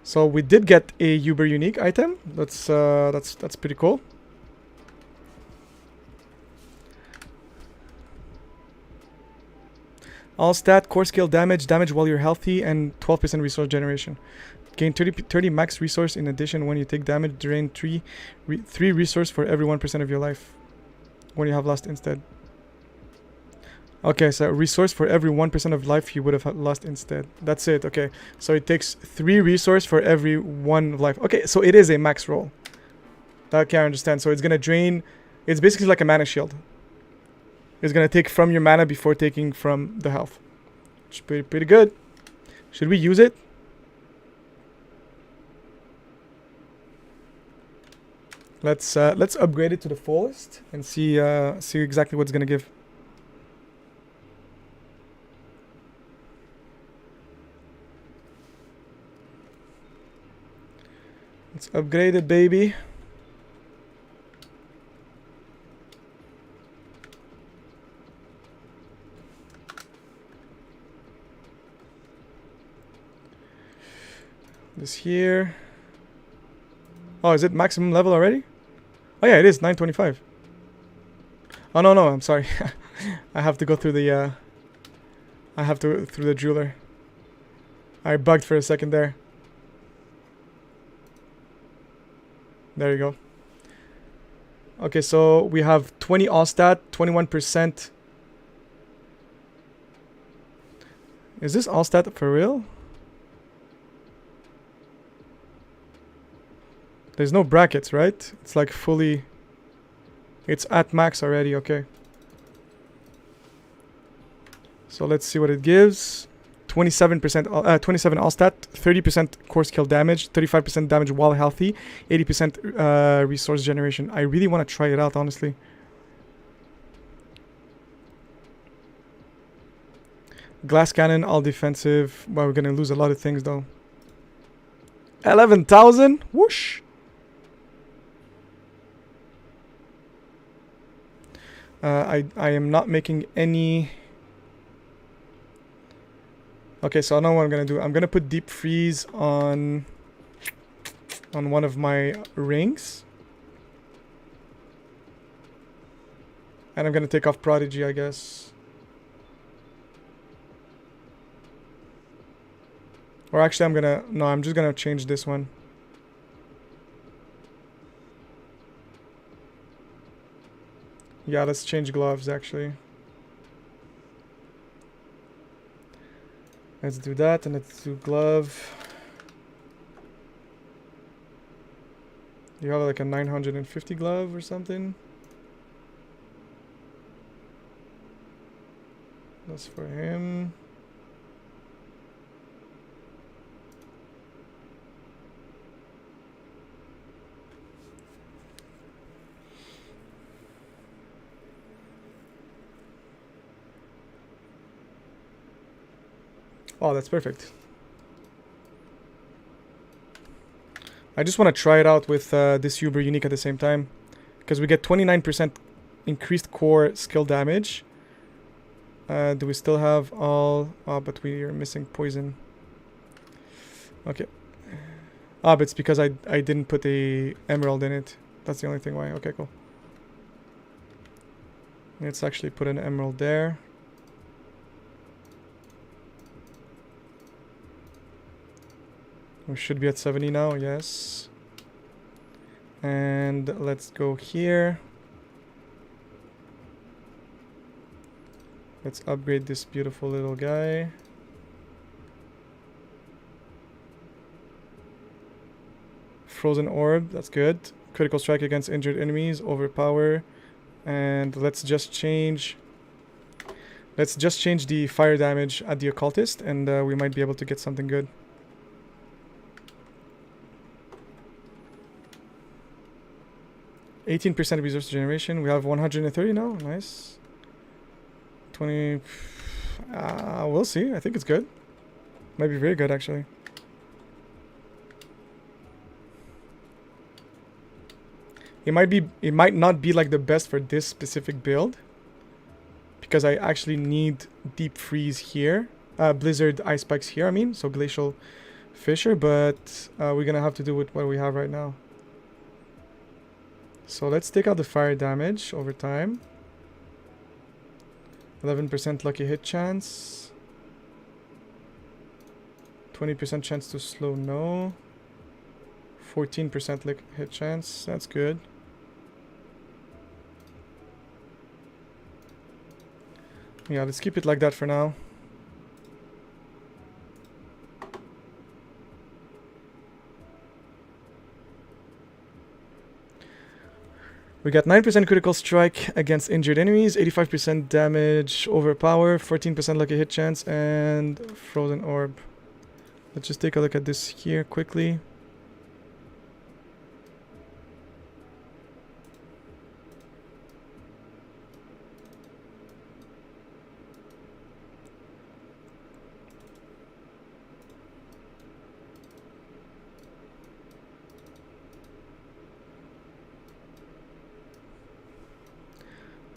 So we did get a Uber unique item. That's pretty cool. All stat, core skill damage while you're healthy, and 12% resource generation. Gain 30 max resource in addition when you take damage. Drain 3 resource for every 1% of your life when you have lost instead. Okay, so resource for every 1% of life you would have lost instead. That's it, okay. So it takes 3 resource for every 1 of life. Okay, so it is a max roll. Okay, I understand. So it's gonna drain... It's basically like a mana shield. It's gonna take from your mana before taking from the health. Which is pretty good. Should we use it? Let's upgrade it to the fullest and see exactly what it's gonna give. Let's upgrade it, baby. This here. Oh, is it maximum level already? Oh yeah, it is 925. Oh no, I'm sorry. I have to go through the through the jeweler. I bugged for a second there. There you go. Okay, so we have 20 all stat, 21%. Is this all stat for real? There's no brackets, right? It's like fully... It's at max already, okay. So let's see what it gives. 27%, 27 all stat, 30% core skill damage, 35% damage while healthy, 80% resource generation. I really want to try it out, honestly. Glass cannon, all defensive. Well, we're gonna lose a lot of things though. 11,000? Whoosh! I am not making any... Okay, so I know what I'm gonna do. I'm gonna put deep freeze on one of my rings. And I'm gonna take off Prodigy, I guess. Or actually I'm gonna... No, I'm just gonna change this one. Yeah, let's change gloves, actually. Let's do that, and let's do glove. You have like a 950 glove or something? That's for him. Oh, that's perfect. I just want to try it out with this Uber unique at the same time, because we get 29% increased core skill damage. Do we still have all? Oh, but we are missing poison. Okay. Ah, but it's because I didn't put a emerald in it. That's the only thing why. Okay, cool. Let's actually put an emerald there. We should be at 70 now, yes. And let's go here. Let's upgrade this beautiful little guy. Frozen orb, that's good. Critical strike against injured enemies, overpower. And let's just change the fire damage at the occultist, and we might be able to get something good. %18 resource generation. We have 130 now. Nice. 20. We'll see. I think it's good. Might be very good, actually. It might not be like the best for this specific build, because I actually need deep freeze here, blizzard ice spikes here. I mean, so glacial fissure, but we're gonna have to do with what we have right now. So let's take out the fire damage over time. 11% lucky hit chance. 20% chance to slow no. 14% hit chance. That's good. Yeah, let's keep it like that for now. We got 9% critical strike against injured enemies, 85% damage, overpower, 14% lucky hit chance, and frozen orb. Let's just take a look at this here quickly.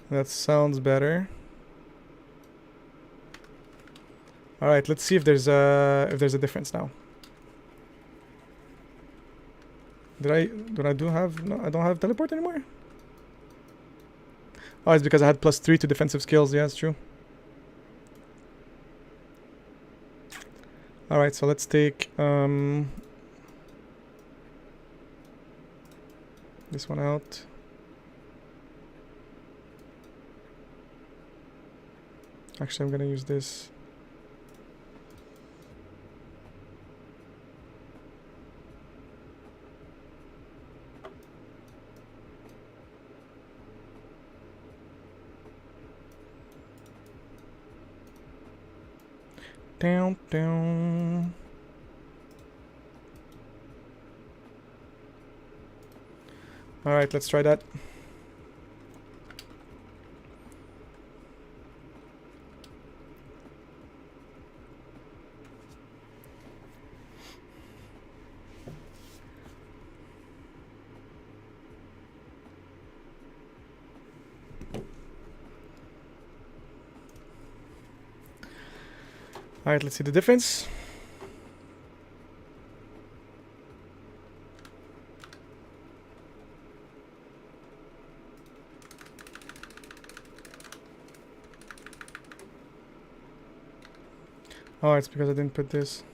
That sounds better. All right, let's see if there's a difference now. I don't have teleport anymore? Oh, it's because I had +3 to defensive skills. Yeah, it's true. All right, so let's take this one out. Actually, I'm gonna use this. Down, down. All right, let's try that. All right, let's see the difference. Oh, it's because I didn't put this.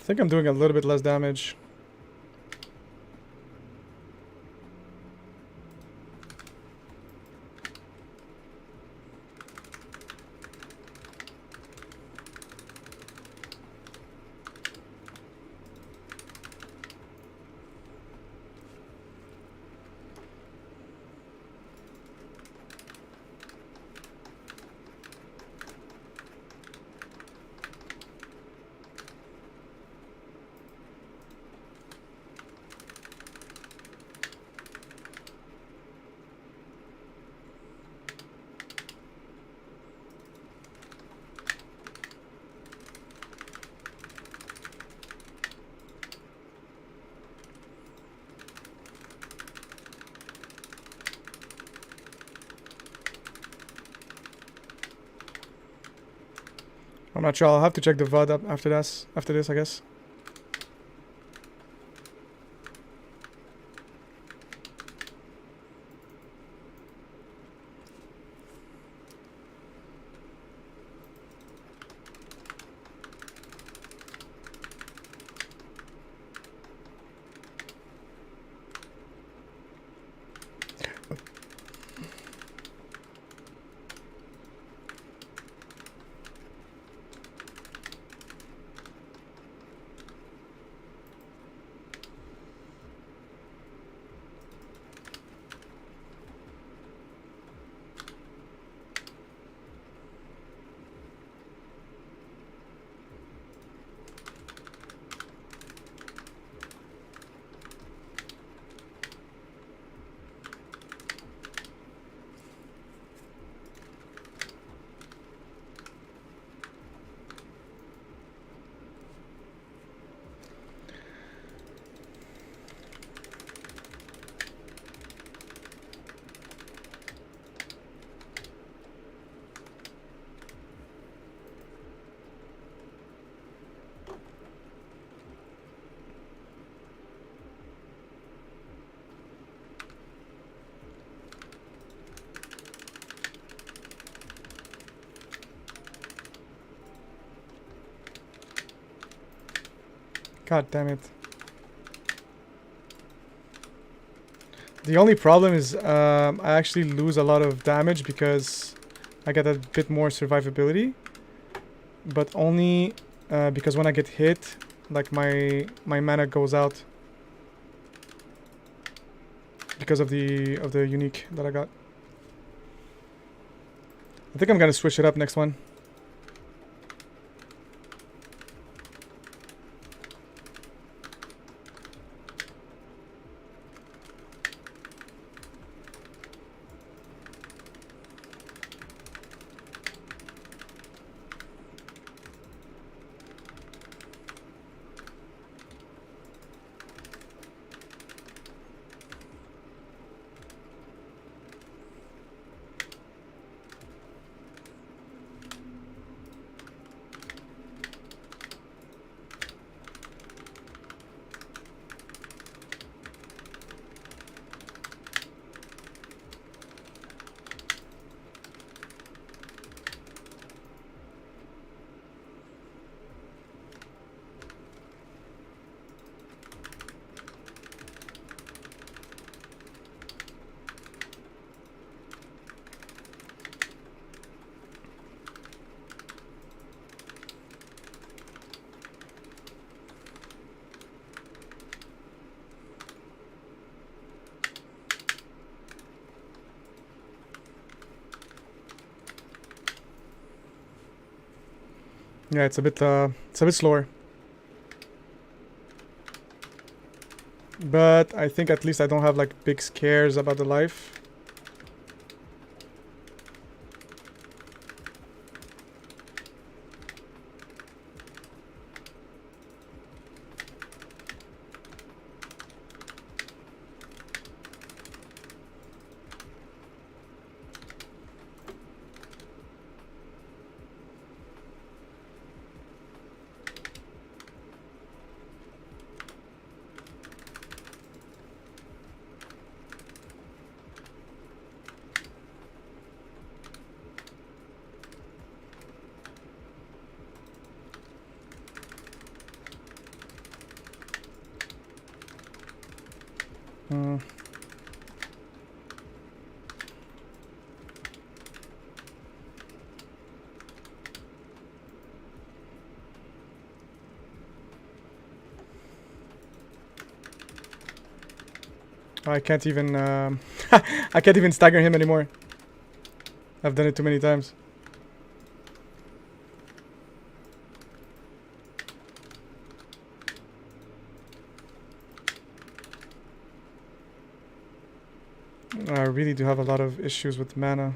think I'm doing a little bit less damage. I'm not sure. I'll have to check the VOD up after this. After this, I guess. God damn it. The only problem is I actually lose a lot of damage because I get a bit more survivability. But only because when I get hit, like my mana goes out. Because of the unique that I got. I think I'm gonna switch it up next one. Yeah, it's a bit slower. But I think at least I don't have like big scares about the life. Hmm. I can't even I can't even stagger him anymore. I've done it too many times. I really do have a lot of issues with mana.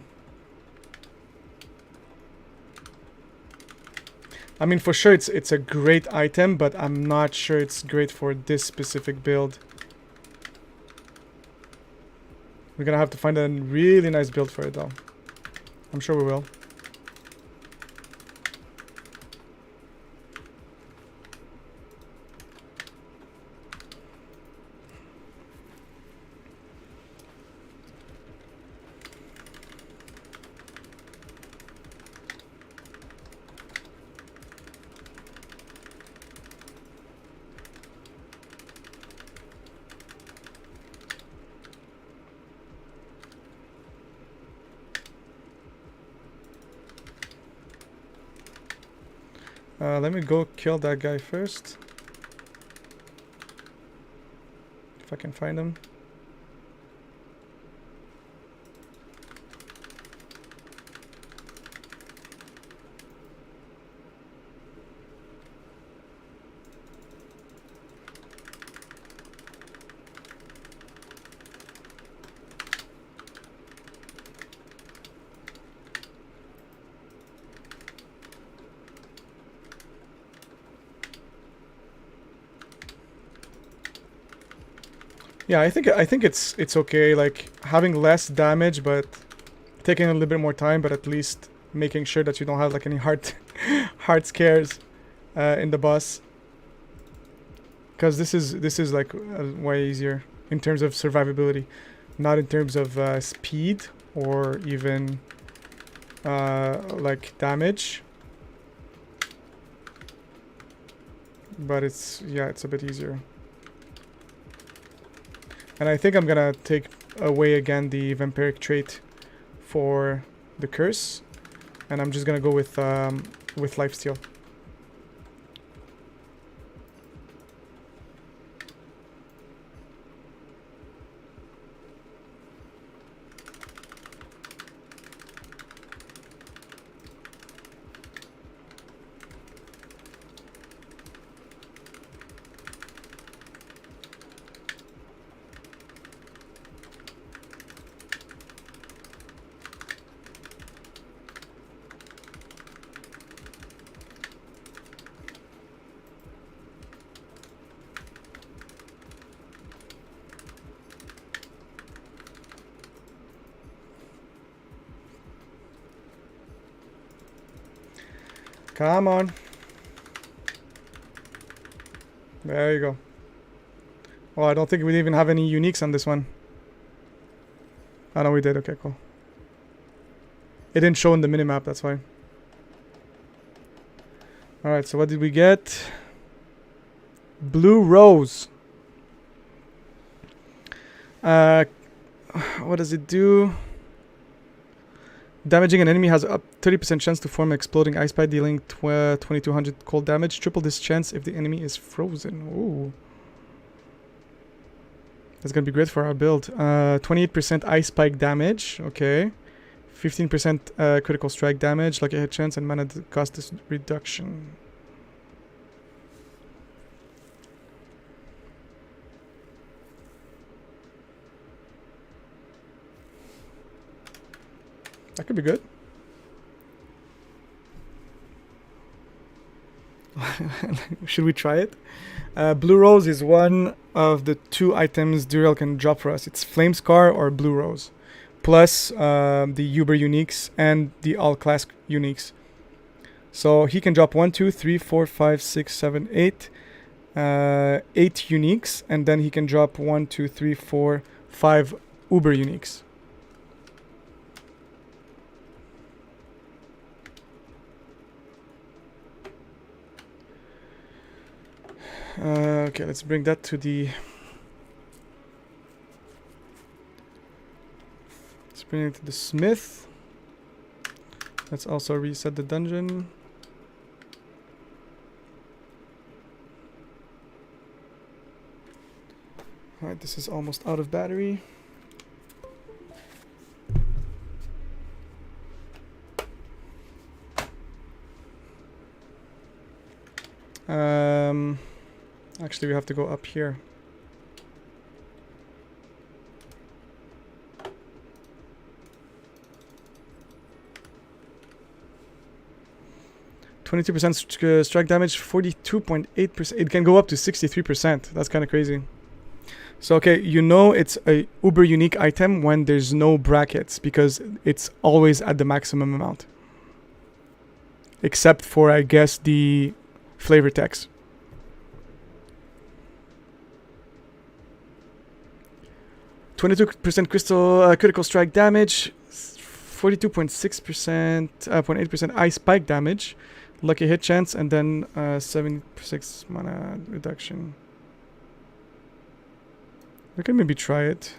I mean, for sure it's a great item, but I'm not sure it's great for this specific build. We're gonna have to find a really nice build for it though. I'm sure we will. Let me go kill that guy first. If I can find him. Yeah, I think it's okay, like having less damage but taking a little bit more time, but at least making sure that you don't have like any hard scares in the boss. Because this is like way easier in terms of survivability, not in terms of speed or even like damage. But it's a bit easier. And I think I'm gonna take away again the vampiric trait for the curse, and I'm just gonna go with lifesteal. Come on. There you go. Oh, I don't think we even have any uniques on this one. Oh, no, we did. Okay, cool. It didn't show in the minimap, that's why. Alright, so what did we get? Blue Rose. What does it do? Damaging an enemy has up 30% chance to form an exploding ice pipe, dealing 2200 cold damage. Triple this chance if the enemy is frozen. Ooh. That's gonna be great for our build. 28% ice spike damage. Okay. 15% critical strike damage, lucky hit chance, and mana cost reduction. That could be good. Should we try it? Blue Rose is one of the two items Duriel can drop for us. It's Flame Scar or Blue Rose, plus the Uber uniques and the all class uniques. So he can drop 1, 2, 3, 4, 5, 6, 7, 8. 8 uniques, and then he can drop 1, 2, 3, 4, 5 Uber uniques. Okay, let's bring that to the bring it to the smith. Let's also reset the dungeon. Alright, this is almost out of battery. Actually, we have to go up here. %, strike damage, 42.8%. It can go up to 63%. That's kind of crazy. So, okay, you know it's a uber unique item when there's no brackets because it's always at the maximum amount. Except for, I guess, the flavor text. 22% critical strike damage, 42.6%, 0.8% ice spike damage, lucky hit chance, and then 76 mana reduction. We can maybe try it.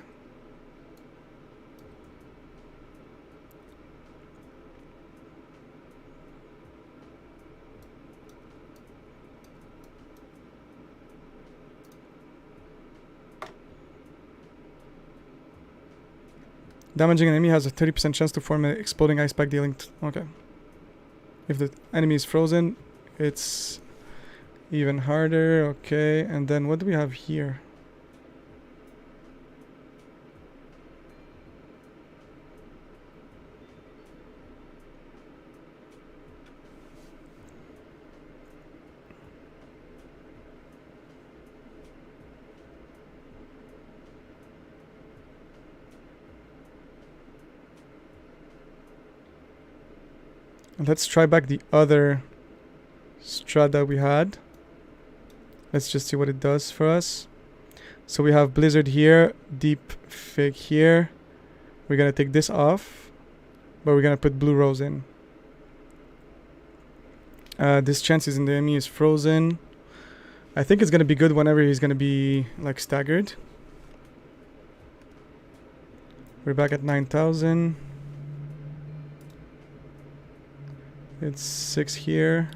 Damaging an enemy has a 30% chance to form an exploding ice spike dealing... okay. If the enemy is frozen, it's even harder. Okay, and then what do we have here? Let's try back the other strat that we had. Let's just see what it does for us. So we have Blizzard here, Deep Fig here. We're going to take this off, but we're going to put Blue Rose in. This chances in the enemy is frozen. I think it's going to be good whenever he's going to be like staggered. We're back at 9,000. It's 6 here.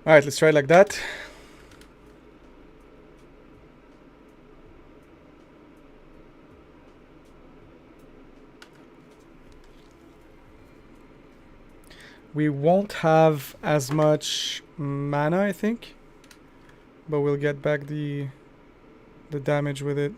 Alright, let's try it like that. We won't have as much mana, I think, but we'll get back the damage with it.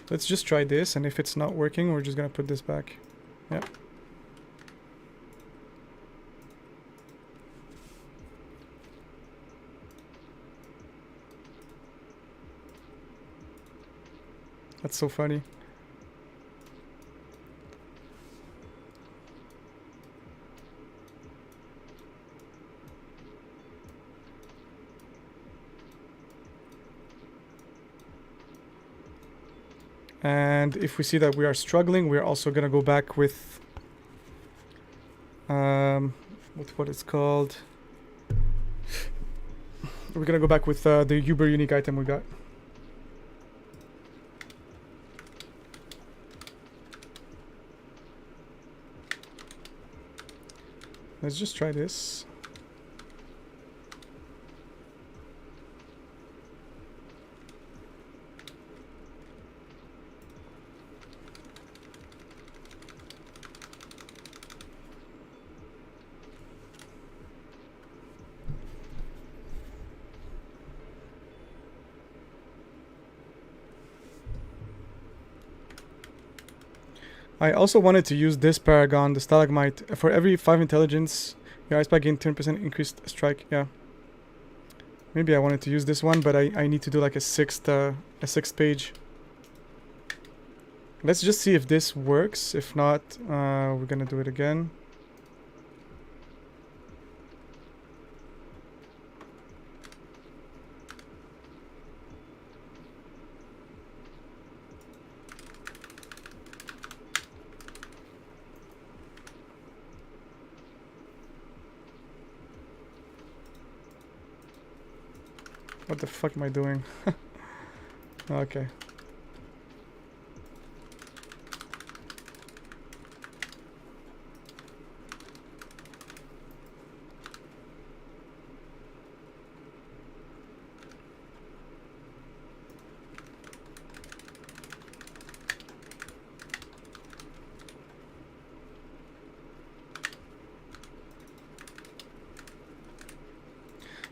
Let's just try this, and if it's not working, we're just gonna put this back. Yeah. That's so funny. And if we see that we are struggling, we're also gonna go back with what it's called. We're gonna go back with the uber unique item we got. Let's just try this. I also wanted to use this Paragon, the Stalagmite. For every 5 intelligence, your Ice Spike gain 10% increased strike. Yeah. Maybe I wanted to use this one, but I need to do like a sixth page. Let's just see if this works. If not, we're gonna do it again. What the fuck am I doing? Okay.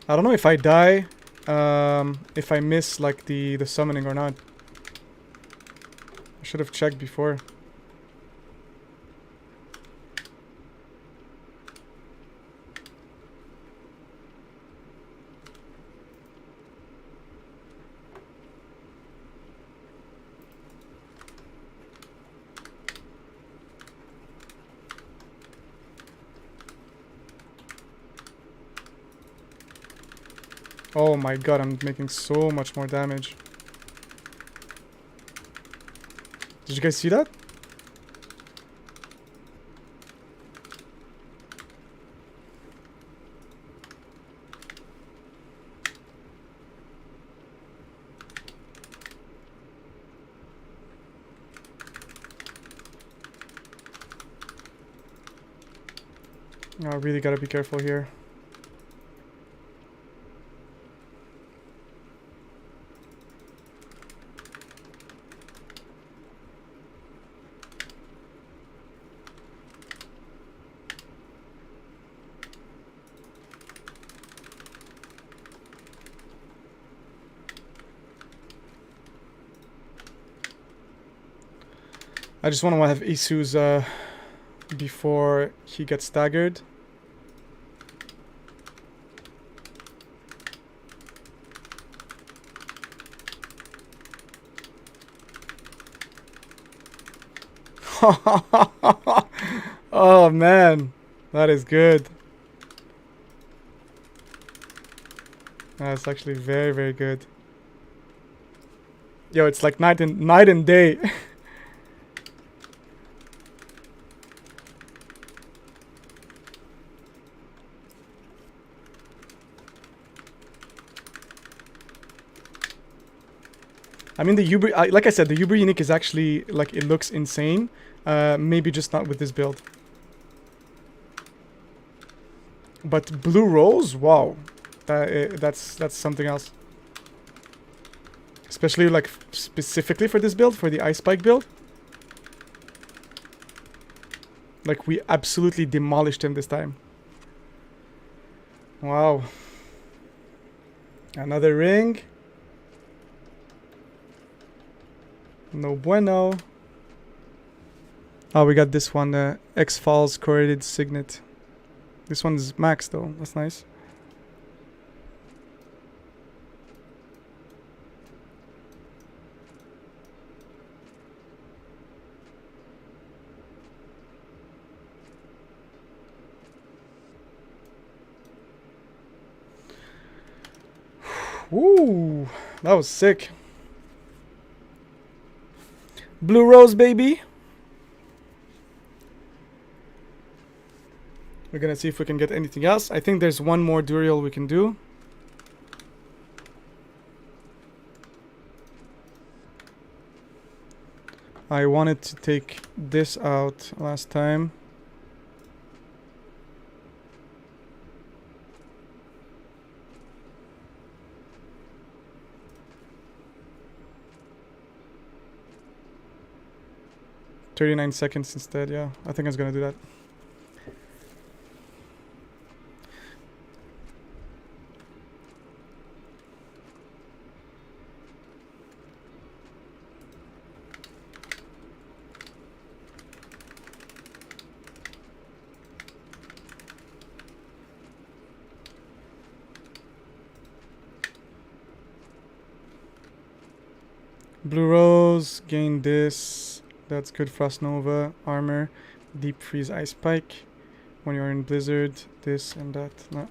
I don't know if I die, if I miss like the summoning or not. I should have checked before. Oh my god, I'm making so much more damage. Did you guys see that? Oh, I really gotta be careful here. I just want to have Isu's before he gets staggered. Oh man, that is good. That's actually very, very good. Yo, it's like night and day. I mean, the Uber, like I said, the Uber unique is actually like, it looks insane. Maybe just not with this build. But blue rolls, wow, that's something else. Especially like specifically for this build, for the Ice Spike build. Like we absolutely demolished him this time. Wow. Another ring. No bueno. Oh, we got this one, X-Files Correlated Signet. This one's max though, that's nice. Ooh, that was sick. Blue rose, baby. We're gonna see if we can get anything else. I think there's one more Duriel we can do. I wanted to take this out last time. $39 seconds instead, yeah. I think I was gonna do that. Blue Rose, gain this. That's good. Frost Nova, armor, Deep Freeze Ice Spike. When you're in Blizzard, this and that. No.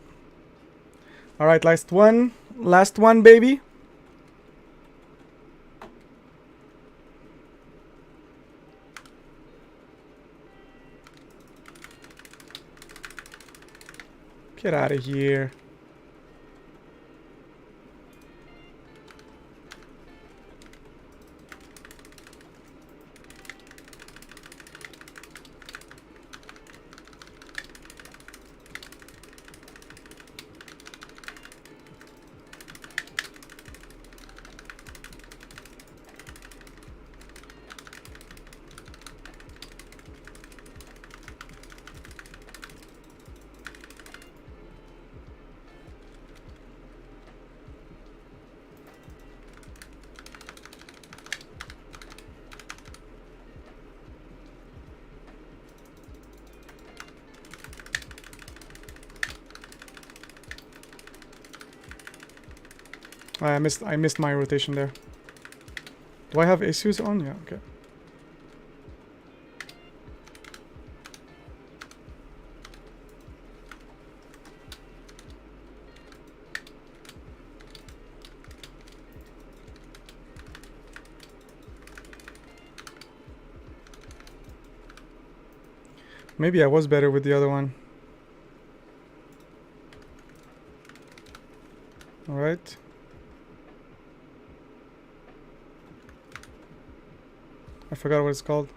Alright, last one. Last one, baby. Get out of here. I missed my rotation there. Do I have Asus on? Yeah, okay. Maybe I was better with the other one. Alright. I forgot what it's called.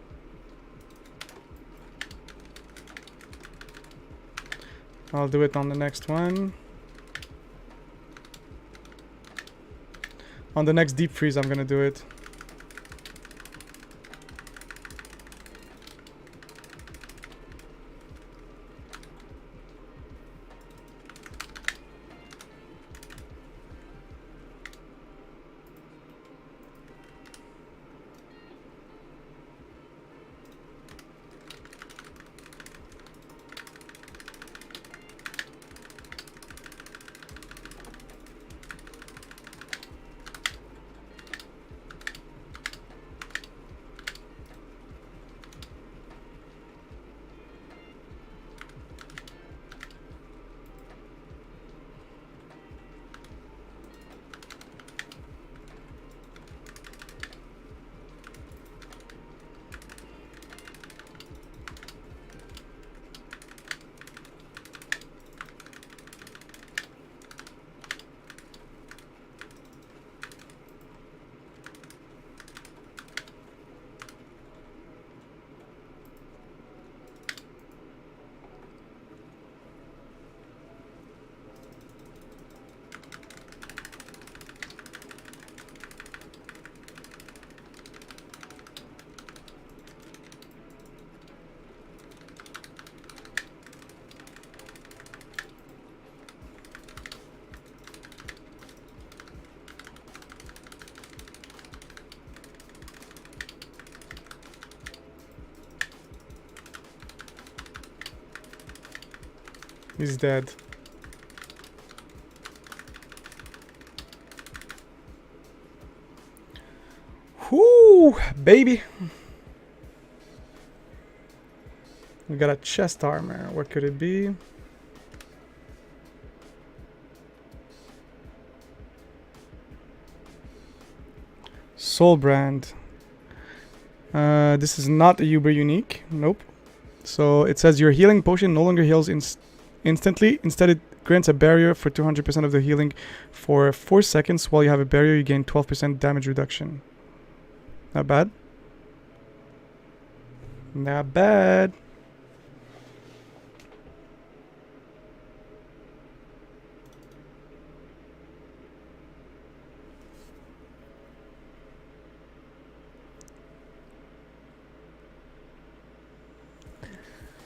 I'll do it on the next one. On the next deep freeze, I'm gonna do it. He's dead. Whoo, baby. We got a chest armor. What could it be? Soul brand. This is not a Uber unique. Nope. So it says your healing potion no longer heals instantly. Instead, it grants a barrier for 200% of the healing for 4 seconds. While you have a barrier, you gain 12% damage reduction. Not bad. Not bad.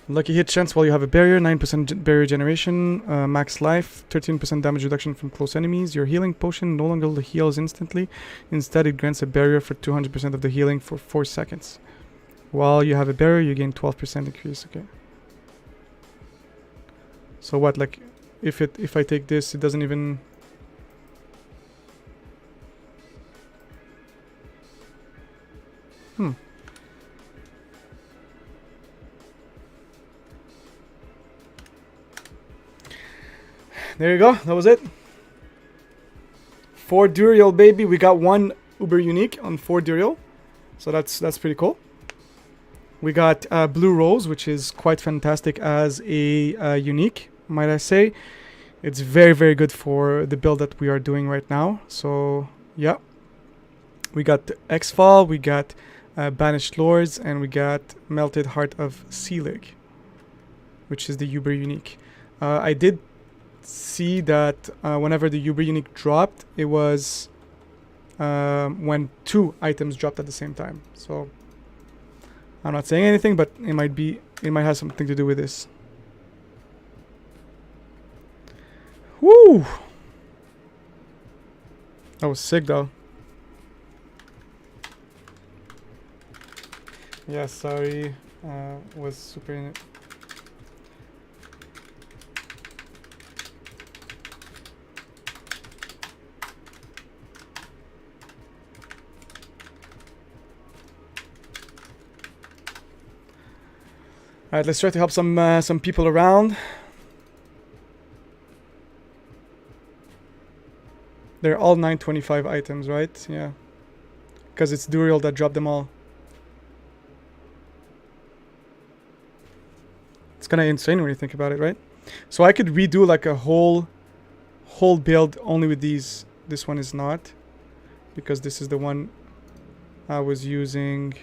Lucky hit chance while you have a barrier, 9% barrier generation, max life, 13% damage reduction from close enemies. Your healing potion no longer heals instantly. Instead, it grants a barrier for 200% of the healing for 4 seconds. While you have a barrier, you gain 12% increase. Okay. So what? Like, if I take this, it doesn't even. There you go. That was it. 4 Duriel, baby. We got 1 Uber Unique on 4 Duriel. So that's pretty cool. We got Blue Rose, which is quite fantastic as a unique, might I say. It's very, very good for the build that we are doing right now. So, yeah. We got X-Fall, we got Banished Lords, and we got Melted Heart of Selig, which is the Uber Unique. I did see that whenever the Uber Unique dropped, it was when 2 items dropped at the same time. So, I'm not saying anything, but it might have something to do with this. Woo! That was sick, though. Yeah, sorry. Was super in it. Alright, let's try to help some people around. They're all 925 items, right? Yeah. Because it's Duriel that dropped them all. It's kind of insane when you think about it, right? So I could redo like a whole build only with these. This one is not, because this is the one I was using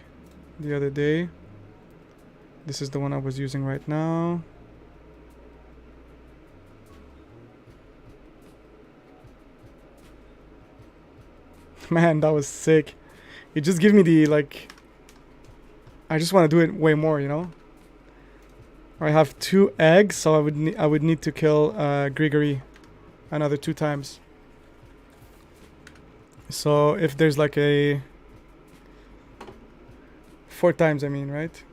the other day. This is the one I was using right now. Man, that was sick. It just gives me the, like... I just want to do it way more, you know? I have 2 eggs, so I would need to kill Grigory another 2 times. So if there's like a... 4 times, I mean, right?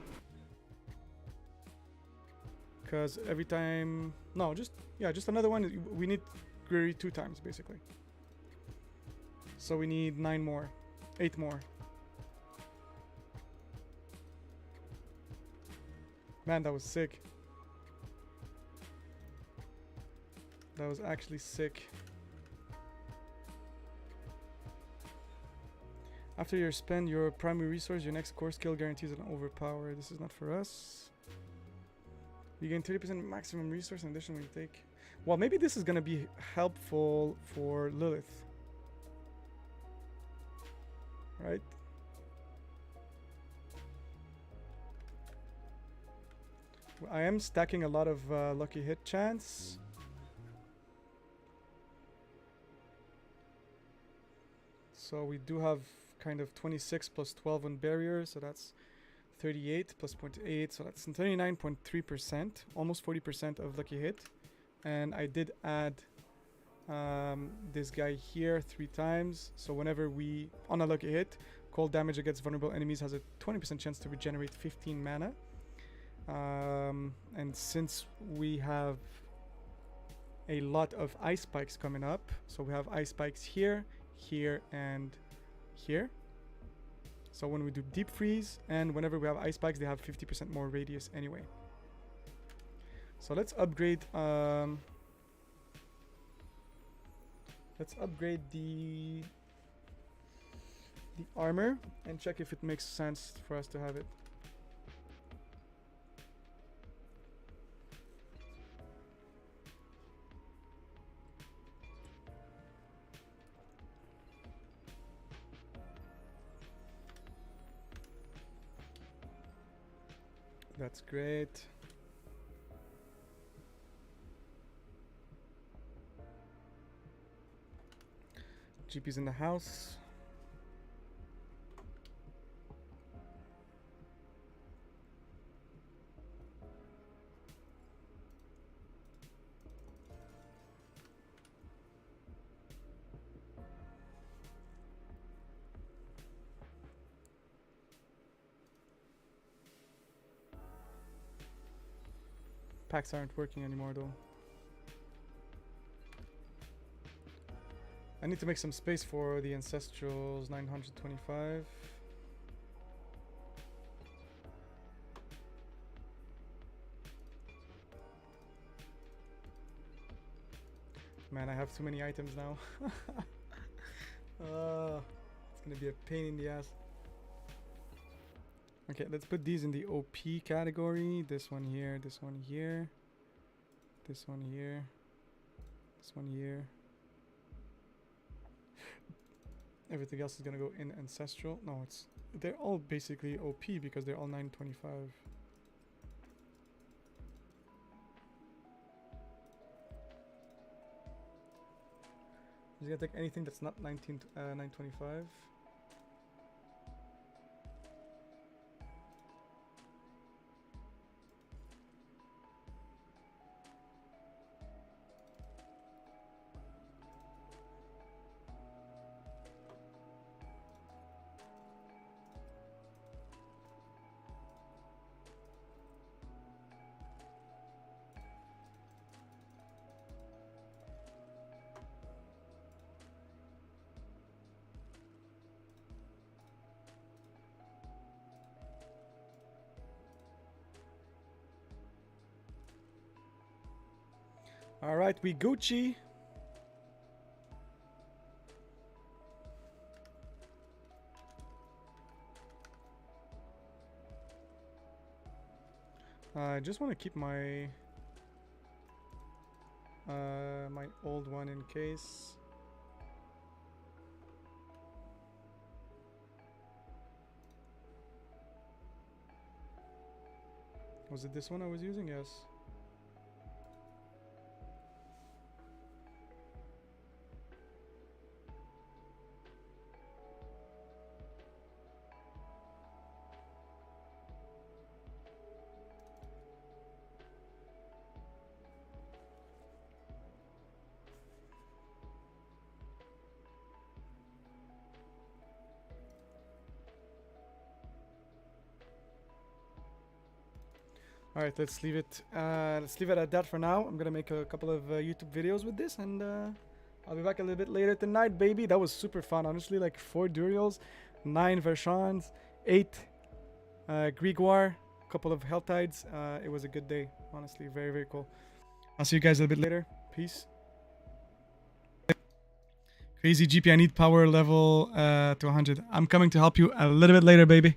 Because every time... No, just another one. We need Grigory 2 times, basically. So we need 9 more. 8 more. Man, that was sick. That was actually sick. After you spend your primary resource, your next core skill guarantees an overpower. This is not for us. You gain 30% maximum resource in addition when you take... Well, maybe this is going to be helpful for Lilith. Right? I am stacking a lot of lucky hit chance. So we do have kind of 26 plus 12 on barrier, so that's 38 plus 0.8, so that's 39.3%, almost 40% of lucky hit. And I did add this guy here 3 times, so whenever we, on a lucky hit, cold damage against vulnerable enemies has a 20% chance to regenerate 15 mana. And since we have a lot of ice spikes coming up, so we have ice spikes here, here, and here. So when we do deep freeze and whenever we have ice spikes, they have 50% more radius anyway. So let's upgrade the armor and check if it makes sense for us to have it. That's great. GP's in the house. Packs aren't working anymore though. I need to make some space for the Ancestrals 925. Man, I have too many items now. It's gonna be a pain in the ass. Okay, let's put these in the OP category. This one here, this one here, this one here, this one here. Everything else is gonna go in ancestral. No, they're all basically OP because they're all 925. I'm just gonna take anything that's not 925. All right, we Gucci. I just want to keep my my old one in case. Was it this one I was using? Yes. All right, let's leave it. Let's leave it at that for now. I'm gonna make a couple of YouTube videos with this, and I'll be back a little bit later tonight, baby. That was super fun, honestly. Like 4 Duriels, 9 Vershans, 8 Grimoire, a couple of Helltides. It was a good day, honestly. Very, very cool. I'll see you guys a little bit later. Peace. Crazy GP, I need power level to 100. I'm coming to help you a little bit later, baby.